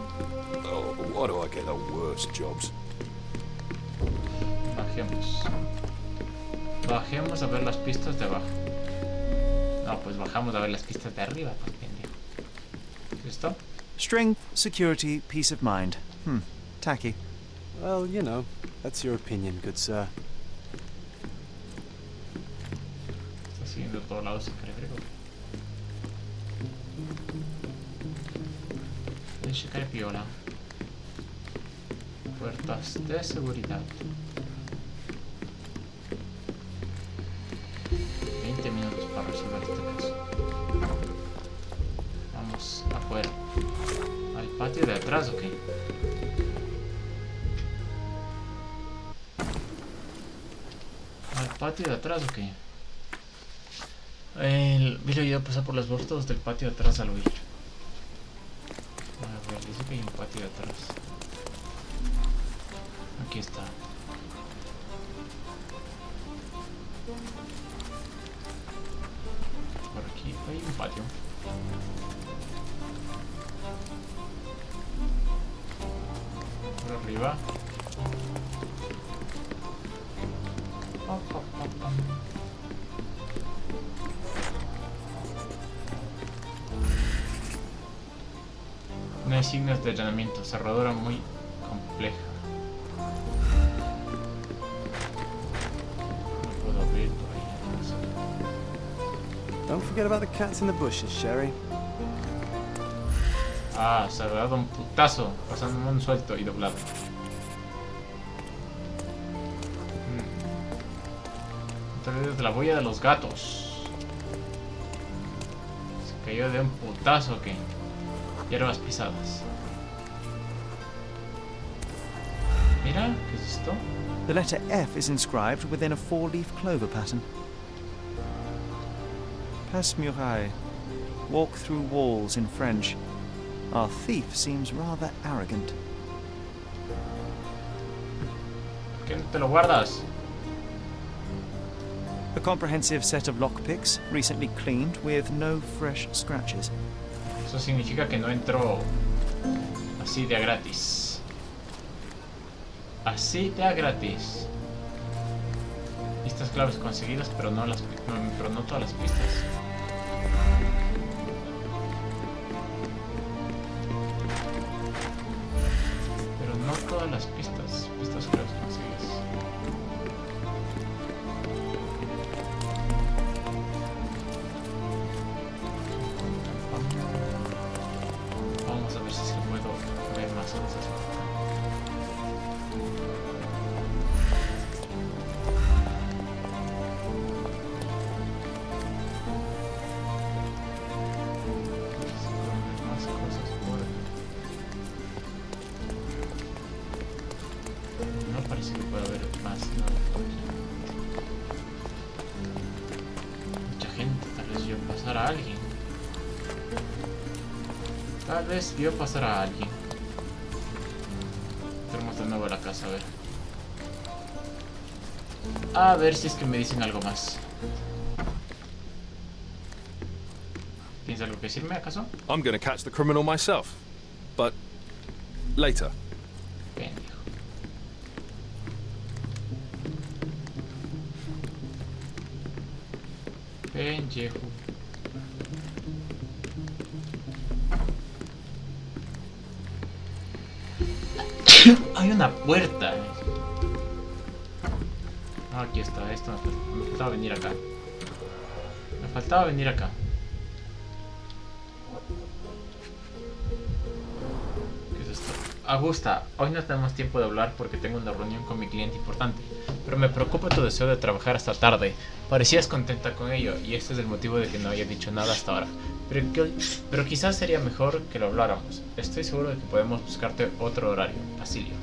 Oh, why do I get the worst jobs? Bajemos. Bajemos a ver las pistas de abajo. No, pues bajamos a ver las pistas de arriba, pues pendejo. ¿Listo? Strength, security, peace of mind. Tacky. Well, you know, that's your opinion, good sir. Está siguiendo todos lados el cerebro. Deixa caer piola. Puertas de seguridad. 20 minutos para resolver este caso. Vamos afuera. ¿Al patio de atrás o qué? ¿Al patio de atrás o qué? Vi la idea pasar por los bordos del patio de atrás al huir. A ver, dice que hay un patio de atrás. Aquí está. Por aquí hay un patio. Por arriba. No hay signos de allanamiento, cerradura muy compleja. No puedo abrir todavía. Don't forget about the cats in the bushes, Sherry. Ah, se ha dado un putazo, pasando un suelto y doblado. Entonces de la huella de los gatos. Se cayó de un putazo que hierbas pisadas. Mira, ¿qué es esto? The letter F is inscribed within a 4-leaf clover pattern. Passe muraille. Walk through walls in French. Our thief seems rather arrogant. ¿Qué no te lo guardas? A comprehensive set of lockpicks, recently cleaned with no fresh scratches. Eso significa que no entró así de a gratis. Así de a gratis. Pistas claves conseguidas, pero no todas las pistas. Pero no todas las pistas. Pistas claves conseguidas. Vamos a ver si puedo ver más cosas. No parece que pueda haber más nada por aquí. Mucha gente, tal vez vio pasar a alguien. Tal vez vio pasar a alguien. Entremos de nuevo a la casa, a ver. A ver si es que me dicen algo más. ¿Tienes algo que decirme, acaso? I'm gonna catch the criminal myself. But later. Pendejo. Pendejo. Hay una puerta. Ah, aquí está. Esto me faltaba venir acá. Me faltaba venir acá. ¿Qué es esto? Augusta, hoy no tenemos tiempo de hablar porque tengo una reunión con mi cliente importante. Pero me preocupa tu deseo de trabajar hasta tarde. Parecías contenta con ello y este es el motivo de que no haya dicho nada hasta ahora. Pero quizás sería mejor que lo habláramos. Estoy seguro de que podemos buscarte otro horario, Basilio.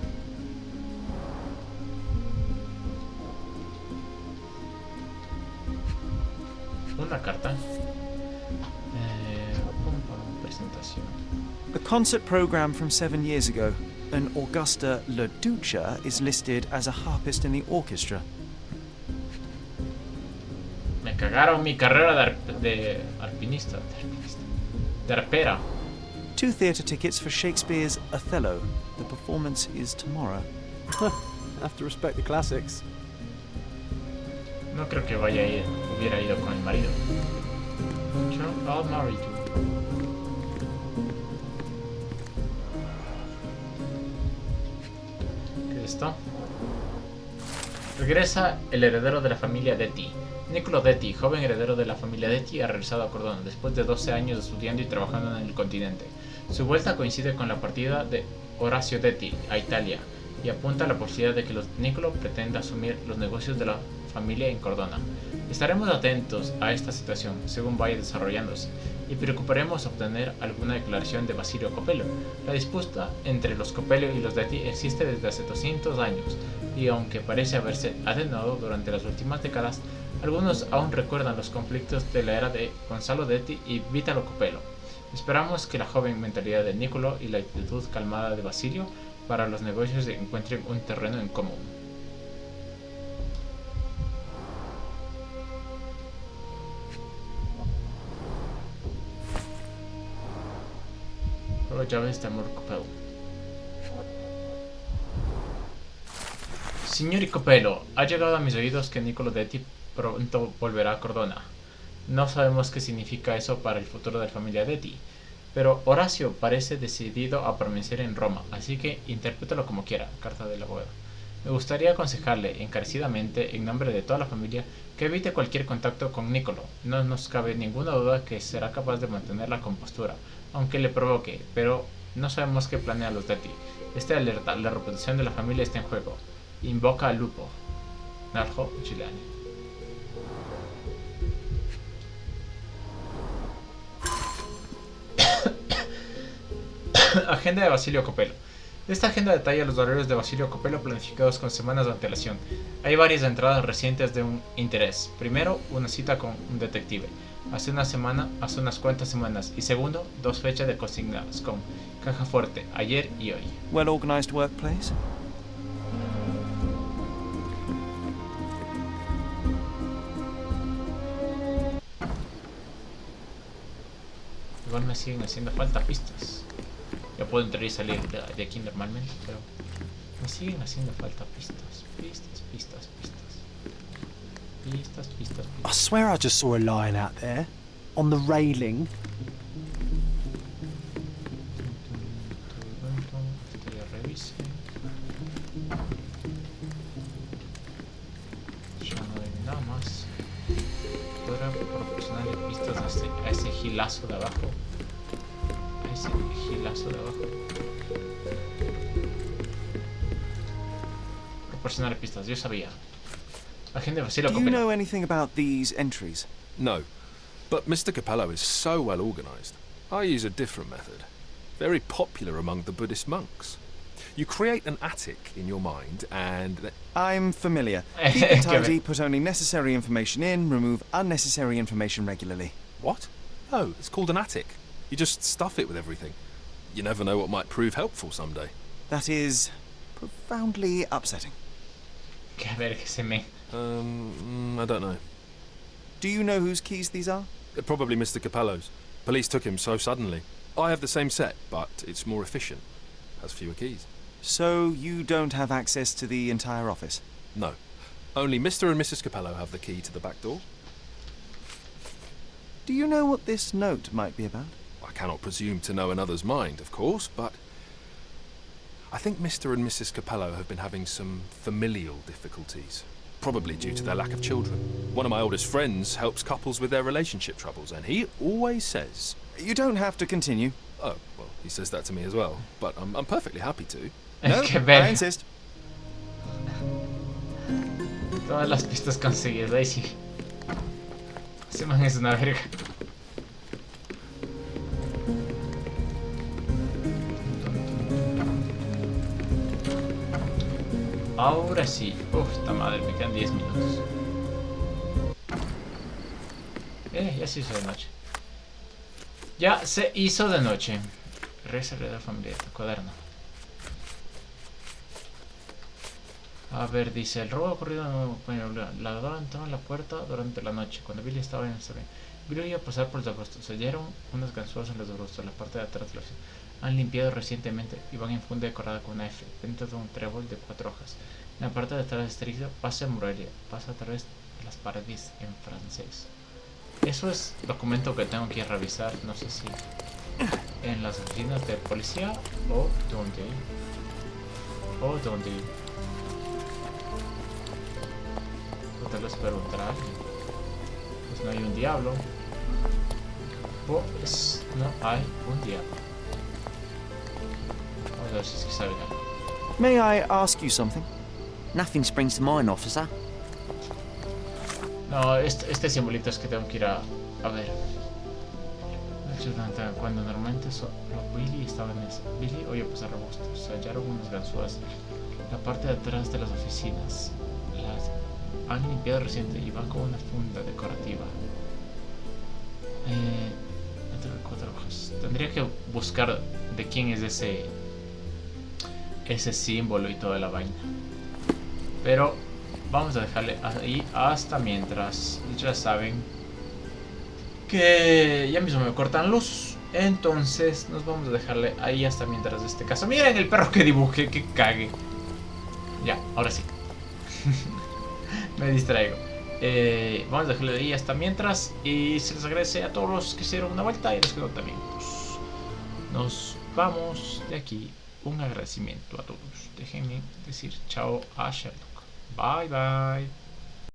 Una carta. Presentación. The concert program from 7 years ago. An Augusta La Ducha is listed as a harpist in the orchestra. Me cagaron mi carrera de arpinista. De arpera. 2 theatre tickets for Shakespeare's Othello. The performance is tomorrow. Have to respect the classics. No creo que hubiera ido con el marido. I'll marry you. ¿Qué es esto? Regresa el heredero de la familia Detti. Niccolo Detti, joven heredero de la familia Detti, ha regresado a Cordona después de 12 años estudiando y trabajando en el continente. Su vuelta coincide con la partida de Horacio Detti a Italia y apunta a la posibilidad de que Niccolo pretenda asumir los negocios de la familia en Cordona. Estaremos atentos a esta situación según vaya desarrollándose y preocuparemos obtener alguna declaración de Basilio Copello. La disputa entre los Copello y los Detti existe desde hace 200 años y aunque parece haberse atenuado durante las últimas décadas, algunos aún recuerdan los conflictos de la era de Gonzalo Detti y Vitalo Copello. Esperamos que la joven mentalidad de Niccolo y la actitud calmada de Basilio para los negocios encuentren un terreno en común. Llaves de amor Copello. Signori Copello, ha llegado a mis oídos que Niccolo Detti pronto volverá a Cordona. No sabemos qué significa eso para el futuro de la familia Detti, pero Horacio parece decidido a permanecer en Roma, así que interprétalo como quiera. Carta del abogado. Me gustaría aconsejarle encarecidamente, en nombre de toda la familia, que evite cualquier contacto con Niccolo. No nos cabe ninguna duda que será capaz de mantener la compostura, aunque le provoque, pero no sabemos qué planea los Detti. Esta alerta, la reputación de la familia está en juego. Invoca al lupo. Narjo Chilani. Agenda de Basilio Copello. Esta agenda detalla los horarios de Basilio Copello planificados con semanas de antelación. Hay varias entradas recientes de un interés. Primero, una cita con un detective. Hace unas cuantas semanas. Y segundo, 2 fechas de consignadas con caja fuerte, ayer y hoy. Well organized workplace? Igual me siguen haciendo falta pistas. Ya puedo entrar y salir de aquí normalmente, pero me siguen haciendo falta pistas. Pistas. I swear I just saw a lion out there, on the railing. Ya no hay nada más. Podrá proporcionarle pistas a ese gilazo de abajo. Proporcionar pistas, yo sabía. Agente Basilio Copello. Do you know anything about these entries? No, but Mr. Capello is so well organized. I use a different method, very popular among the Buddhist monks. You create an attic in your mind and... I'm familiar. Keep it tidy, put only necessary information in, remove unnecessary information regularly. What? No, it's called an attic. You just stuff it with everything. You never know what might prove helpful someday. That is profoundly upsetting. I don't know. Do you know whose keys these are? Probably Mr. Capello's. Police took him so suddenly. I have the same set, but it's more efficient. Has fewer keys. So you don't have access to the entire office? No. Only Mr. and Mrs. Capello have the key to the back door. Do you know what this note might be about? I cannot presume to know another's mind, of course, but I think Mr. and Mrs. Capello have been having some familial difficulties, probably due to their lack of children. One of my oldest friends helps couples with their relationship troubles, and he always says... You don't have to continue. Oh, well, he says that to me as well, but I'm perfectly happy to. No, I insist. Todas las pistas conseguidas, ahí sí. Ese man es una verga. Ahora sí. Esta madre, me quedan 10 minutos. Ya se hizo de noche. Ya se hizo de noche. Reserva familiar, cuaderno. A ver, dice, el robo ha ocurrido en el ladrón entró en la puerta durante la noche, cuando Billy estaba en el salón. Billy iba a pasar por los arbustos. Se oyeron unas ganzúas en los arbustos, en la parte de atrás de la oficina. Han limpiado recientemente y van en funda decorada con una F, dentro de un trébol de 4 hojas. En la parte de atrás estricta, pase Morelia, pasa a través de las paredes en francés. Eso es documento que tengo que revisar, no sé si en las oficinas de policía o donde. Tal vez preguntar a alguien. Pues no hay un diablo. Pues no hay un diablo. Vamos a ver si es que sabe algo. May I ask you something? Nothing springs to mind, officer. No, este simbolito es que tengo que ir a ver. Cuando normalmente Billy estaba en ese. Billy oye pasar arbustos. Se hallaron unas ganzúas. La parte de atrás de las oficinas. Las han limpiado reciente y van con una funda decorativa. Entre 4 hojas. Tendría que buscar de quién es ese símbolo y toda la vaina. Pero vamos a dejarle ahí hasta mientras. Ya saben que ya mismo me cortan luz. Entonces nos vamos a dejarle ahí hasta mientras de este caso. Miren el perro que dibujé, que cague. Ya, ahora sí. Me distraigo. Vamos a dejarle ahí hasta mientras. Y se les agradece a todos los que hicieron una vuelta y los que no también. Pues, nos vamos de aquí. Un agradecimiento a todos. Déjenme decir chao a Sherlock. Bye bye.